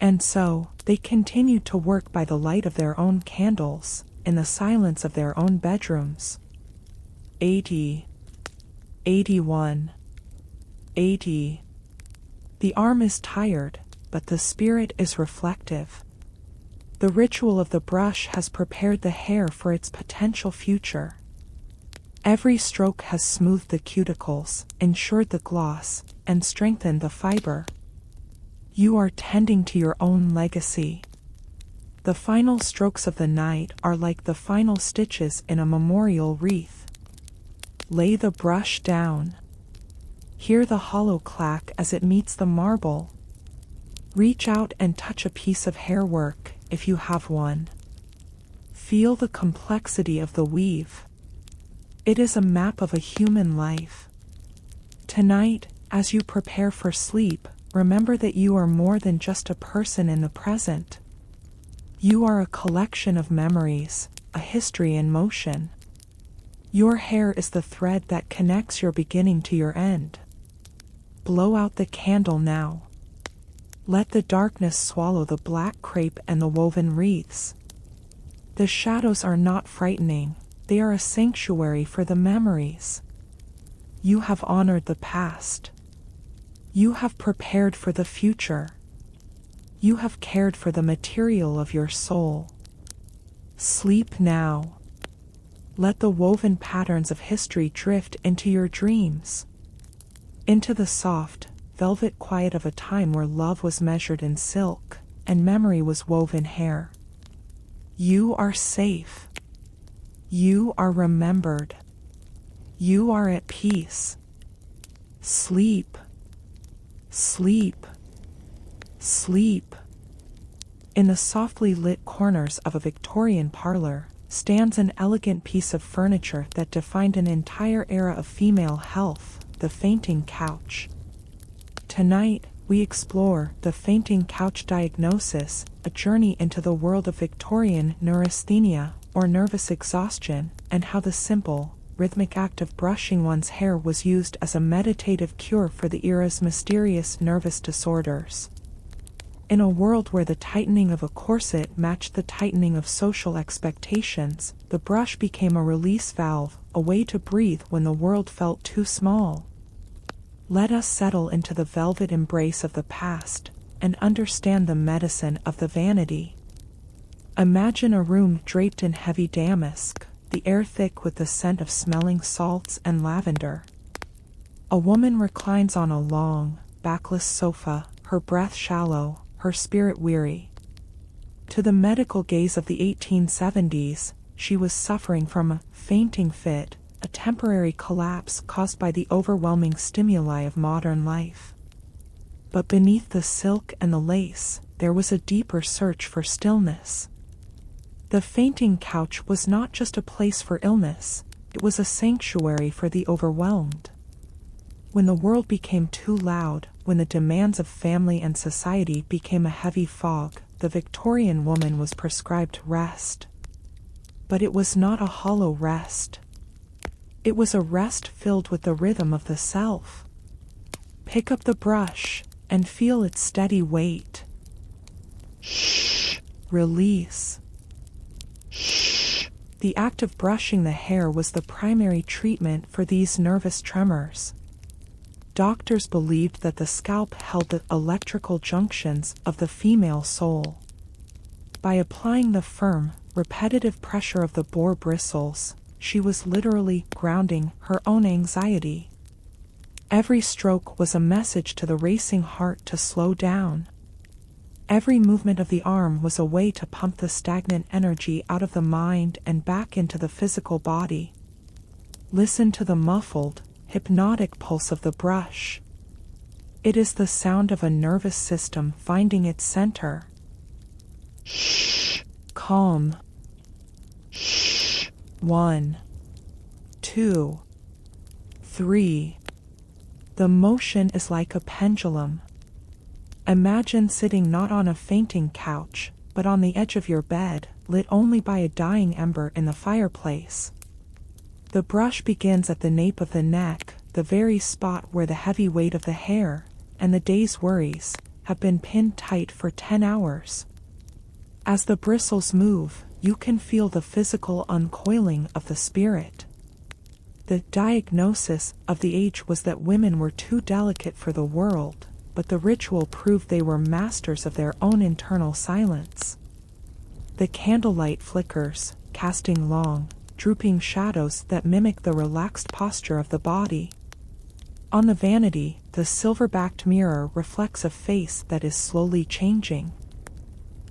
And so, they continued to work by the light of their own candles, in the silence of their own bedrooms. 80. 81. 80. The arm is tired, but the spirit is reflective. The ritual of the brush has prepared the hair for its potential future. Every stroke has smoothed the cuticles, ensured the gloss, and strengthened the fiber. You are tending to your own legacy. The final strokes of the night are like the final stitches in a memorial wreath. Lay the brush down. Hear the hollow clack as it meets the marble. Reach out and touch a piece of hair work, if you have one. Feel the complexity of the weave. It is a map of a human life. Tonight, as you prepare for sleep, remember that you are more than just a person in the present. You are a collection of memories, a history in motion. Your hair is the thread that connects your beginning to your end. Blow out the candle now. Let the darkness swallow the black crepe and the woven wreaths. The shadows are not frightening, they are a sanctuary for the memories. You have honored the past. You have prepared for the future. You have cared for the material of your soul. Sleep now. Let the woven patterns of history drift into your dreams. Into the soft, velvet quiet of a time where love was measured in silk, and memory was woven hair. You are safe. You are remembered. You are at peace. Sleep. Sleep. Sleep. In the softly lit corners of a Victorian parlor stands an elegant piece of furniture that defined an entire era of female health, the fainting couch. Tonight, we explore the fainting couch diagnosis, a journey into the world of Victorian neurasthenia, or nervous exhaustion, and how the simple, rhythmic act of brushing one's hair was used as a meditative cure for the era's mysterious nervous disorders. In a world where the tightening of a corset matched the tightening of social expectations, the brush became a release valve, a way to breathe when the world felt too small. Let us settle into the velvet embrace of the past, and understand the medicine of the vanity. Imagine a room draped in heavy damask, the air thick with the scent of smelling salts and lavender. A woman reclines on a long, backless sofa, her breath shallow, her spirit weary. To the medical gaze of the 1870s, she was suffering from a fainting fit, a temporary collapse caused by the overwhelming stimuli of modern life. But beneath the silk and the lace, there was a deeper search for stillness. The fainting couch was not just a place for illness, it was a sanctuary for the overwhelmed. When the world became too loud, when the demands of family and society became a heavy fog, the Victorian woman was prescribed rest. But it was not a hollow rest. It was a rest filled with the rhythm of the self. Pick up the brush and feel its steady weight. Shh. Release. Shh. The act of brushing the hair was the primary treatment for these nervous tremors. Doctors believed that the scalp held the electrical junctions of the female soul. By applying the firm, repetitive pressure of the boar bristles, she was literally grounding her own anxiety. Every stroke was a message to the racing heart to slow down. Every movement of the arm was a way to pump the stagnant energy out of the mind and back into the physical body. Listen to the muffled, hypnotic pulse of the brush. It is the sound of a nervous system finding its center. Shh. Calm. Shh. 1, 2, 3. The motion is like a pendulum. Imagine sitting not on a fainting couch, but on the edge of your bed, lit only by a dying ember in the fireplace. The brush begins at the nape of the neck, the very spot where the heavy weight of the hair, and the day's worries, have been pinned tight for 10 hours. As the bristles move, you can feel the physical uncoiling of the spirit. The diagnosis of the age was that women were too delicate for the world, but the ritual proved they were masters of their own internal silence. The candlelight flickers, casting long, drooping shadows that mimic the relaxed posture of the body. On the vanity, the silver-backed mirror reflects a face that is slowly changing.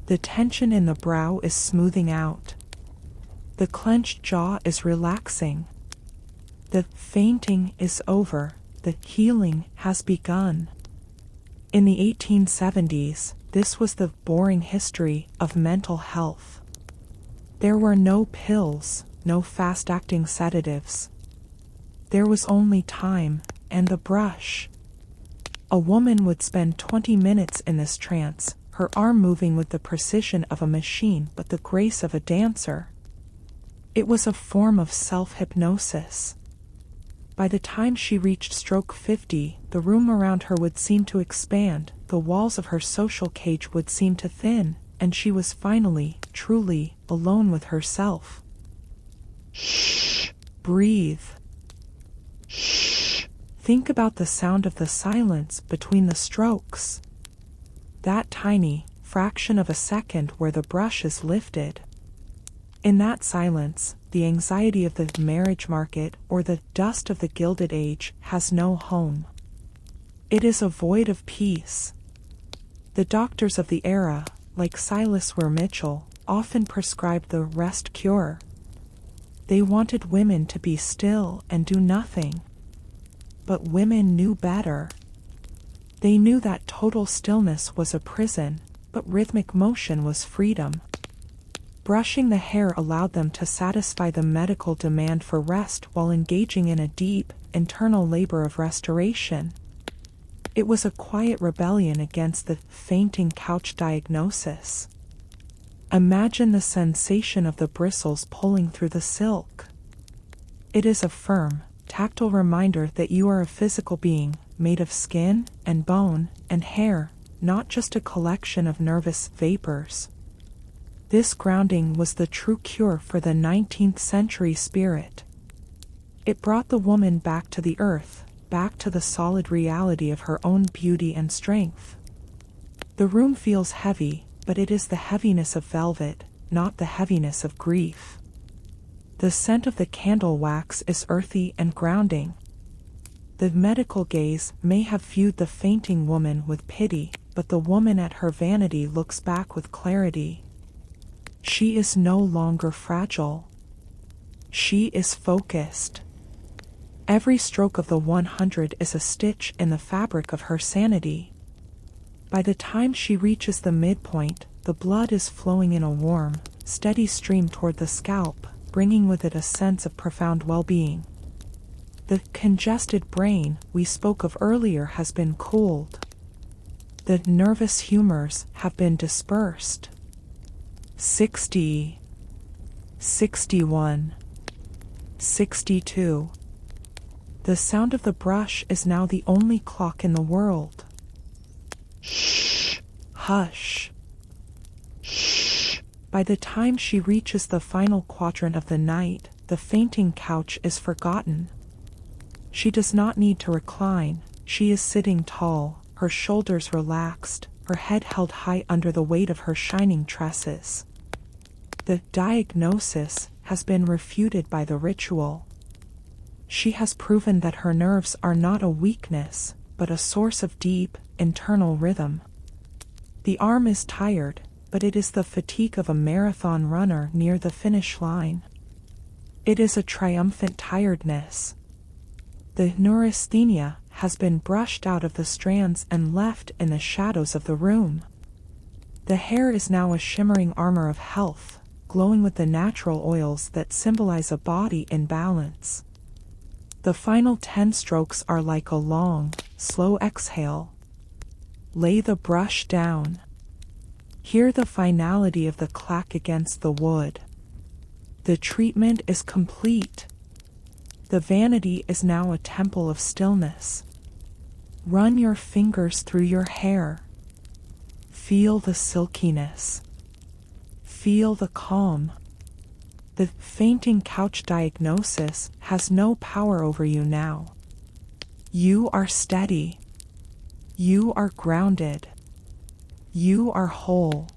The tension in the brow is smoothing out. The clenched jaw is relaxing. The fainting is over, the healing has begun. In the 1870s, this was the boring history of mental health. There were no pills, no fast-acting sedatives. There was only time and the brush. A woman would spend 20 minutes in this trance, her arm moving with the precision of a machine but the grace of a dancer. It was a form of self-hypnosis. By the time she reached stroke 50, the room around her would seem to expand, the walls of her social cage would seem to thin, and she was finally, truly, alone with herself. Shh. Breathe. Shh. Think about the sound of the silence between the strokes. That tiny fraction of a second where the brush is lifted. In that silence, the anxiety of the marriage market or the dust of the Gilded Age has no home. It is a void of peace. The doctors of the era, like Silas Weir Mitchell, often prescribed the rest cure. They wanted women to be still and do nothing. But women knew better. They knew that total stillness was a prison, but rhythmic motion was freedom. Brushing the hair allowed them to satisfy the medical demand for rest while engaging in a deep, internal labor of restoration. It was a quiet rebellion against the fainting couch diagnosis. Imagine the sensation of the bristles pulling through the silk. It is a firm, tactile reminder that you are a physical being, made of skin and bone and hair, not just a collection of nervous vapors. This grounding was the true cure for the 19th century spirit. It brought the woman back to the earth, back to the solid reality of her own beauty and strength. The room feels heavy, but it is the heaviness of velvet, not the heaviness of grief. The scent of the candle wax is earthy and grounding. The medical gaze may have viewed the fainting woman with pity, but the woman at her vanity looks back with clarity. She is no longer fragile. She is focused. Every stroke of the 100 is a stitch in the fabric of her sanity. By the time she reaches the midpoint, the blood is flowing in a warm, steady stream toward the scalp, bringing with it a sense of profound well-being. The congested brain we spoke of earlier has been cooled. The nervous humors have been dispersed. 60, 61, 62. The sound of the brush is now the only clock in the world. Shh. Hush. Shh. By the time she reaches the final quadrant of the night, the fainting couch is forgotten. She does not need to recline. She is sitting tall, her shoulders relaxed, her head held high under the weight of her shining tresses. The diagnosis has been refuted by the ritual. She has proven that her nerves are not a weakness, but a source of deep, internal rhythm. The arm is tired, but it is the fatigue of a marathon runner near the finish line. It is a triumphant tiredness. The neurasthenia has been brushed out of the strands and left in the shadows of the room. The hair is now a shimmering armor of health, glowing with the natural oils that symbolize a body in balance. The final 10 strokes are like a long, slow exhale. Lay the brush down. Hear the finality of the clack against the wood. The treatment is complete. The vanity is now a temple of stillness. Run your fingers through your hair. Feel the silkiness. Feel the calm. The fainting couch diagnosis has no power over you now. You are steady. You are grounded. You are whole.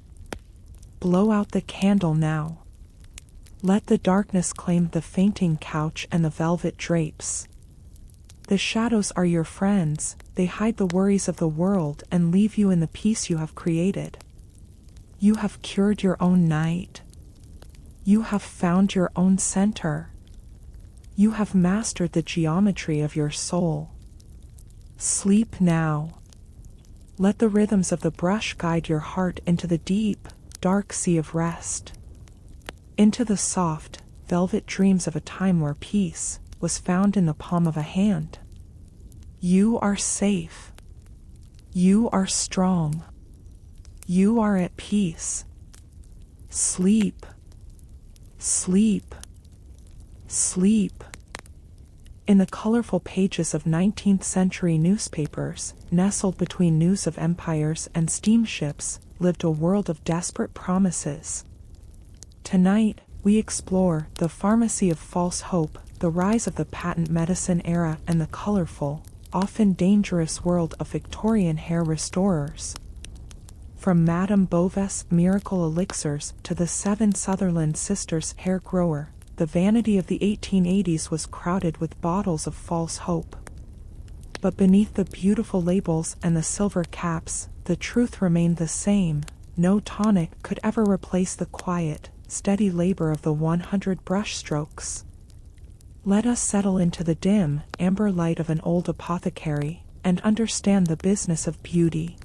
Blow out the candle now. Let the darkness claim the fainting couch and the velvet drapes. The shadows are your friends, they hide the worries of the world and leave you in the peace you have created. You have cured your own night. You have found your own center. You have mastered the geometry of your soul. Sleep now. Let the rhythms of the brush guide your heart into the deep, dark sea of rest. Into the soft, velvet dreams of a time where peace was found in the palm of a hand. You are safe. You are strong. You are at peace. Sleep. Sleep. Sleep. In the colorful pages of 19th century newspapers, nestled between news of empires and steamships, lived a world of desperate promises. Tonight, we explore the pharmacy of false hope, the rise of the patent medicine era, and the colorful, often dangerous world of Victorian hair restorers. From Madame Bove's miracle elixirs to the 7 Sutherland sisters' hair grower, the vanity of the 1880s was crowded with bottles of false hope. But beneath the beautiful labels and the silver caps, the truth remained the same. No tonic could ever replace the quiet, steady labor of the 100 brush strokes. Let us settle into the dim, amber light of an old apothecary, and understand the business of beauty.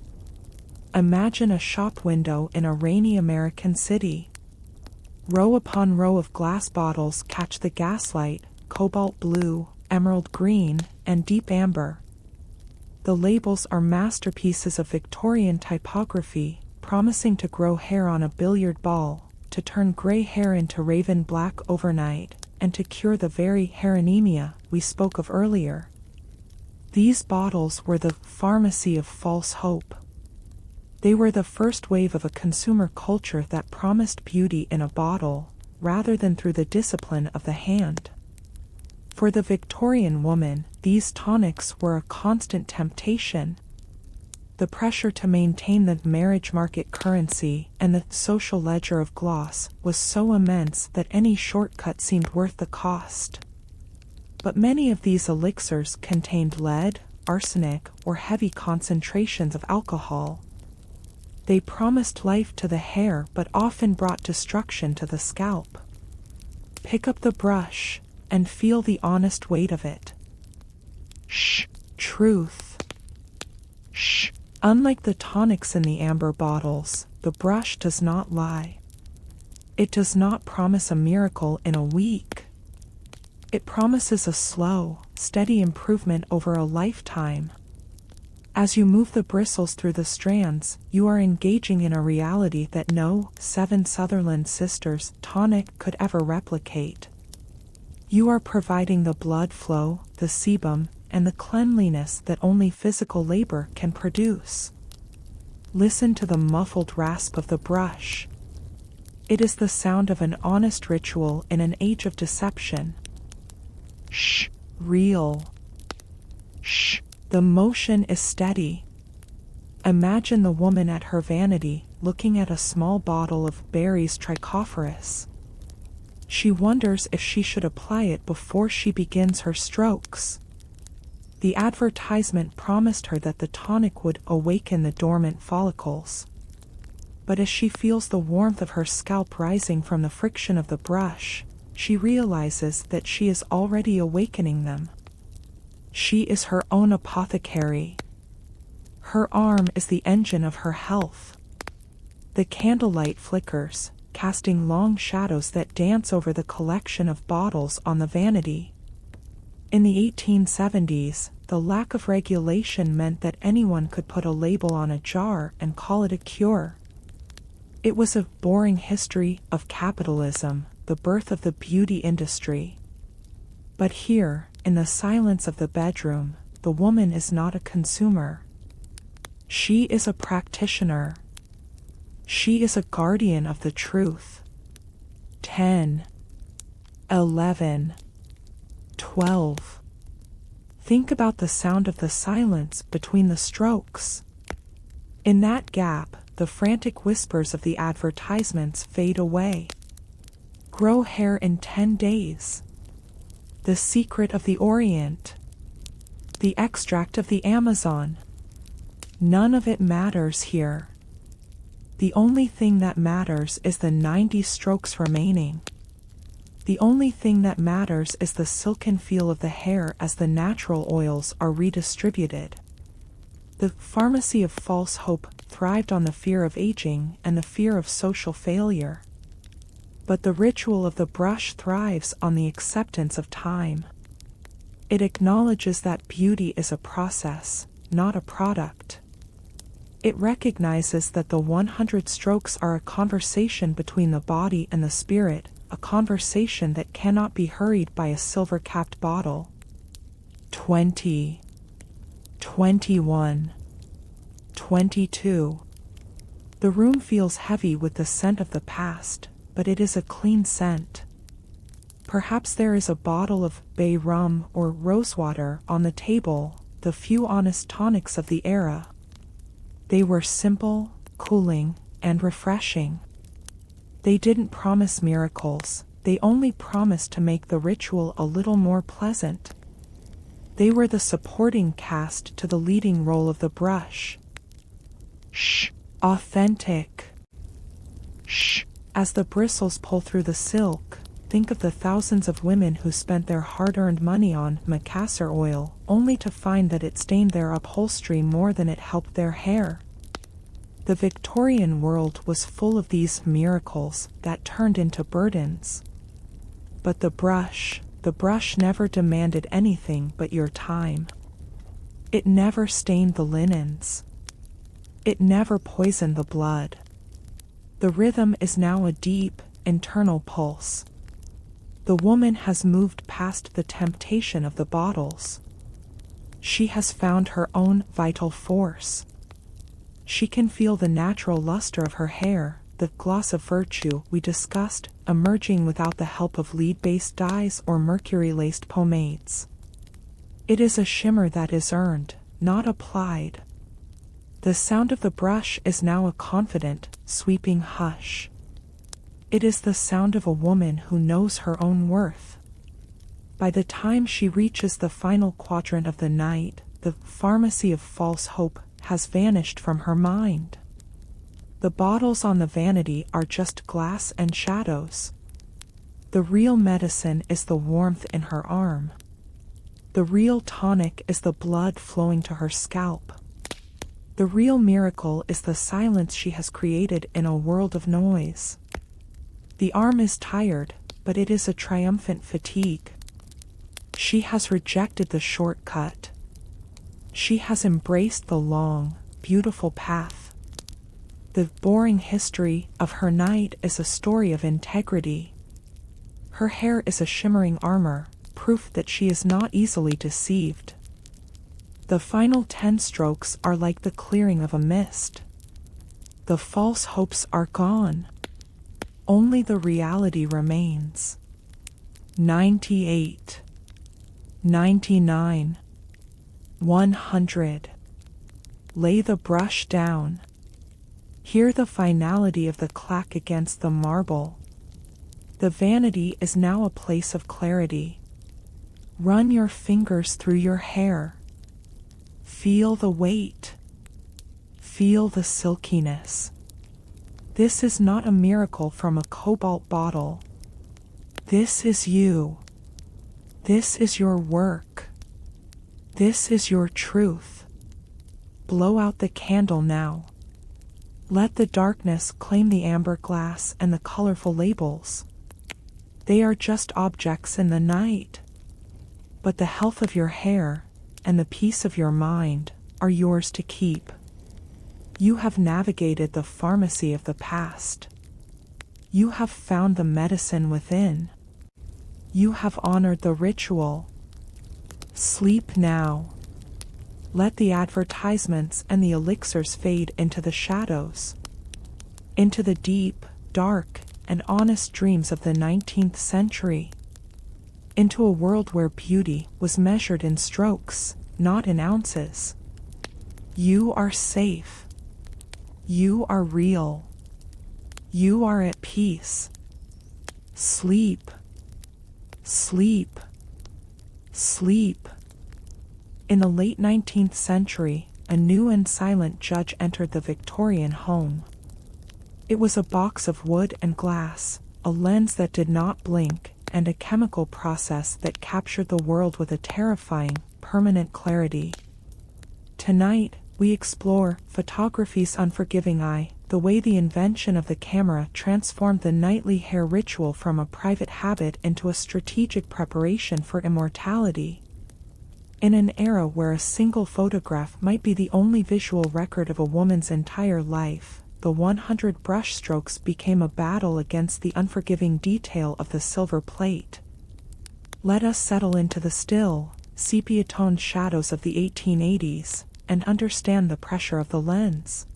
Imagine a shop window in a rainy American city. Row upon row of glass bottles catch the gaslight, cobalt blue, emerald green, and deep amber. The labels are masterpieces of Victorian typography, promising to grow hair on a billiard ball, to turn gray hair into raven black overnight, and to cure the very hair anemia we spoke of earlier. These bottles were the pharmacy of false hope. They were the first wave of a consumer culture that promised beauty in a bottle, rather than through the discipline of the hand. For the Victorian woman, these tonics were a constant temptation. The pressure to maintain the marriage market currency and the social ledger of gloss was so immense that any shortcut seemed worth the cost. But many of these elixirs contained lead, arsenic, or heavy concentrations of alcohol. They promised life to the hair but often brought destruction to the scalp. Pick up the brush and feel the honest weight of it. Truth. Unlike the tonics in the amber bottles, the brush does not lie. It does not promise a miracle in a week. It promises a slow, steady improvement over a lifetime. As you move the bristles through the strands, you are engaging in a reality that no Seven Sutherland Sisters tonic could ever replicate. You are providing the blood flow, the sebum, and the cleanliness that only physical labor can produce. Listen to the muffled rasp of the brush. It is the sound of an honest ritual in an age of deception. Real. The motion is steady. Imagine the woman at her vanity, looking at a small bottle of Barry's trichophorus. She wonders if she should apply it before she begins her strokes. The advertisement promised her that the tonic would awaken the dormant follicles. But as she feels the warmth of her scalp rising from the friction of the brush, she realizes that she is already awakening them. She is her own apothecary. Her arm is the engine of her health. The candlelight flickers, casting long shadows that dance over the collection of bottles on the vanity. In the 1870s, the lack of regulation meant that anyone could put a label on a jar and call it a cure. It was a boring history of capitalism, the birth of the beauty industry. But here, in the silence of the bedroom, the woman is not a consumer. She is a practitioner. She is a guardian of the truth. 10, 11, 12. Think about the sound of the silence between the strokes. In that gap, the frantic whispers of the advertisements fade away. Grow hair in 10 days. The secret of the Orient. The extract of the Amazon. None of it matters here. The only thing that matters is the 90 strokes remaining. The only thing that matters is the silken feel of the hair as the natural oils are redistributed. The pharmacy of false hope thrived on the fear of aging and the fear of social failure. But the ritual of the brush thrives on the acceptance of time. It acknowledges that beauty is a process, not a product. It recognizes that the 100 strokes are a conversation between the body and the spirit, a conversation that cannot be hurried by a silver-capped bottle. 20, 21, 22. The room feels heavy with the scent of the past, but it is a clean scent. Perhaps there is a bottle of bay rum or rosewater on the table, the few honest tonics of the era. They were simple, cooling, and refreshing. They didn't promise miracles, they only promised to make the ritual a little more pleasant. They were the supporting cast to the leading role of the brush. Authentic. As the bristles pull through the silk, think of the thousands of women who spent their hard-earned money on macassar oil, only to find that it stained their upholstery more than it helped their hair. The Victorian world was full of these miracles that turned into burdens. But the brush never demanded anything but your time. It never stained the linens. It never poisoned the blood. The rhythm is now a deep, internal pulse. The woman has moved past the temptation of the bottles. She has found her own vital force. She can feel the natural luster of her hair, the gloss of virtue we discussed, emerging without the help of lead-based dyes or mercury-laced pomades. It is a shimmer that is earned, not applied. The sound of the brush is now a confident, sweeping hush. It is the sound of a woman who knows her own worth. By the time she reaches the final quadrant of the night, the pharmacy of false hope has vanished from her mind. The bottles on the vanity are just glass and shadows. The real medicine is the warmth in her arm. The real tonic is the blood flowing to her scalp. The real miracle is the silence she has created in a world of noise. The arm is tired, but it is a triumphant fatigue. She has rejected the shortcut. She has embraced the long, beautiful path. The boring history of her night is a story of integrity. Her hair is a shimmering armor, proof that she is not easily deceived. The final 10 strokes are like the clearing of a mist. The false hopes are gone. Only the reality remains. 98, 99, 100. Lay the brush down. Hear the finality of the clack against the marble. The vanity is now a place of clarity. Run your fingers through your hair. Feel the weight. Feel the silkiness. This is not a miracle from a cobalt bottle. This is you. This is your work. This is your truth. Blow out the candle now. Let the darkness claim the amber glass and the colorful labels. They are just objects in the night. But the health of your hair and the peace of your mind are yours to keep. You have navigated the pharmacy of the past. You have found the medicine within. You have honored the ritual. Sleep now. Let the advertisements and the elixirs fade into the shadows, into the deep, dark, and honest dreams of the 19th century. Into a world where beauty was measured in strokes, not in ounces. You are safe. You are real. You are at peace. Sleep. Sleep. Sleep. In the late 19th century, a new and silent judge entered the Victorian home. It was a box of wood and glass, a lens that did not blink, and a chemical process that captured the world with a terrifying, permanent clarity. Tonight, we explore photography's unforgiving eye, the way the invention of the camera transformed the nightly hair ritual from a private habit into a strategic preparation for immortality. In an era where a single photograph might be the only visual record of a woman's entire life, the 100 brushstrokes became a battle against the unforgiving detail of the silver plate. Let us settle into the still, sepia-toned shadows of the 1880s, and understand the pressure of the lens.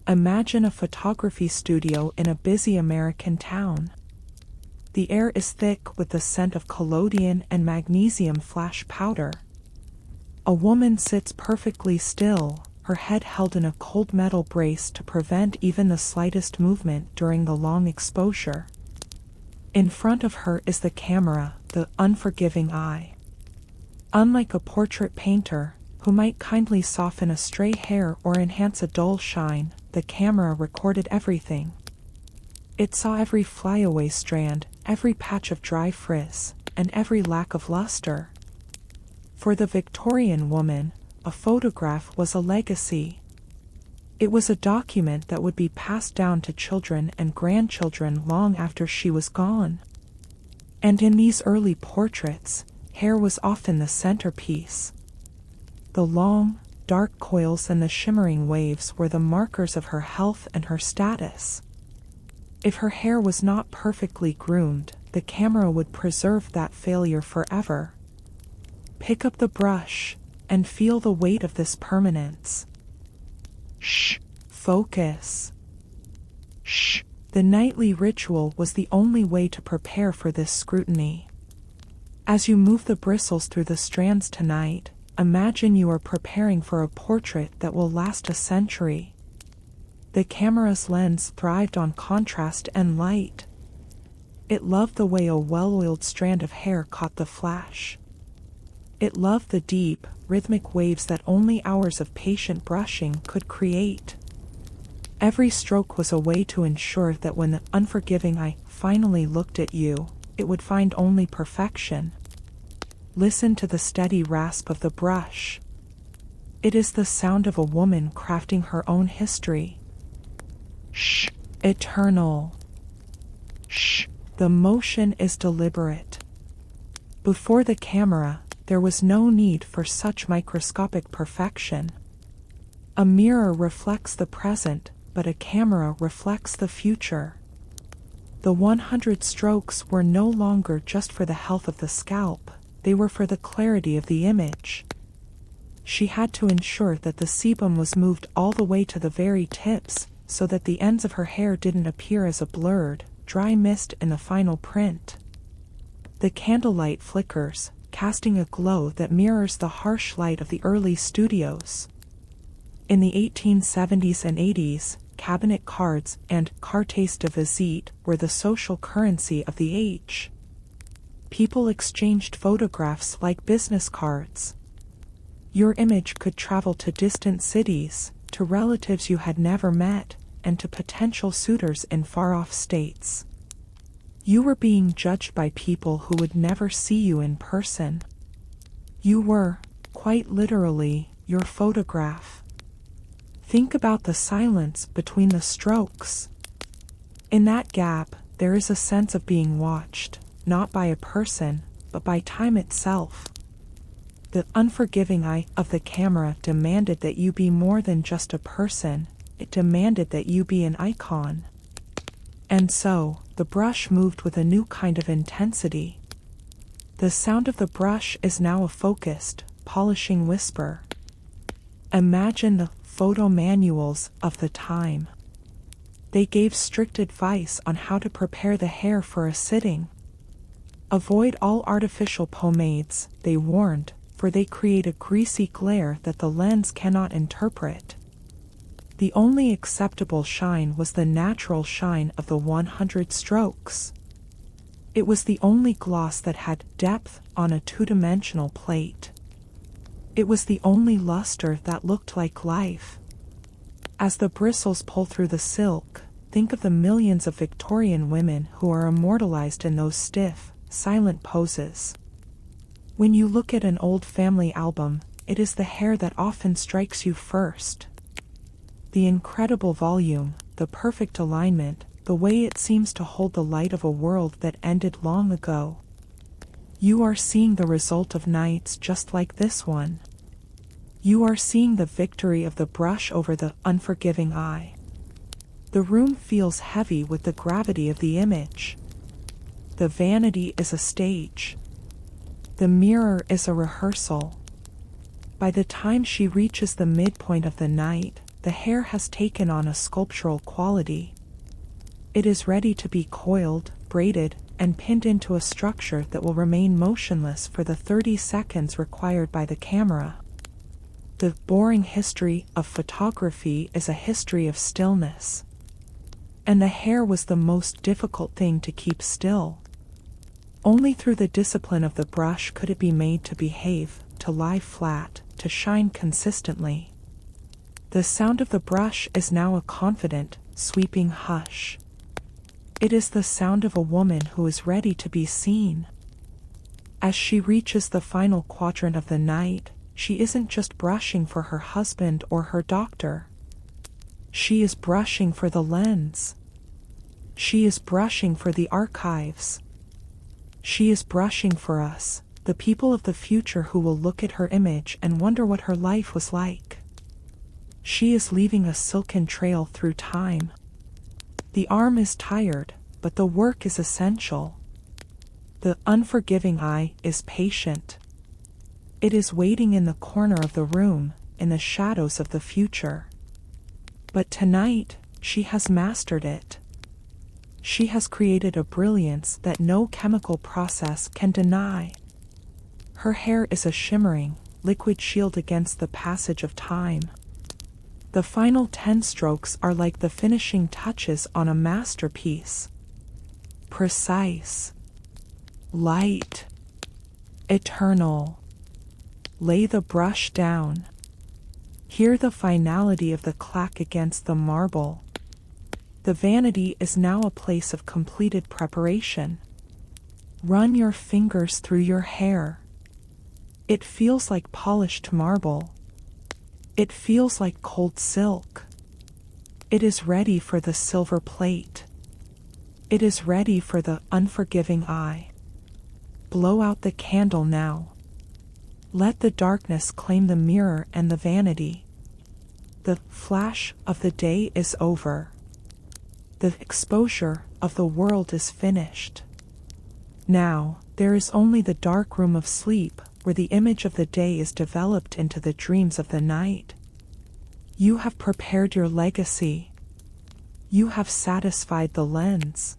Imagine a photography studio in a busy American town. The air is thick with the scent of collodion and magnesium flash powder. A woman sits perfectly still, her head held in a cold metal brace to prevent even the slightest movement during the long exposure. In front of her is the camera, the unforgiving eye. Unlike a portrait painter, who might kindly soften a stray hair or enhance a dull shine, the camera recorded everything. It saw every flyaway strand, every patch of dry frizz, and every lack of luster. For the Victorian woman, a photograph was a legacy. It was a document that would be passed down to children and grandchildren long after she was gone. And in these early portraits, hair was often the centerpiece. The long, dark coils and the shimmering waves were the markers of her health and her status. If her hair was not perfectly groomed, the camera would preserve that failure forever. Pick up the brush and feel the weight of this permanence. Shh, focus. Shh. The nightly ritual was the only way to prepare for this scrutiny. As you move the bristles through the strands tonight, imagine you are preparing for a portrait that will last a century. The camera's lens thrived on contrast and light. It loved the way a well-oiled strand of hair caught the flash. It loved the deep, rhythmic waves that only hours of patient brushing could create. Every stroke was a way to ensure that when the unforgiving eye finally looked at you, it would find only perfection. Listen to the steady rasp of the brush. It is the sound of a woman crafting her own history. Shh. Eternal. Shh. The motion is deliberate. Before the camera, there was no need for such microscopic perfection. A mirror reflects the present, but a camera reflects the future. The 100 strokes were no longer just for the health of the scalp, they were for the clarity of the image. She had to ensure that the sebum was moved all the way to the very tips, so that the ends of her hair didn't appear as a blurred, dry mist in the final print. The candlelight flickers, casting a glow that mirrors the harsh light of the early studios. In the 1870s and 80s, cabinet cards and cartes de visite were the social currency of the age. People exchanged photographs like business cards. Your image could travel to distant cities, to relatives you had never met, and to potential suitors in far-off states. You were being judged by people who would never see you in person. You were, quite literally, your photograph. Think about the silence between the strokes. In that gap, there is a sense of being watched, not by a person, but by time itself. The unforgiving eye of the camera demanded that you be more than just a person, it demanded that you be an icon. And so, the brush moved with a new kind of intensity. The sound of the brush is now a focused, polishing whisper. Imagine the photo manuals of the time. They gave strict advice on how to prepare the hair for a sitting. Avoid all artificial pomades, they warned, for they create a greasy glare that the lens cannot interpret. The only acceptable shine was the natural shine of the 100 strokes. It was the only gloss that had depth on a two-dimensional plate. It was the only luster that looked like life. As the bristles pull through the silk, think of the millions of Victorian women who are immortalized in those stiff, silent poses. When you look at an old family album, it is the hair that often strikes you first. The incredible volume, the perfect alignment, the way it seems to hold the light of a world that ended long ago. You are seeing the result of nights just like this one. You are seeing the victory of the brush over the unforgiving eye. The room feels heavy with the gravity of the image. The vanity is a stage. The mirror is a rehearsal. By the time she reaches the midpoint of the night, the hair has taken on a sculptural quality. It is ready to be coiled, braided, and pinned into a structure that will remain motionless for the 30 seconds required by the camera. The boring history of photography is a history of stillness. And the hair was the most difficult thing to keep still. Only through the discipline of the brush could it be made to behave, to lie flat, to shine consistently. The sound of the brush is now a confident, sweeping hush. It is the sound of a woman who is ready to be seen. As she reaches the final quadrant of the night, she isn't just brushing for her husband or her doctor. She is brushing for the lens. She is brushing for the archives. She is brushing for us, the people of the future who will look at her image and wonder what her life was like. She is leaving a silken trail through time. The arm is tired, but the work is essential. The unforgiving eye is patient. It is waiting in the corner of the room, in the shadows of the future. But tonight, she has mastered it. She has created a brilliance that no chemical process can deny. Her hair is a shimmering, liquid shield against the passage of time. The final 10 strokes are like the finishing touches on a masterpiece. Precise. Light. Eternal. Lay the brush down. Hear the finality of the clack against the marble. The vanity is now a place of completed preparation. Run your fingers through your hair. It feels like polished marble. It feels like cold silk. It is ready for the silver plate. It is ready for the unforgiving eye. Blow out the candle now. Let the darkness claim the mirror and the vanity. The flash of the day is over. The exposure of the world is finished. Now, there is only the dark room of sleep, where the image of the day is developed into the dreams of the night. You have prepared your legacy. You have satisfied the lens.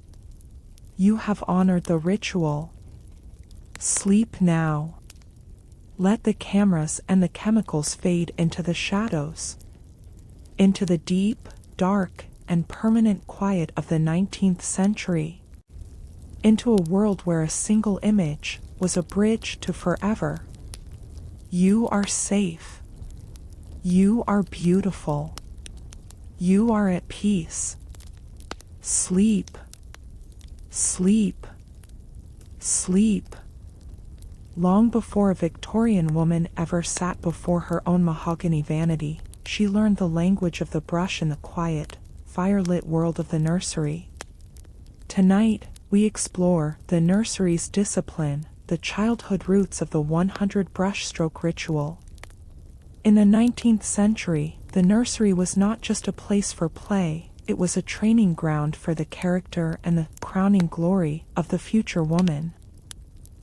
You have honored the ritual. Sleep now. Let the cameras and the chemicals fade into the shadows, into the deep, dark, and permanent quiet of the 19th century, into a world where a single image was a bridge to forever. You are safe. You are beautiful. You are at peace. Sleep. Sleep. Sleep. Long before a Victorian woman ever sat before her own mahogany vanity, she learned the language of the brush in the quiet, firelit world of the nursery. Tonight, we explore the nursery's discipline, the childhood roots of the 100 brushstroke ritual. In the 19th century, the nursery was not just a place for play, it was a training ground for the character and the crowning glory of the future woman.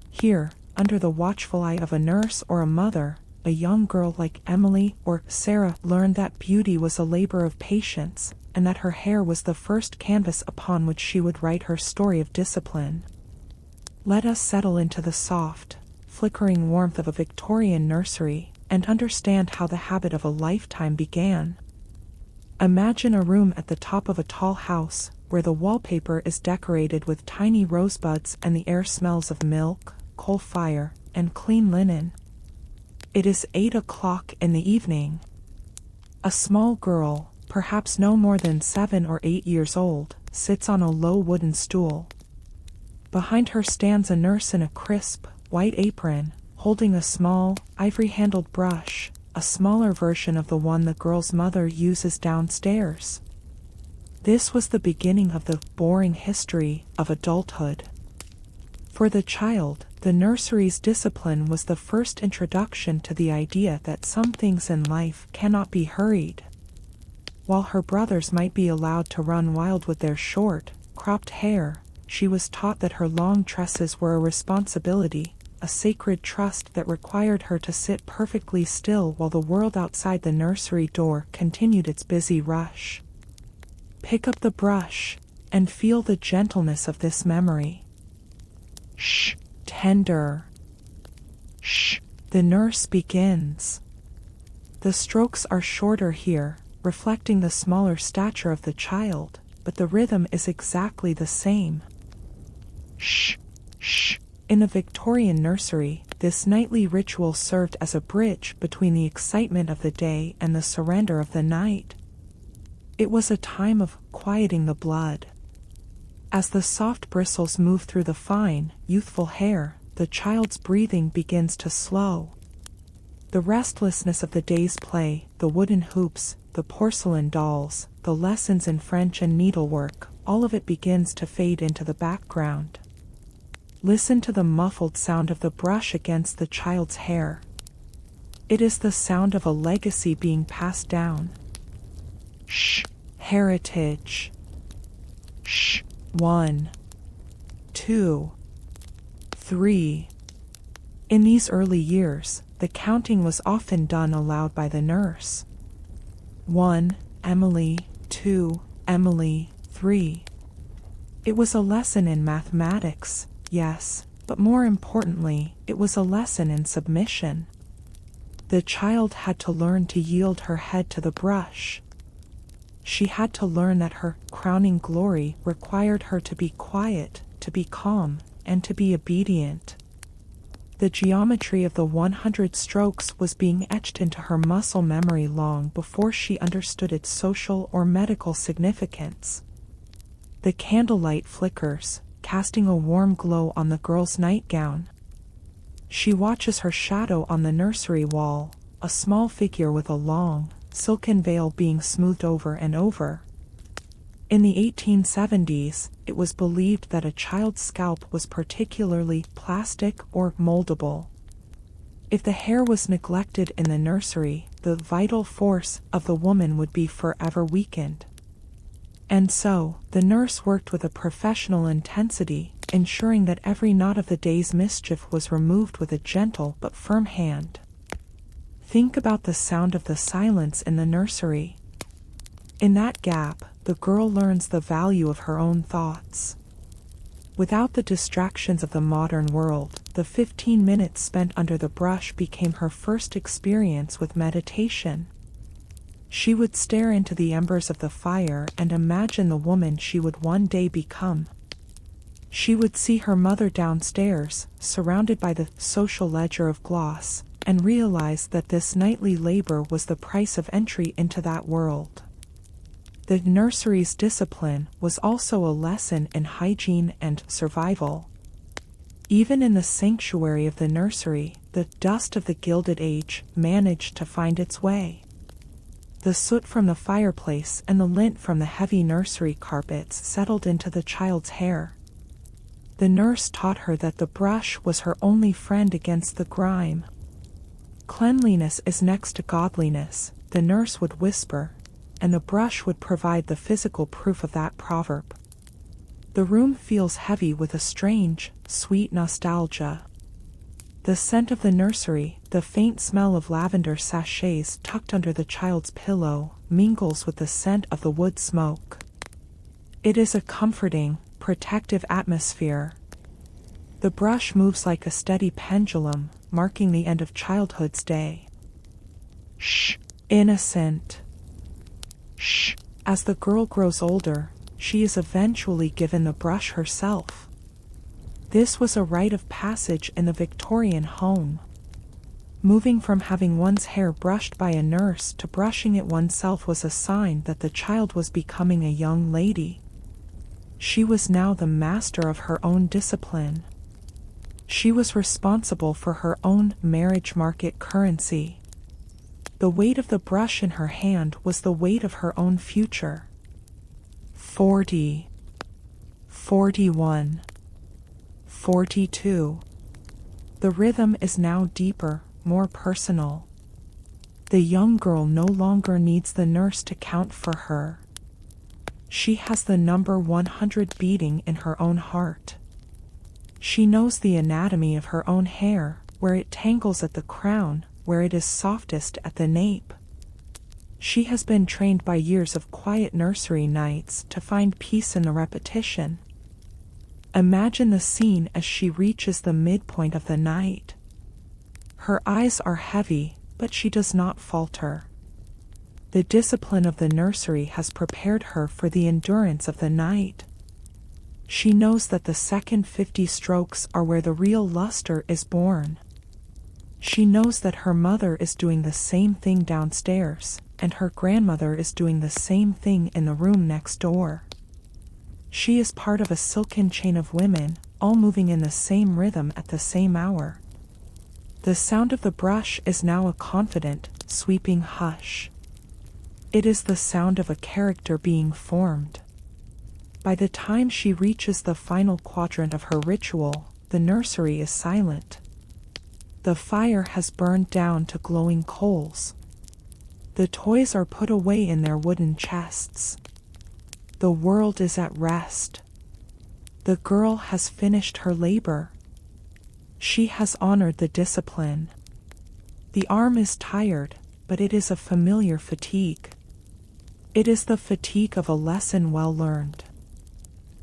Here, under the watchful eye of a nurse or a mother, a young girl like Emily or Sarah learned that beauty was a labor of patience, and that her hair was the first canvas upon which she would write her story of discipline. Let us settle into the soft, flickering warmth of a Victorian nursery, and understand how the habit of a lifetime began. Imagine a room at the top of a tall house, where the wallpaper is decorated with tiny rosebuds and the air smells of milk, coal fire, and clean linen. It is 8 o'clock in the evening. A small girl, perhaps no more than 7 or 8 years old, sits on a low wooden stool. Behind her stands a nurse in a crisp, white apron, holding a small, ivory-handled brush, a smaller version of the one the girl's mother uses downstairs. This was the beginning of the boring history of adulthood. For the child, the nursery's discipline was the first introduction to the idea that some things in life cannot be hurried. While her brothers might be allowed to run wild with their short, cropped hair, she was taught that her long tresses were a responsibility, a sacred trust that required her to sit perfectly still while the world outside the nursery door continued its busy rush. Pick up the brush, and feel the gentleness of this memory. Shh, tender. Shh, the nurse begins. The strokes are shorter here, reflecting the smaller stature of the child, but the rhythm is exactly the same. Shh, shh. In a Victorian nursery, this nightly ritual served as a bridge between the excitement of the day and the surrender of the night. It was a time of quieting the blood. As the soft bristles move through the fine, youthful hair, the child's breathing begins to slow. The restlessness of the day's play, the wooden hoops, the porcelain dolls, the lessons in French and needlework, all of it begins to fade into the background. Listen to the muffled sound of the brush against the child's hair. It is the sound of a legacy being passed down. Shh, heritage. Shh, 1, 2, 3. In these early years, the counting was often done aloud by the nurse. 1, Emily, 2, Emily, 3. It was a lesson in mathematics, yes, but more importantly, it was a lesson in submission. The child had to learn to yield her head to the brush. She had to learn that her crowning glory required her to be quiet, to be calm, and to be obedient. The geometry of the 100 strokes was being etched into her muscle memory long before she understood its social or medical significance. The candlelight flickers, casting a warm glow on the girl's nightgown. She watches her shadow on the nursery wall, a small figure with a long, silken veil being smoothed over and over. In the 1870s, it was believed that a child's scalp was particularly plastic or moldable. If the hair was neglected in the nursery, the vital force of the woman would be forever weakened. And so, the nurse worked with a professional intensity, ensuring that every knot of the day's mischief was removed with a gentle but firm hand. Think about the sound of the silence in the nursery. In that gap, the girl learns the value of her own thoughts. Without the distractions of the modern world, the 15 minutes spent under the brush became her first experience with meditation. She would stare into the embers of the fire and imagine the woman she would one day become. She would see her mother downstairs, surrounded by the social ledger of gloss, and realize that this nightly labor was the price of entry into that world. The nursery's discipline was also a lesson in hygiene and survival. Even in the sanctuary of the nursery, the dust of the Gilded Age managed to find its way. The soot from the fireplace and the lint from the heavy nursery carpets settled into the child's hair. The nurse taught her that the brush was her only friend against the grime. "Cleanliness is next to godliness," the nurse would whisper, and the brush would provide the physical proof of that proverb. The room feels heavy with a strange, sweet nostalgia. The scent of the nursery, the faint smell of lavender sachets tucked under the child's pillow, mingles with the scent of the wood smoke. It is a comforting, protective atmosphere. The brush moves like a steady pendulum, marking the end of childhood's day. Shh, innocent. Shh. As the girl grows older, she is eventually given the brush herself. This was a rite of passage in the Victorian home. Moving from having one's hair brushed by a nurse to brushing it oneself was a sign that the child was becoming a young lady. She was now the master of her own discipline. She was responsible for her own marriage market currency. The weight of the brush in her hand was the weight of her own future. 40. 41. 42. The rhythm is now deeper, more personal. The young girl no longer needs the nurse to count for her. She has the number 100 beating in her own heart. She knows the anatomy of her own hair, where it tangles at the crown, where it is softest at the nape. She has been trained by years of quiet nursery nights to find peace in the repetition. Imagine the scene as she reaches the midpoint of the night. Her eyes are heavy, but she does not falter. The discipline of the nursery has prepared her for the endurance of the night. She knows that the second 50 strokes are where the real luster is born. She knows that her mother is doing the same thing downstairs, and her grandmother is doing the same thing in the room next door. She is part of a silken chain of women, all moving in the same rhythm at the same hour. The sound of the brush is now a confident, sweeping hush. It is the sound of a character being formed. By the time she reaches the final quadrant of her ritual, the nursery is silent. The fire has burned down to glowing coals. The toys are put away in their wooden chests. The world is at rest. The girl has finished her labor. She has honored the discipline. The arm is tired, but it is a familiar fatigue. It is the fatigue of a lesson well learned.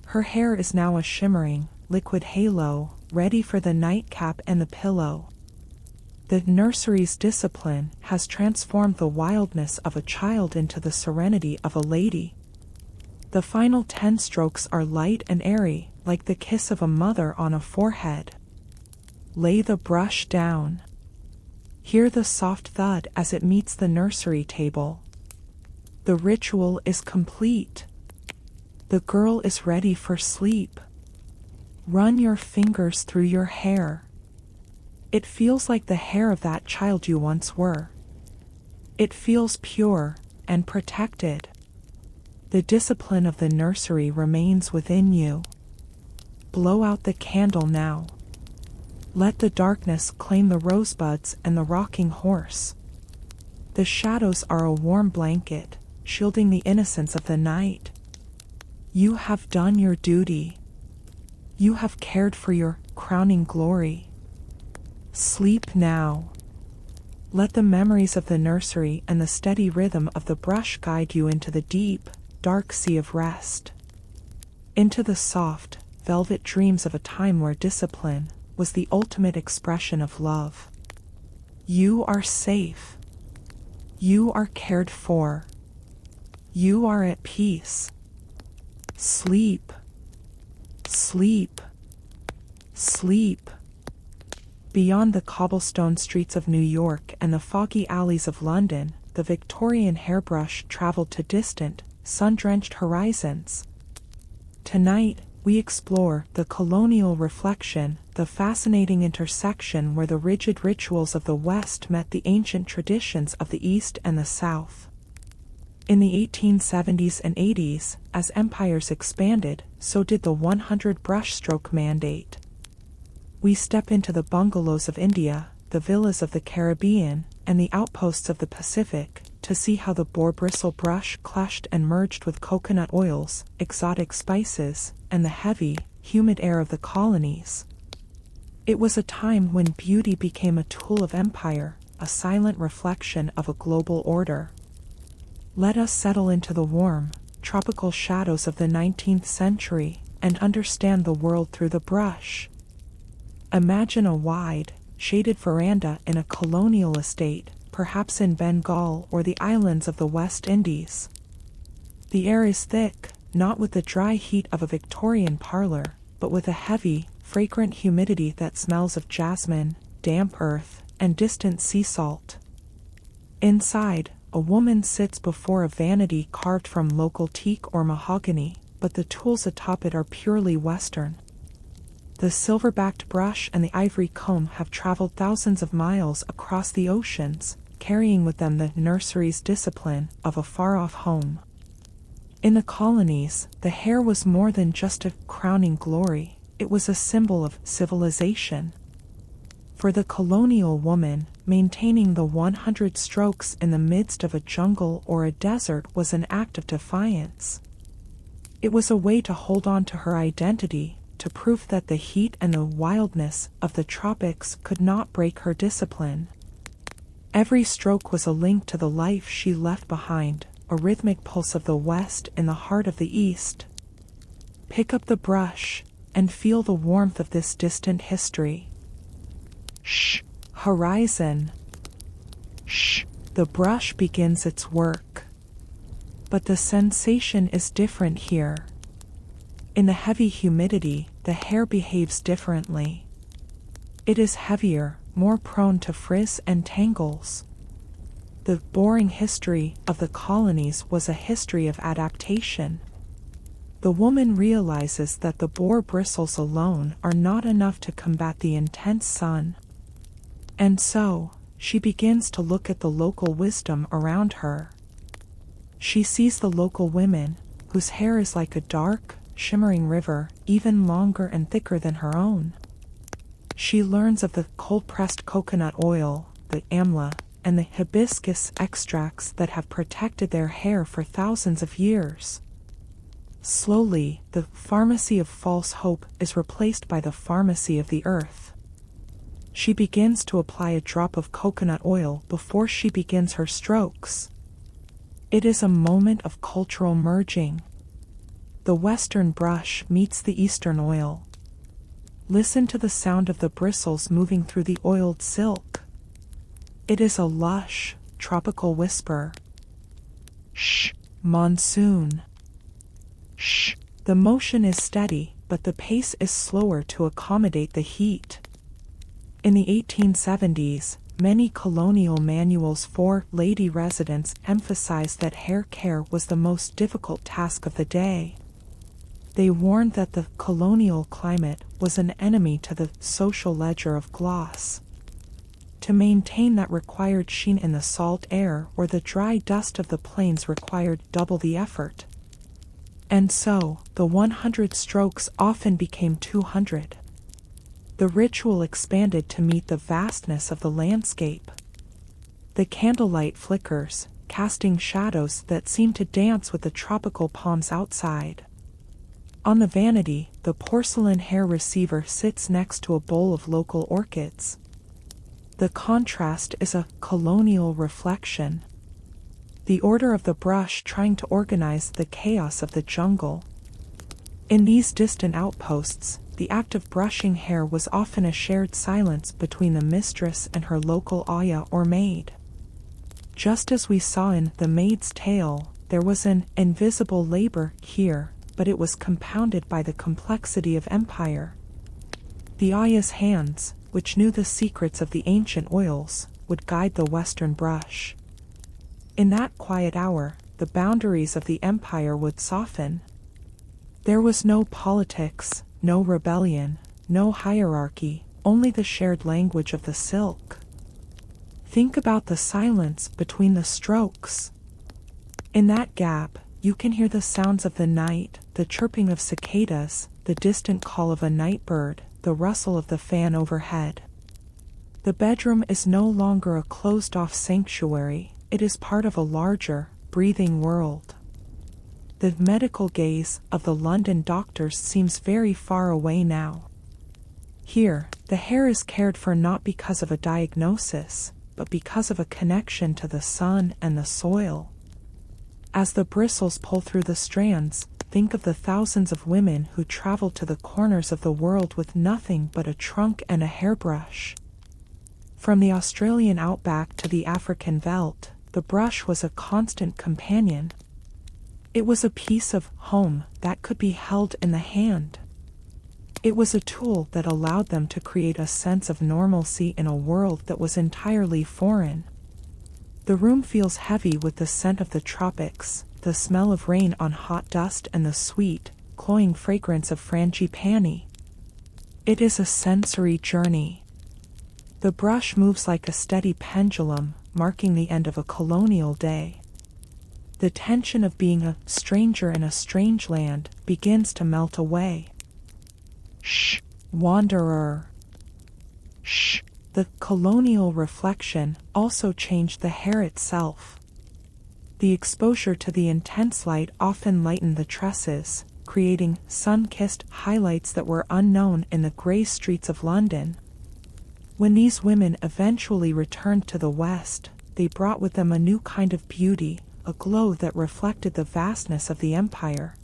Her hair is now a shimmering, liquid halo, ready for the nightcap and the pillow. The nursery's discipline has transformed the wildness of a child into the serenity of a lady. The final 10 strokes are light and airy, like the kiss of a mother on a forehead. Lay the brush down. Hear the soft thud as it meets the nursery table. The ritual is complete. The girl is ready for sleep. Run your fingers through your hair. It feels like the hair of that child you once were. It feels pure and protected. The discipline of the nursery remains within you. Blow out the candle now. Let the darkness claim the rosebuds and the rocking horse. The shadows are a warm blanket, shielding the innocence of the night. You have done your duty. You have cared for your crowning glory. Sleep now. Let the memories of the nursery and the steady rhythm of the brush guide you into the deep, dark sea of rest. Into the soft, velvet dreams of a time where discipline was the ultimate expression of love. You are safe. You are cared for. You are at peace. Sleep. Sleep. Sleep. Beyond the cobblestone streets of New York and the foggy alleys of London, the Victorian hairbrush traveled to distant, sun-drenched horizons. Tonight, we explore the colonial reflection, the fascinating intersection where the rigid rituals of the West met the ancient traditions of the East and the South. In the 1870s and 80s, as empires expanded, so did the 100 brushstroke mandate. We step into the bungalows of India, the villas of the Caribbean, and the outposts of the Pacific, to see how the boar bristle brush clashed and merged with coconut oils, exotic spices, and the heavy, humid air of the colonies. It was a time when beauty became a tool of empire, a silent reflection of a global order. Let us settle into the warm, tropical shadows of the 19th century and understand the world through the brush. Imagine a wide, shaded veranda in a colonial estate, perhaps in Bengal or the islands of the West Indies. The air is thick, not with the dry heat of a Victorian parlor, but with a heavy, fragrant humidity that smells of jasmine, damp earth, and distant sea salt. Inside, a woman sits before a vanity carved from local teak or mahogany, but the tools atop it are purely Western. The silver-backed brush and the ivory comb have traveled thousands of miles across the oceans, carrying with them the nursery's discipline of a far-off home. In the colonies, the hair was more than just a crowning glory, it was a symbol of civilization. For the colonial woman, maintaining the 100 strokes in the midst of a jungle or a desert was an act of defiance. It was a way to hold on to her identity, to prove that the heat and the wildness of the tropics could not break her discipline. Every stroke was a link to the life she left behind, a rhythmic pulse of the West in the heart of the East. Pick up the brush and feel the warmth of this distant history. Shh, horizon. Shh, the brush begins its work. But the sensation is different here. In the heavy humidity, the hair behaves differently. It is heavier, more prone to frizz and tangles. The boring history of the colonies was a history of adaptation. The woman realizes that the boar bristles alone are not enough to combat the intense sun. And so, she begins to look at the local wisdom around her. She sees the local women, whose hair is like a dark, shimmering river, even longer and thicker than her own. She learns of the cold-pressed coconut oil, the amla, and the hibiscus extracts that have protected their hair for thousands of years. Slowly, the pharmacy of false hope is replaced by the pharmacy of the earth. She begins to apply a drop of coconut oil before she begins her strokes. It is a moment of cultural merging. The Western brush meets the Eastern oil. Listen to the sound of the bristles moving through the oiled silk. It is a lush, tropical whisper. Shh, monsoon. Shh, the motion is steady, but the pace is slower to accommodate the heat. In the 1870s, many colonial manuals for lady residents emphasized that hair care was the most difficult task of the day. They warned that the colonial climate was an enemy to the social ledger of gloss. To maintain that required sheen in the salt air, or the dry dust of the plains required double the effort. And so, the 100 strokes often became 200. The ritual expanded to meet the vastness of the landscape. The candlelight flickers, casting shadows that seem to dance with the tropical palms outside. On the vanity, the porcelain hair receiver sits next to a bowl of local orchids. The contrast is a colonial reflection. The order of the brush trying to organize the chaos of the jungle. In these distant outposts, the act of brushing hair was often a shared silence between the mistress and her local aya or maid. Just as we saw in The Maid's Tale, there was an invisible labor here, but it was compounded by the complexity of empire. The aya's hands, which knew the secrets of the ancient oils, would guide the western brush. In that quiet hour, the boundaries of the empire would soften. There was no politics, no rebellion, no hierarchy, only the shared language of the silk. Think about the silence between the strokes. In that gap, you can hear the sounds of the night, the chirping of cicadas, the distant call of a night bird, the rustle of the fan overhead. The bedroom is no longer a closed-off sanctuary, it is part of a larger, breathing world. The medical gaze of the London doctors seems very far away now. Here, the hair is cared for not because of a diagnosis, but because of a connection to the sun and the soil. As the bristles pull through the strands, think of the thousands of women who travel to the corners of the world with nothing but a trunk and a hairbrush. From the Australian outback to the African veldt, the brush was a constant companion. It was a piece of home that could be held in the hand. It was a tool that allowed them to create a sense of normalcy in a world that was entirely foreign. The room feels heavy with the scent of the tropics, the smell of rain on hot dust, and the sweet, cloying fragrance of frangipani. It is a sensory journey. The brush moves like a steady pendulum, marking the end of a colonial day. The tension of being a stranger in a strange land begins to melt away. Shh, wanderer. Shh. The colonial reflection also changed the hair itself. The exposure to the intense light often lightened the tresses, creating sun-kissed highlights that were unknown in the grey streets of London. When these women eventually returned to the West, they brought with them a new kind of beauty, a glow that reflected the vastness of the empire.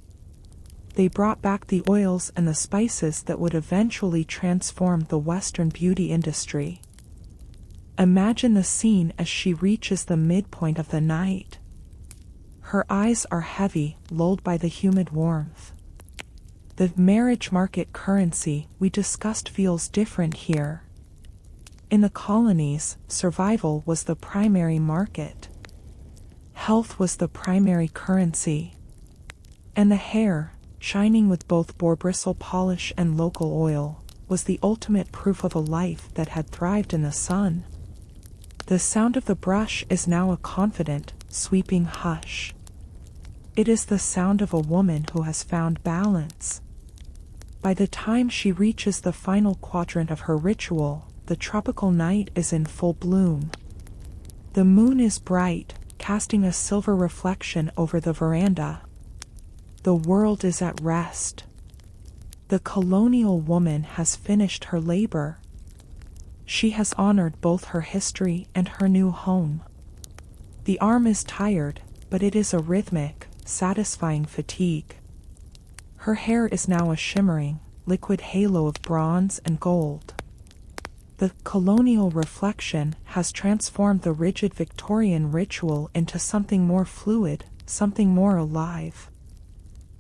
They brought back the oils and the spices that would eventually transform the Western beauty industry. Imagine the scene as she reaches the midpoint of the night. Her eyes are heavy, lulled by the humid warmth. The marriage market currency we discussed feels different here. In the colonies, survival was the primary market. Health was the primary currency. And the hair, shining with both boar bristle polish and local oil, was the ultimate proof of a life that had thrived in the sun. The sound of the brush is now a confident, sweeping hush. It is the sound of a woman who has found balance. By the time she reaches the final quadrant of her ritual, the tropical night is in full bloom. The moon is bright, casting a silver reflection over the veranda. The world is at rest. The colonial woman has finished her labor. She has honored both her history and her new home. The arm is tired, but it is a rhythmic, satisfying fatigue. Her hair is now a shimmering, liquid halo of bronze and gold. The colonial reflection has transformed the rigid Victorian ritual into something more fluid, something more alive.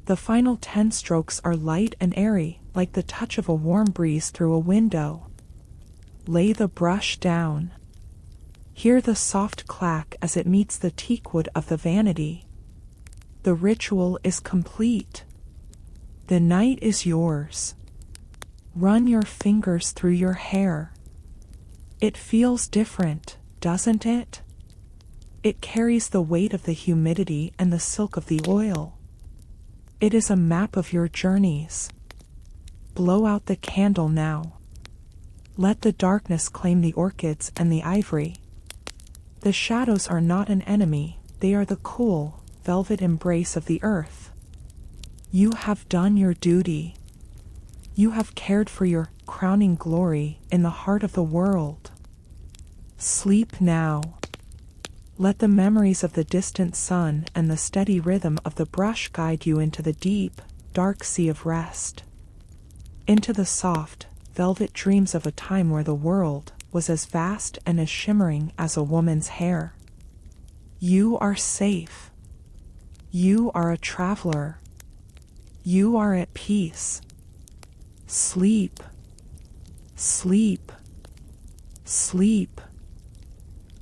The final 10 strokes are light and airy, like the touch of a warm breeze through a window. Lay the brush down. Hear the soft clack as it meets the teakwood of the vanity. The ritual is complete. The night is yours. Run your fingers through your hair. It feels different, doesn't it? It carries the weight of the humidity and the silk of the oil. It is a map of your journeys. Blow out the candle now. Let the darkness claim the orchids and the ivory. The shadows are not an enemy, they are the cool, velvet embrace of the earth. You have done your duty. You have cared for your crowning glory in the heart of the world. Sleep now. Let the memories of the distant sun and the steady rhythm of the brush guide you into the deep, dark sea of rest. Into the soft, velvet dreams of a time where the world was as vast and as shimmering as a woman's hair. You are safe. You are a traveler. You are at peace. Sleep. Sleep. Sleep.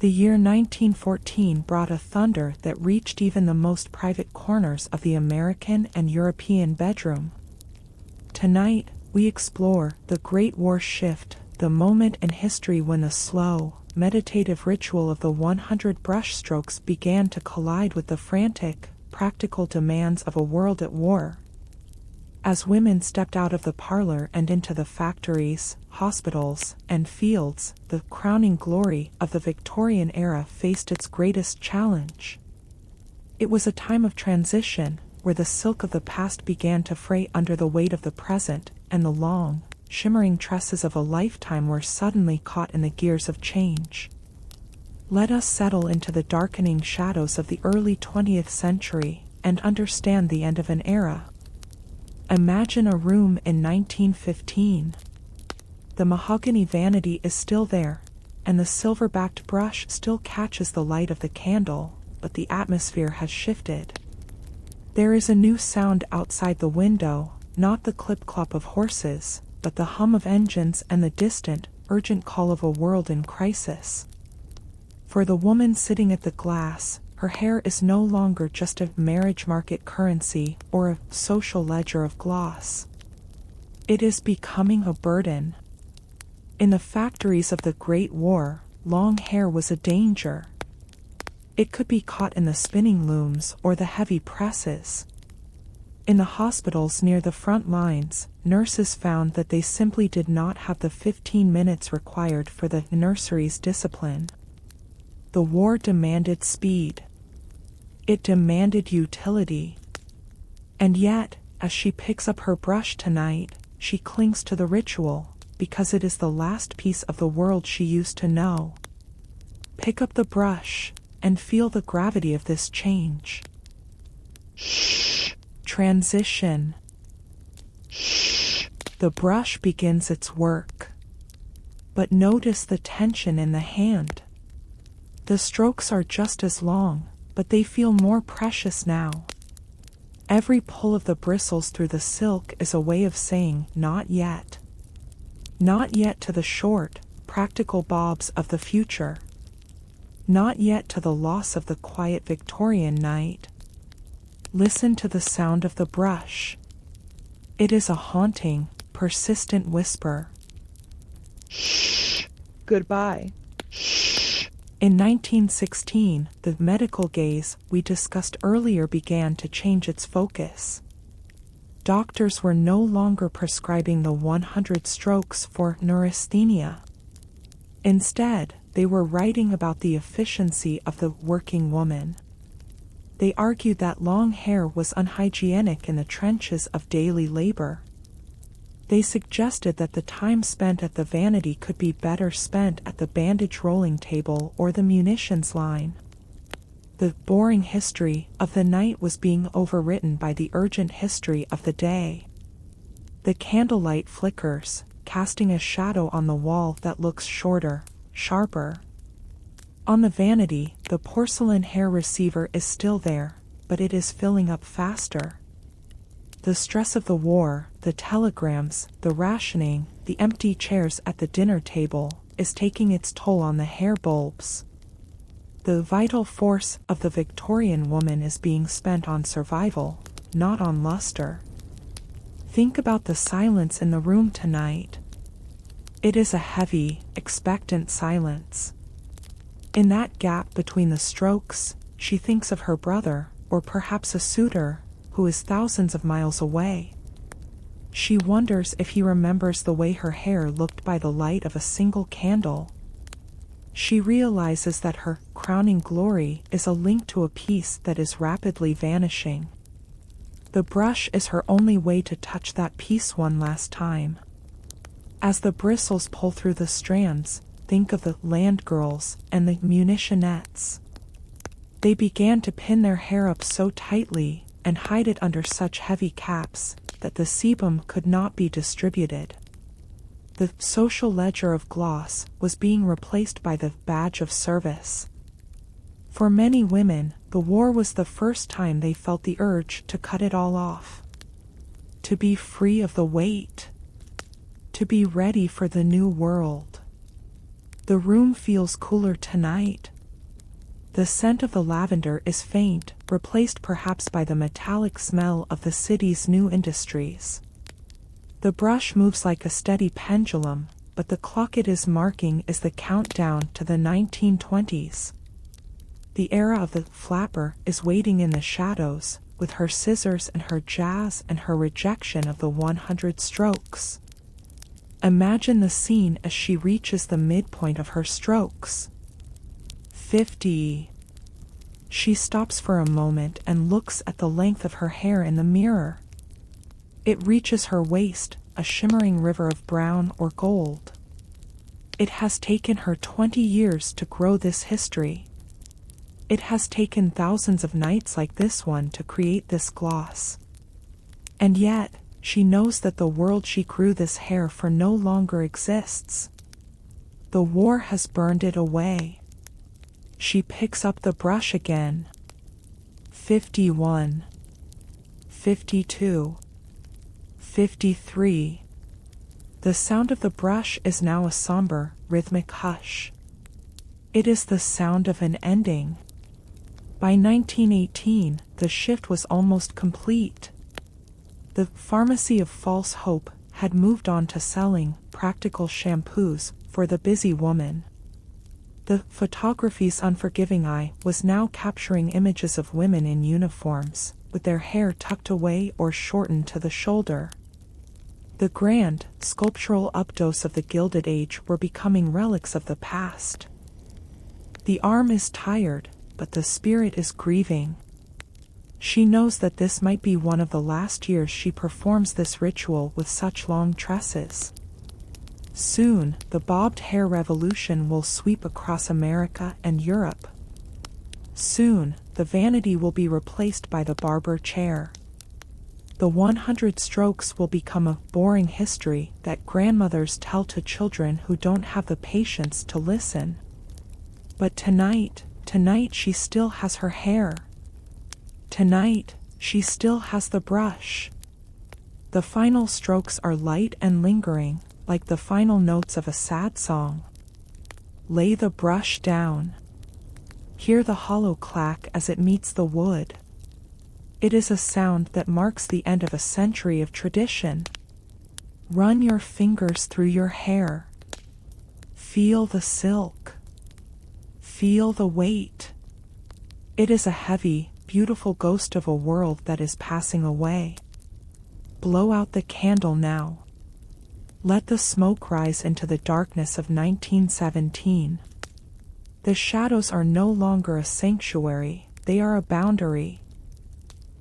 The year 1914 brought a thunder that reached even the most private corners of the American and European bedroom. Tonight, we explore the Great War shift, the moment in history when the slow, meditative ritual of the 100 brushstrokes began to collide with the frantic, practical demands of a world at war. As women stepped out of the parlor and into the factories, hospitals, and fields, the crowning glory of the Victorian era faced its greatest challenge. It was a time of transition, where the silk of the past began to fray under the weight of the present, and the long, shimmering tresses of a lifetime were suddenly caught in the gears of change. Let us settle into the darkening shadows of the early 20th century, and understand the end of an era. Imagine a room in 1915. The mahogany vanity is still there, and the silver-backed brush still catches the light of the candle, but the atmosphere has shifted. There is a new sound outside the window, not the clip-clop of horses, but the hum of engines and the distant, urgent call of a world in crisis. For the woman sitting at the glass, her hair is no longer just a marriage market currency or a social ledger of gloss. It is becoming a burden. In the factories of the Great War, long hair was a danger. It could be caught in the spinning looms or the heavy presses. In the hospitals near the front lines, nurses found that they simply did not have the 15 minutes required for the nursery's discipline. The war demanded speed. It demanded utility. And yet, as she picks up her brush tonight, she clings to the ritual, because it is the last piece of the world she used to know. Pick up the brush, and feel the gravity of this change. Shh. Transition. Shh. The brush begins its work. But notice the tension in the hand. The strokes are just as long, but they feel more precious now. Every pull of the bristles through the silk is a way of saying, not yet. Not yet to the short, practical bobs of the future. Not yet to the loss of the quiet Victorian night. Listen to the sound of the brush. It is a haunting, persistent whisper. Shh. Goodbye. Shh. In 1916, the medical gaze we discussed earlier began to change its focus. Doctors were no longer prescribing the 100 strokes for neurasthenia. Instead, they were writing about the efficiency of the working woman. They argued that long hair was unhygienic in the trenches of daily labor. They suggested that the time spent at the vanity could be better spent at the bandage rolling table or the munitions line. The boring history of the night was being overwritten by the urgent history of the day. The candlelight flickers, casting a shadow on the wall that looks shorter, sharper. On the vanity, the porcelain hair receiver is still there, but it is filling up faster. The stress of the war, the telegrams, the rationing, the empty chairs at the dinner table, is taking its toll on the hair bulbs. The vital force of the Victorian woman is being spent on survival, not on luster. Think about the silence in the room tonight. It is a heavy, expectant silence. In that gap between the strokes, she thinks of her brother, or perhaps a suitor, who is thousands of miles away. She wonders if he remembers the way her hair looked by the light of a single candle. She realizes that her crowning glory is a link to a piece that is rapidly vanishing. The brush is her only way to touch that piece one last time. As the bristles pull through the strands, think of the land girls and the munitionettes. They began to pin their hair up so tightly and hide it under such heavy caps that the sebum could not be distributed. The social ledger of gloss was being replaced by the badge of service. For many women, the war was the first time they felt the urge to cut it all off. To be free of the weight. To be ready for the new world. The room feels cooler tonight. The scent of the lavender is faint, replaced perhaps by the metallic smell of the city's new industries. The brush moves like a steady pendulum, but the clock it is marking is the countdown to the 1920s. The era of the flapper is waiting in the shadows, with her scissors and her jazz and her rejection of the 100 strokes. Imagine the scene as she reaches the midpoint of her strokes. 50. She stops for a moment and looks at the length of her hair in the mirror. It reaches her waist, a shimmering river of brown or gold. It has taken her 20 years to grow this history. It has taken thousands of nights like this one to create this gloss. And yet, she knows that the world she grew this hair for no longer exists. The war has burned it away. She picks up the brush again. 51. 52. 53. The sound of the brush is now a somber, rhythmic hush. It is the sound of an ending. By 1918, the shift was almost complete. The pharmacy of false hope had moved on to selling practical shampoos for the busy woman. The photography's unforgiving eye was now capturing images of women in uniforms, with their hair tucked away or shortened to the shoulder. The grand, sculptural updos of the Gilded Age were becoming relics of the past. The arm is tired, but the spirit is grieving. She knows that this might be one of the last years she performs this ritual with such long tresses. Soon, the bobbed hair revolution will sweep across America and Europe. Soon, the vanity will be replaced by the barber chair. The 100 strokes will become a boring history that grandmothers tell to children who don't have the patience to listen. But tonight she still has her hair. Tonight, she still has the brush. The final strokes are light and lingering, like the final notes of a sad song. Lay the brush down. Hear the hollow clack as it meets the wood. It is a sound that marks the end of a century of tradition. Run your fingers through your hair. Feel the silk. Feel the weight. It is a heavy, beautiful ghost of a world that is passing away. Blow out the candle now. Let the smoke rise into the darkness of 1917. The shadows are no longer a sanctuary, they are a boundary.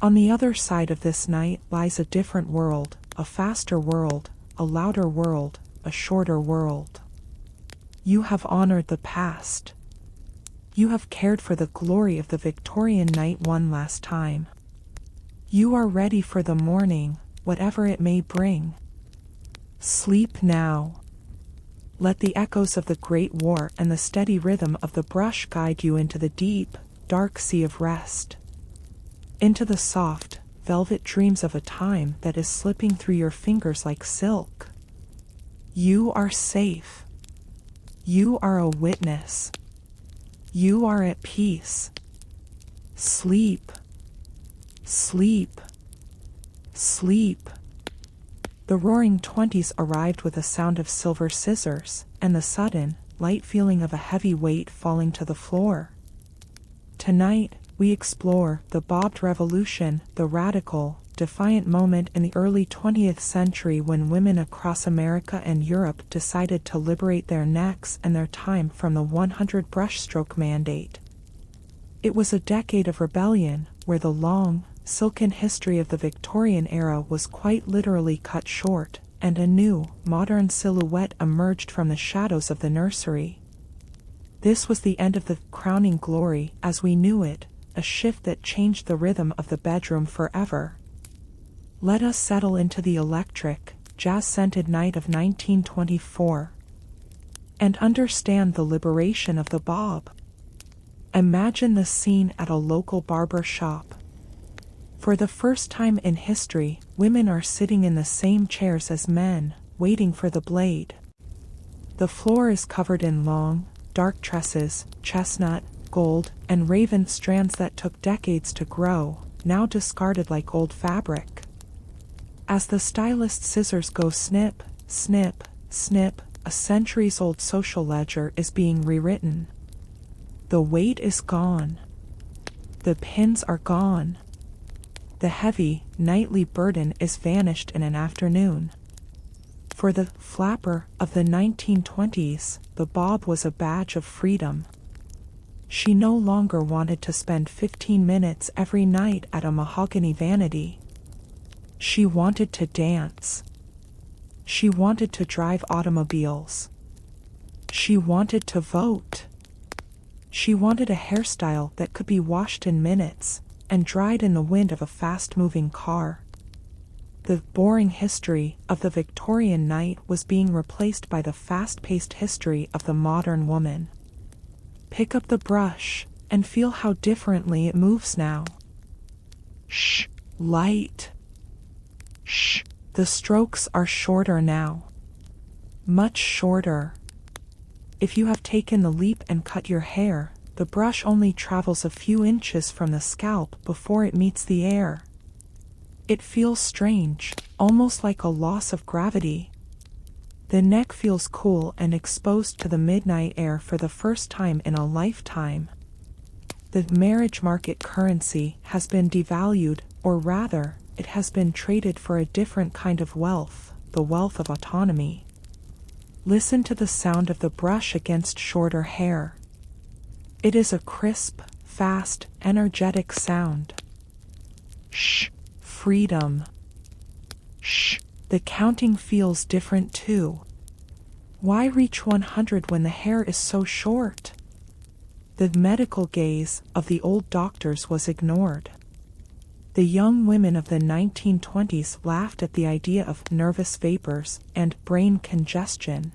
On the other side of this night lies a different world, a faster world, a louder world, a shorter world. You have honored the past. You have cared for the glory of the Victorian night one last time. You are ready for the morning, whatever it may bring. Sleep now. Let the echoes of the Great War and the steady rhythm of the brush guide you into the deep, dark sea of rest. Into the soft, velvet dreams of a time that is slipping through your fingers like silk. You are safe. You are a witness. You are at peace. Sleep. Sleep. Sleep. The roaring 20s arrived with a sound of silver scissors, and the sudden, light feeling of a heavy weight falling to the floor. Tonight, we explore the bobbed revolution, the radical, defiant moment in the early 20th century when women across America and Europe decided to liberate their necks and their time from the 100 brushstroke mandate. It was a decade of rebellion, where the long, silken history of the Victorian era was quite literally cut short, and a new, modern silhouette emerged from the shadows of the nursery. This was the end of the crowning glory as we knew it, a shift that changed the rhythm of the bedroom forever. Let us settle into the electric, jazz-scented night of 1924 and understand the liberation of the bob. Imagine the scene at a local barber shop. For the first time in history, women are sitting in the same chairs as men, waiting for the blade. The floor is covered in long, dark tresses, chestnut, gold, and raven strands that took decades to grow, now discarded like old fabric. As the stylist's scissors go snip, snip, snip, a centuries-old social ledger is being rewritten. The weight is gone. The pins are gone. The heavy, nightly burden is vanished in an afternoon. For the flapper of the 1920s, the bob was a badge of freedom. She no longer wanted to spend 15 minutes every night at a mahogany vanity. She wanted to dance. She wanted to drive automobiles. She wanted to vote. She wanted a hairstyle that could be washed in minutes and dried in the wind of a fast-moving car. The boring history of the Victorian night was being replaced by the fast-paced history of the modern woman. Pick up the brush and feel how differently it moves now. Shh, light. Shh, the strokes are shorter now. Much shorter. If you have taken the leap and cut your hair, the brush only travels a few inches from the scalp before it meets the air. It feels strange, almost like a loss of gravity. The neck feels cool and exposed to the midnight air for the first time in a lifetime. The marriage market currency has been devalued, or rather, it has been traded for a different kind of wealth, the wealth of autonomy. Listen to the sound of the brush against shorter hair. It is a crisp, fast, energetic sound. Shh, freedom. Shh, the counting feels different too. Why reach 100 when the hair is so short? The medical gaze of the old doctors was ignored. The young women of the 1920s laughed at the idea of nervous vapors and brain congestion.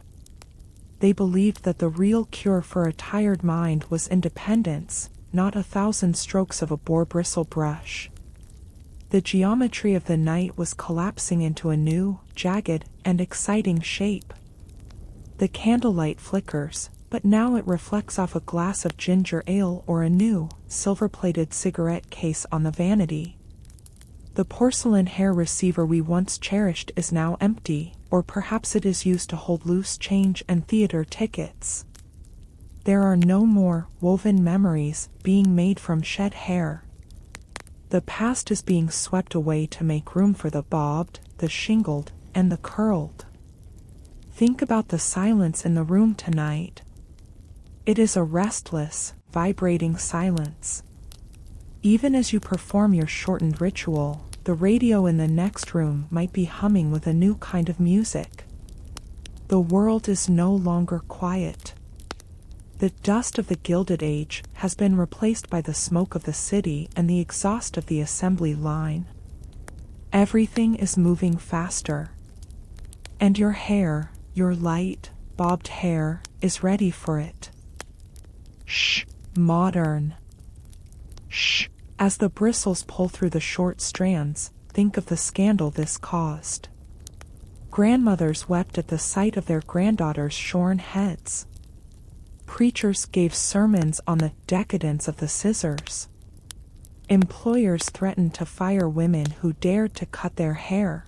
They believed that the real cure for a tired mind was independence, not 1,000 strokes of a boar bristle brush. The geometry of the night was collapsing into a new, jagged, and exciting shape. The candlelight flickers, but now it reflects off a glass of ginger ale or a new, silver-plated cigarette case on the vanity. The porcelain hair receiver we once cherished is now empty, or perhaps it is used to hold loose change and theater tickets. There are no more woven memories being made from shed hair. The past is being swept away to make room for the bobbed, the shingled, and the curled. Think about the silence in the room tonight. It is a restless, vibrating silence. Even as you perform your shortened ritual, the radio in the next room might be humming with a new kind of music. The world is no longer quiet. The dust of the Gilded Age has been replaced by the smoke of the city and the exhaust of the assembly line. Everything is moving faster. And your hair, your light, bobbed hair, is ready for it. Shh, modern. Shh, as the bristles pull through the short strands, think of the scandal this caused. Grandmothers wept at the sight of their granddaughters' shorn heads. Preachers gave sermons on the decadence of the scissors. Employers threatened to fire women who dared to cut their hair.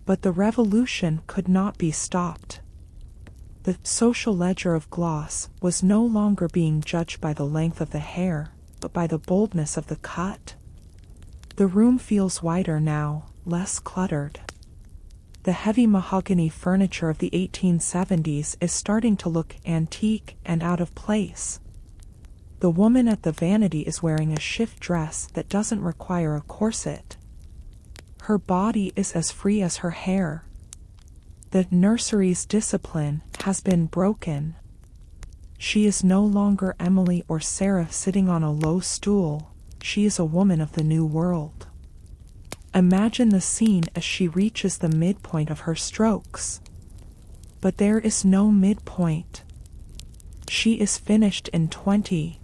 But the revolution could not be stopped. The social ledger of gloss was no longer being judged by the length of the hair, but by the boldness of the cut. The room feels wider now, less cluttered. The heavy mahogany furniture of the 1870s is starting to look antique and out of place. The woman at the vanity is wearing a shift dress that doesn't require a corset. Her body is as free as her hair. The nursery's discipline has been broken. She is no longer Emily or Sarah sitting on a low stool. She is a woman of the new world. Imagine the scene as she reaches the midpoint of her strokes. But there is no midpoint. She is finished in 20.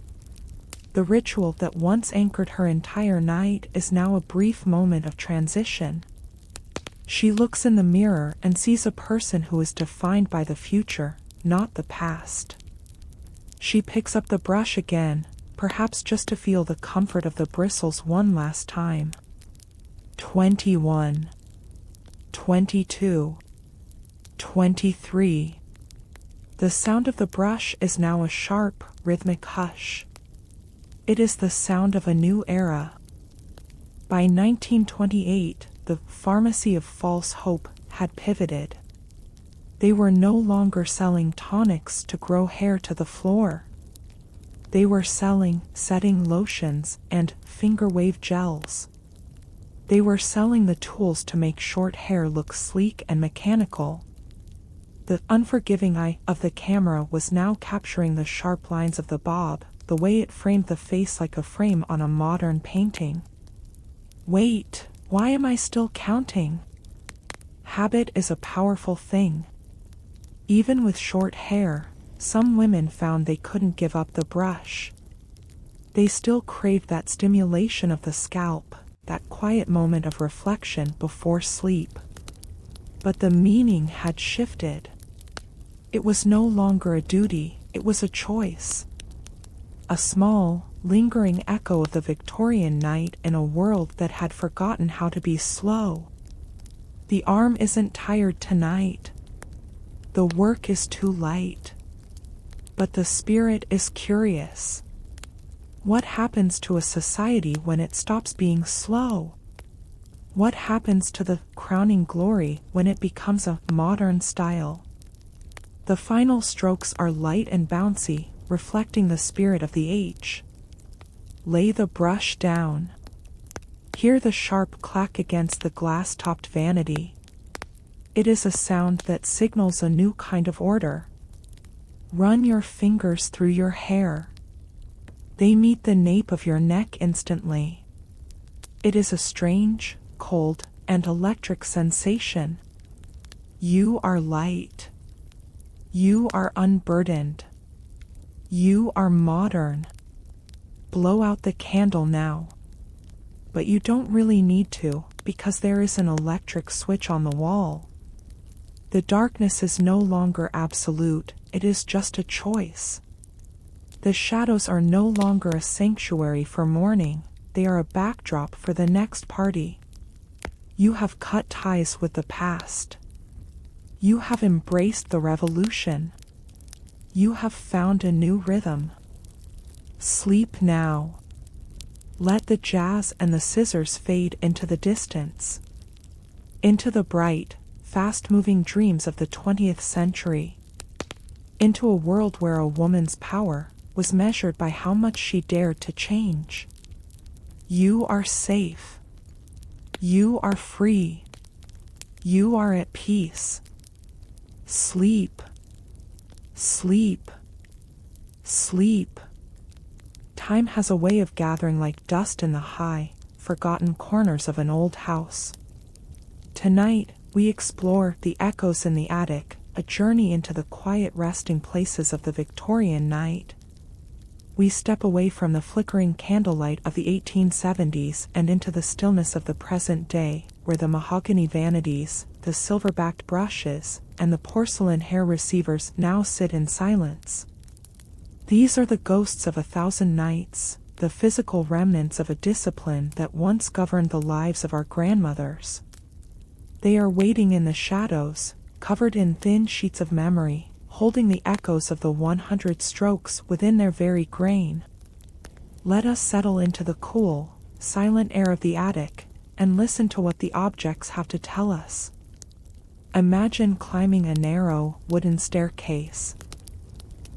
The ritual that once anchored her entire night is now a brief moment of transition. She looks in the mirror and sees a person who is defined by the future, not the past. She picks up the brush again, perhaps just to feel the comfort of the bristles one last time. 21. 22. 23. The sound of the brush is now a sharp, rhythmic hush. It is the sound of a new era. By 1928, the pharmacy of false hope had pivoted. They were no longer selling tonics to grow hair to the floor. They were selling setting lotions and finger wave gels. They were selling the tools to make short hair look sleek and mechanical. The unforgiving eye of the camera was now capturing the sharp lines of the bob, the way it framed the face like a frame on a modern painting. Wait, why am I still counting? Habit is a powerful thing. Even with short hair, some women found they couldn't give up the brush. They still craved that stimulation of the scalp, that quiet moment of reflection before sleep. But the meaning had shifted. It was no longer a duty, it was a choice. A small, lingering echo of the Victorian night in a world that had forgotten how to be slow. The arm isn't tired tonight. The work is too light. But the spirit is curious. What happens to a society when it stops being slow? What happens to the crowning glory when it becomes a modern style? The final strokes are light and bouncy, reflecting the spirit of the age. Lay the brush down. Hear the sharp clack against the glass-topped vanity. It is a sound that signals a new kind of order. Run your fingers through your hair. They meet the nape of your neck instantly. It is a strange, cold, and electric sensation. You are light. You are unburdened. You are modern. Blow out the candle now. But you don't really need to, because there is an electric switch on the wall. The darkness is no longer absolute, it is just a choice. The shadows are no longer a sanctuary for mourning, they are a backdrop for the next party. You have cut ties with the past. You have embraced the revolution. You have found a new rhythm. Sleep now. Let the jazz and the scissors fade into the distance. Into the bright, fast-moving dreams of the 20th century. Into a world where a woman's power was measured by how much she dared to change. You are safe. You are free. You are at peace. Sleep. Sleep. Sleep. Time has a way of gathering like dust in the high, forgotten corners of an old house. Tonight, we explore the echoes in the attic, a journey into the quiet resting places of the Victorian night. We step away from the flickering candlelight of the 1870s and into the stillness of the present day, where the mahogany vanities, the silver-backed brushes, and the porcelain hair receivers now sit in silence. These are the ghosts of 1,000 nights, the physical remnants of a discipline that once governed the lives of our grandmothers. They are waiting in the shadows, covered in thin sheets of memory, holding the echoes of the 100 strokes within their very grain. Let us settle into the cool, silent air of the attic, and listen to what the objects have to tell us. Imagine climbing a narrow, wooden staircase.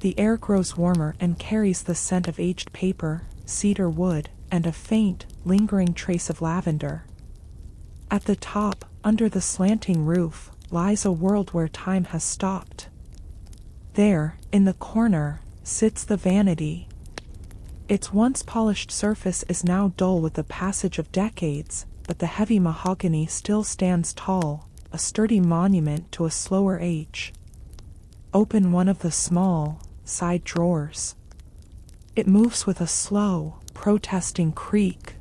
The air grows warmer and carries the scent of aged paper, cedar wood, and a faint, lingering trace of lavender. At the top, under the slanting roof, lies a world where time has stopped. There, in the corner, sits the vanity. Its once polished surface is now dull with the passage of decades, but the heavy mahogany still stands tall, a sturdy monument to a slower age. Open one of the small, side drawers. It moves with a slow, protesting creak.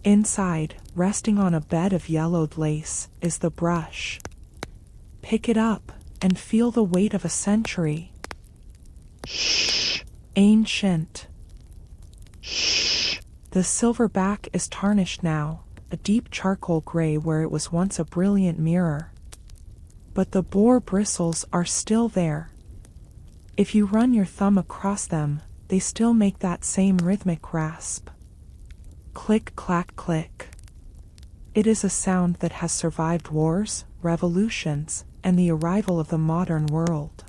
Inside, resting on a bed of yellowed lace, is the brush. Pick it up, and feel the weight of a century. Shh. Ancient. Shh. The silver back is tarnished now, a deep charcoal gray where it was once a brilliant mirror. But the boar bristles are still there. If you run your thumb across them, they still make that same rhythmic rasp. Click, clack, click. It is a sound that has survived wars, revolutions, and the arrival of the modern world.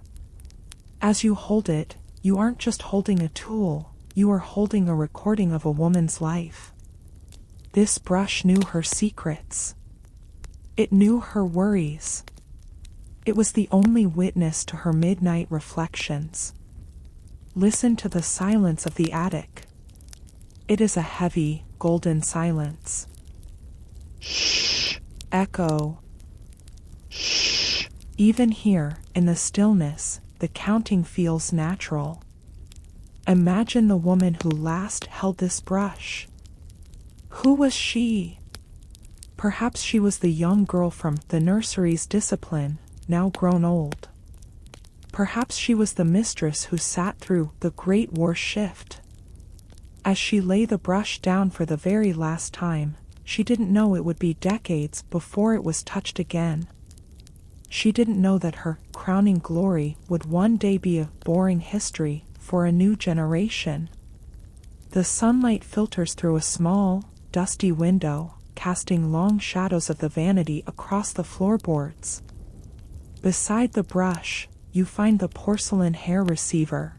As you hold it, you aren't just holding a tool, you are holding a recording of a woman's life. This brush knew her secrets. It knew her worries. It was the only witness to her midnight reflections. Listen to the silence of the attic. It is a heavy, golden silence. Shh. Echo. Shh. Even here, in the stillness, the counting feels natural. Imagine the woman who last held this brush. Who was she? Perhaps she was the young girl from the nursery's discipline, now grown old. Perhaps she was the mistress who sat through the Great War shift. As she lay the brush down for the very last time, she didn't know it would be decades before it was touched again. She didn't know that her crowning glory would one day be a boring history for a new generation. The sunlight filters through a small, dusty window, casting long shadows of the vanity across the floorboards. Beside the brush, you find the porcelain hair receiver.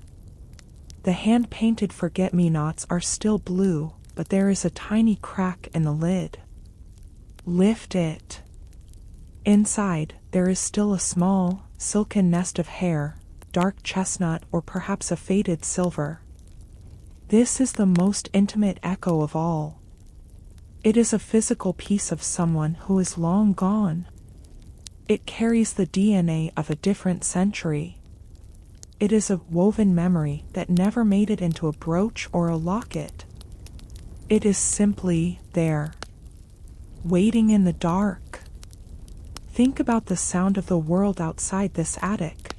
The hand-painted forget-me-nots are still blue, but there is a tiny crack in the lid. Lift it. Inside, there is still a small, silken nest of hair, dark chestnut or perhaps a faded silver. This is the most intimate echo of all. It is a physical piece of someone who is long gone. It carries the DNA of a different century. It is a woven memory that never made it into a brooch or a locket. It is simply there, waiting in the dark. Think about the sound of the world outside this attic.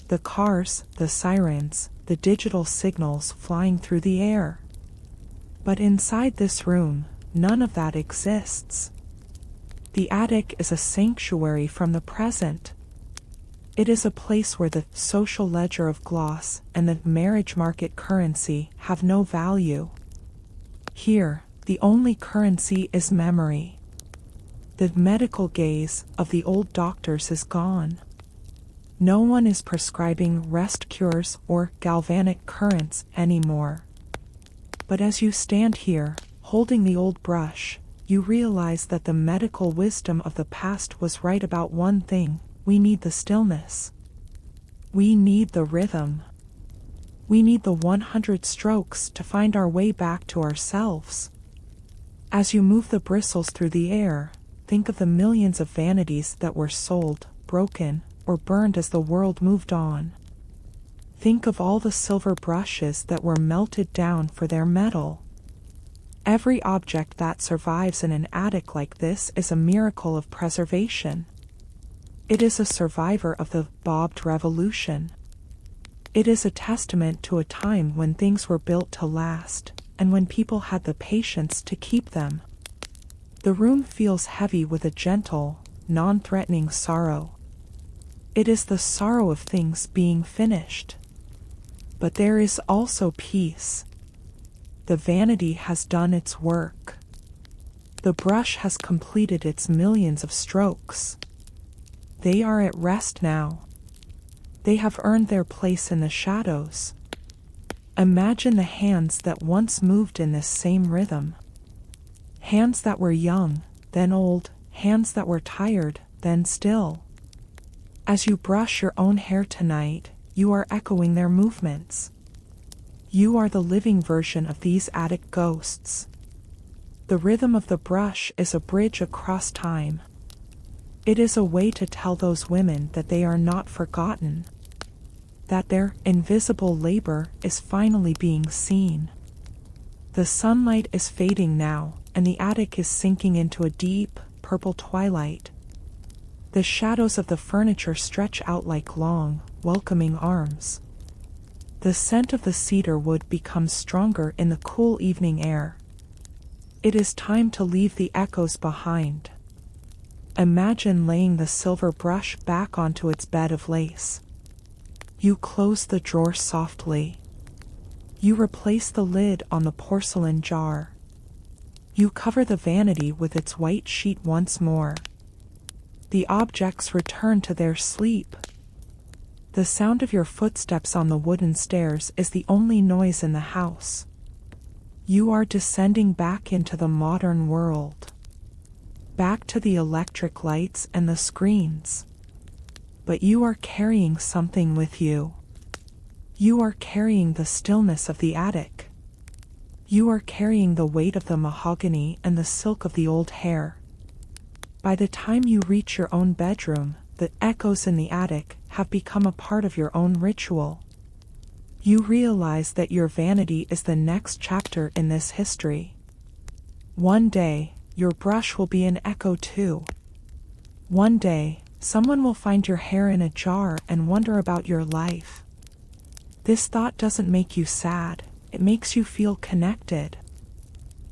The cars, the sirens, the digital signals flying through the air. But inside this room, none of that exists. The attic is a sanctuary from the present. It is a place where the social ledger of gloss and the marriage market currency have no value. Here, the only currency is memory. The medical gaze of the old doctors is gone. No one is prescribing rest cures or galvanic currents anymore. But as you stand here, holding the old brush, you realize that the medical wisdom of the past was right about one thing: we need the stillness. We need the rhythm. We need the 100 strokes to find our way back to ourselves. As you move the bristles through the air, think of the millions of vanities that were sold, broken, or burned as the world moved on. Think of all the silver brushes that were melted down for their metal. Every object that survives in an attic like this is a miracle of preservation. It is a survivor of the bobbed revolution. It is a testament to a time when things were built to last, and when people had the patience to keep them. The room feels heavy with a gentle, non-threatening sorrow. It is the sorrow of things being finished. But there is also peace. The vanity has done its work. The brush has completed its millions of strokes. They are at rest now. They have earned their place in the shadows. Imagine the hands that once moved in this same rhythm. Hands that were young, then old, hands that were tired, then still. As you brush your own hair tonight, you are echoing their movements. You are the living version of these attic ghosts. The rhythm of the brush is a bridge across time. It is a way to tell those women that they are not forgotten, that their invisible labor is finally being seen. The sunlight is fading now, and the attic is sinking into a deep, purple twilight. The shadows of the furniture stretch out like long, welcoming arms. The scent of the cedar wood becomes stronger in the cool evening air. It is time to leave the echoes behind. Imagine laying the silver brush back onto its bed of lace. You close the drawer softly. You replace the lid on the porcelain jar. You cover the vanity with its white sheet once more. The objects return to their sleep. The sound of your footsteps on the wooden stairs is the only noise in the house. You are descending back into the modern world. Back to the electric lights and the screens. But you are carrying something with you. You are carrying the stillness of the attic. You are carrying the weight of the mahogany and the silk of the old hair. By the time you reach your own bedroom, the echoes in the attic have become a part of your own ritual. You realize that your vanity is the next chapter in this history. One day, your brush will be an echo too. One day, someone will find your hair in a jar and wonder about your life. This thought doesn't make you sad, it makes you feel connected.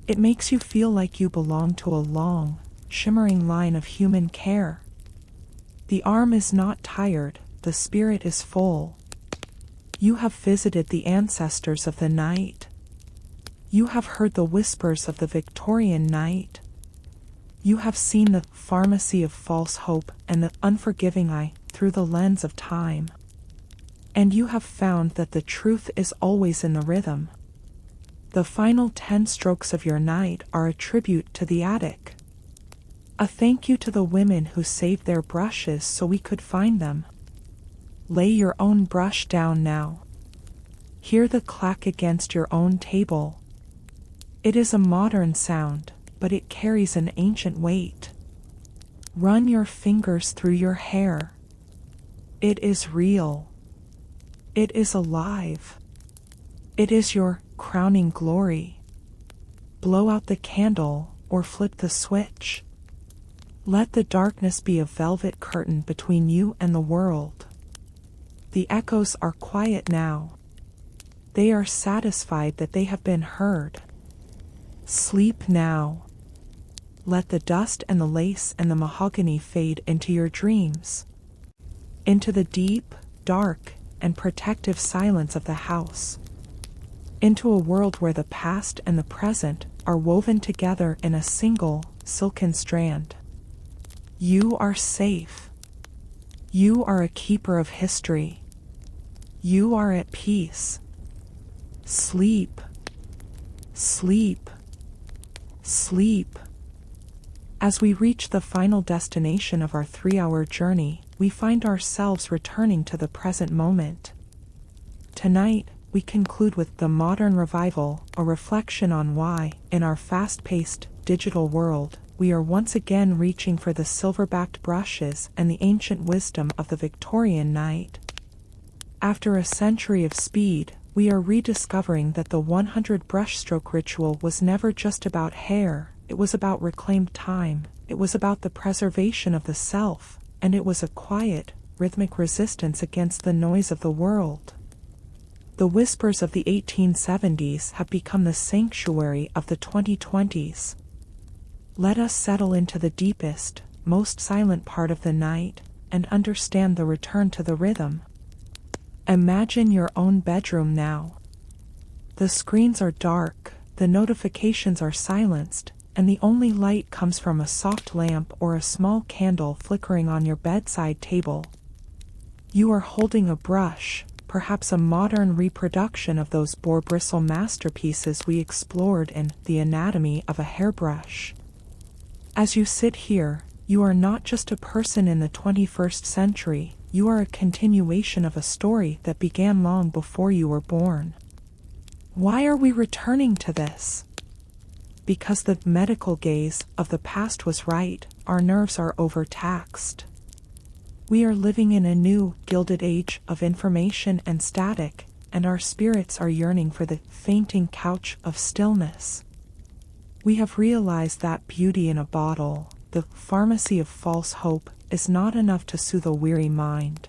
It makes you feel like you belong to a long, shimmering line of human care. The arm is not tired, the spirit is full. You have visited the ancestors of the night. You have heard the whispers of the Victorian night. You have seen the pharmacy of false hope and the unforgiving eye through the lens of time. And you have found that the truth is always in the rhythm. The final 10 strokes of your night are a tribute to the attic. A thank you to the women who saved their brushes so we could find them. Lay your own brush down now. Hear the clack against your own table. It is a modern sound, but it carries an ancient weight. Run your fingers through your hair. It is real. It is alive. It is your crowning glory. Blow out the candle or flip the switch. Let the darkness be a velvet curtain between you and the world. The echoes are quiet now. They are satisfied that they have been heard. Sleep now. Let the dust and the lace and the mahogany fade into your dreams. Into the deep, dark, and protective silence of the house. Into a world where the past and the present are woven together in a single, silken strand. You are safe. You are a keeper of history. You are at peace. Sleep. Sleep. Sleep. As we reach the final destination of our 3-hour journey, we find ourselves returning to the present moment. Tonight, we conclude with The Modern Revival, a reflection on why, in our fast-paced, digital world, we are once again reaching for the silver-backed brushes and the ancient wisdom of the Victorian night. After a century of speed, we are rediscovering that the 100 brushstroke ritual was never just about hair, it was about reclaimed time, it was about the preservation of the self, and it was a quiet, rhythmic resistance against the noise of the world. The whispers of the 1870s have become the sanctuary of the 2020s. Let us settle into the deepest, most silent part of the night, and understand the return to the rhythm. Imagine your own bedroom now. The screens are dark, the notifications are silenced, and the only light comes from a soft lamp or a small candle flickering on your bedside table. You are holding a brush, perhaps a modern reproduction of those boar bristle masterpieces we explored in The Anatomy of a Hairbrush. As you sit here, you are not just a person in the 21st century, you are a continuation of a story that began long before you were born. Why are we returning to this? Because the medical gaze of the past was right, our nerves are overtaxed. We are living in a new, gilded age of information and static, and our spirits are yearning for the fainting couch of stillness. We have realized that beauty in a bottle, the pharmacy of false hope, is not enough to soothe a weary mind.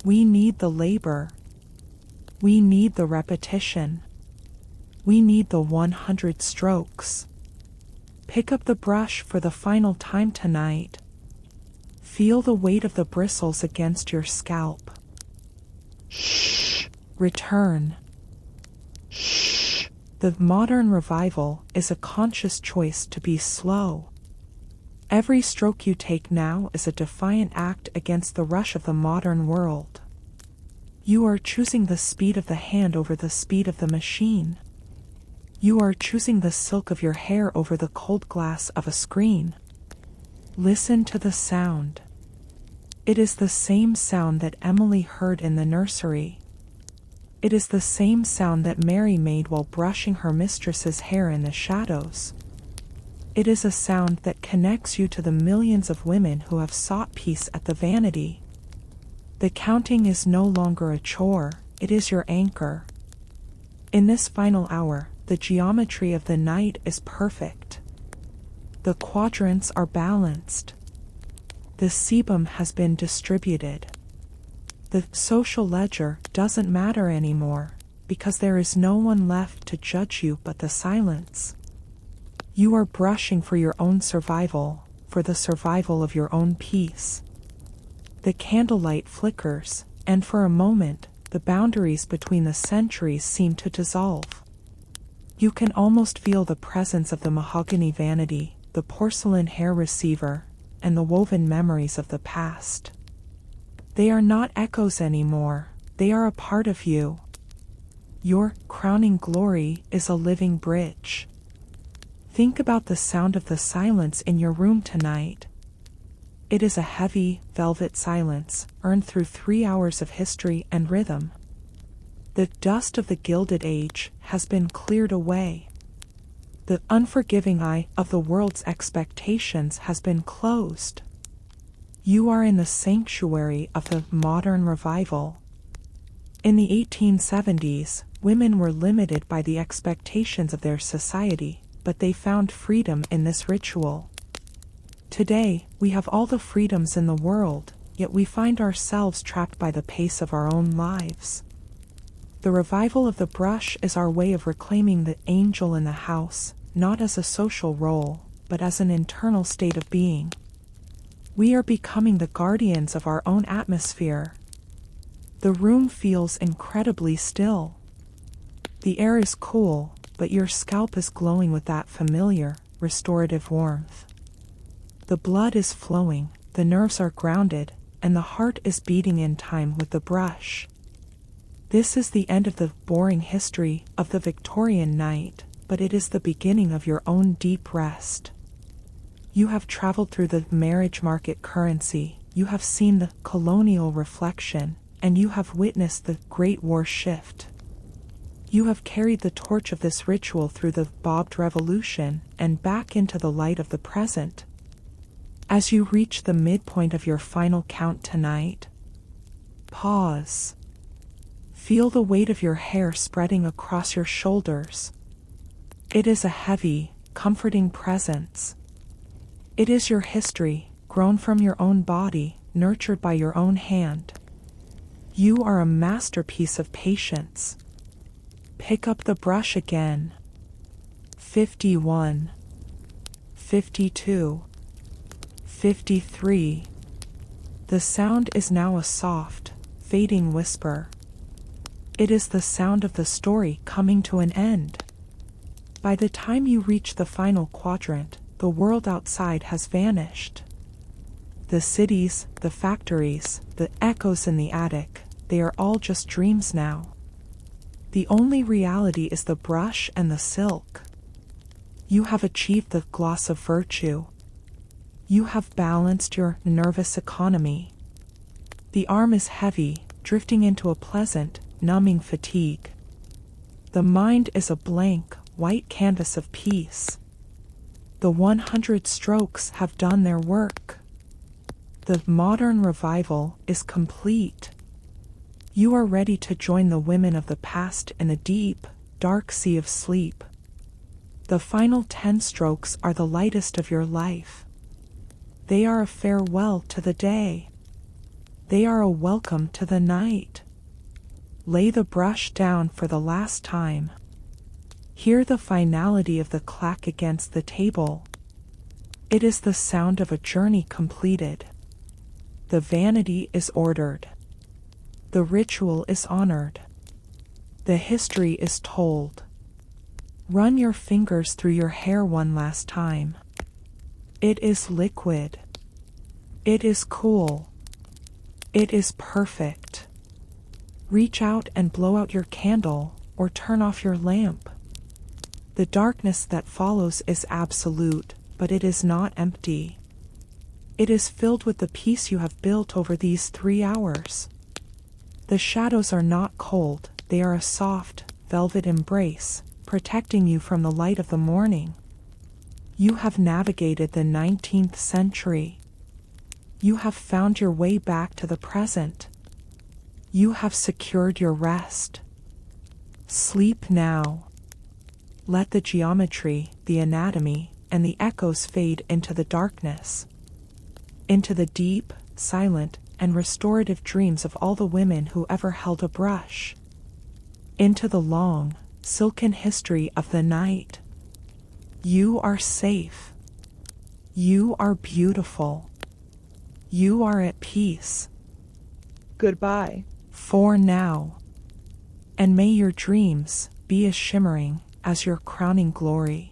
We need the labor. We need the repetition. We need the 100 strokes. Pick up the brush for the final time tonight. Feel the weight of the bristles against your scalp. Shh. Return. Shh. The modern revival is a conscious choice to be slow. Every stroke you take now is a defiant act against the rush of the modern world. You are choosing the speed of the hand over the speed of the machine. You are choosing the silk of your hair over the cold glass of a screen. Listen to the sound. It is the same sound that Emily heard in the nursery. It is the same sound that Mary made while brushing her mistress's hair in the shadows. It is a sound that connects you to the millions of women who have sought peace at the vanity. The counting is no longer a chore, it is your anchor. In this final hour, the geometry of the night is perfect. The quadrants are balanced. The sebum has been distributed. The social ledger doesn't matter anymore, because there is no one left to judge you but the silence. You are brushing for your own survival, for the survival of your own peace. The candlelight flickers, and for a moment, the boundaries between the centuries seem to dissolve. You can almost feel the presence of the mahogany vanity, the porcelain hair receiver, and the woven memories of the past. They are not echoes anymore, they are a part of you. Your crowning glory is a living bridge. Think about the sound of the silence in your room tonight. It is a heavy, velvet silence, earned through 3 hours of history and rhythm. The dust of the Gilded Age has been cleared away. The unforgiving eye of the world's expectations has been closed. You are in the sanctuary of the modern revival. In the 1870s, women were limited by the expectations of their society, but they found freedom in this ritual. Today, we have all the freedoms in the world, yet we find ourselves trapped by the pace of our own lives. The revival of the brush is our way of reclaiming the angel in the house, not as a social role, but as an internal state of being. We are becoming the guardians of our own atmosphere. The room feels incredibly still. The air is cool, but your scalp is glowing with that familiar, restorative warmth. The blood is flowing, the nerves are grounded, and the heart is beating in time with the brush. This is the end of the boring history of the Victorian night, but it is the beginning of your own deep rest. You have traveled through the marriage market currency, you have seen the colonial reflection, and you have witnessed the Great War shift. You have carried the torch of this ritual through the bobbed revolution and back into the light of the present. As you reach the midpoint of your final count tonight, pause. Feel the weight of your hair spreading across your shoulders. It is a heavy, comforting presence. It is your history, grown from your own body, nurtured by your own hand. You are a masterpiece of patience. Pick up the brush again. 51. 52. 53. The sound is now a soft, fading whisper. It is the sound of the story coming to an end. By the time you reach the final quadrant, the world outside has vanished. The cities, the factories, the echoes in the attic, they are all just dreams now. The only reality is the brush and the silk. You have achieved the gloss of virtue. You have balanced your nervous economy. The arm is heavy, drifting into a pleasant, numbing fatigue. The mind is a blank, white canvas of peace. The 100 strokes have done their work. The modern revival is complete. You are ready to join the women of the past in a deep, dark sea of sleep. The final 10 strokes are the lightest of your life. They are a farewell to the day. They are a welcome to the night. Lay the brush down for the last time. Hear the finality of the clack against the table. It is the sound of a journey completed. The vanity is ordered. The ritual is honored. The history is told. Run your fingers through your hair one last time. It is liquid. It is cool. It is perfect. Reach out and blow out your candle, or turn off your lamp. The darkness that follows is absolute, but it is not empty. It is filled with the peace you have built over these 3 hours. The shadows are not cold, they are a soft, velvet embrace, protecting you from the light of the morning. You have navigated the 19th century. You have found your way back to the present. You have secured your rest. Sleep now. Let the geometry, the anatomy, and the echoes fade into the darkness. Into the deep, silent, and restorative dreams of all the women who ever held a brush. Into the long, silken history of the night. You are safe. You are beautiful. You are at peace. Goodbye. For now. And may your dreams be as shimmering as your crowning glory.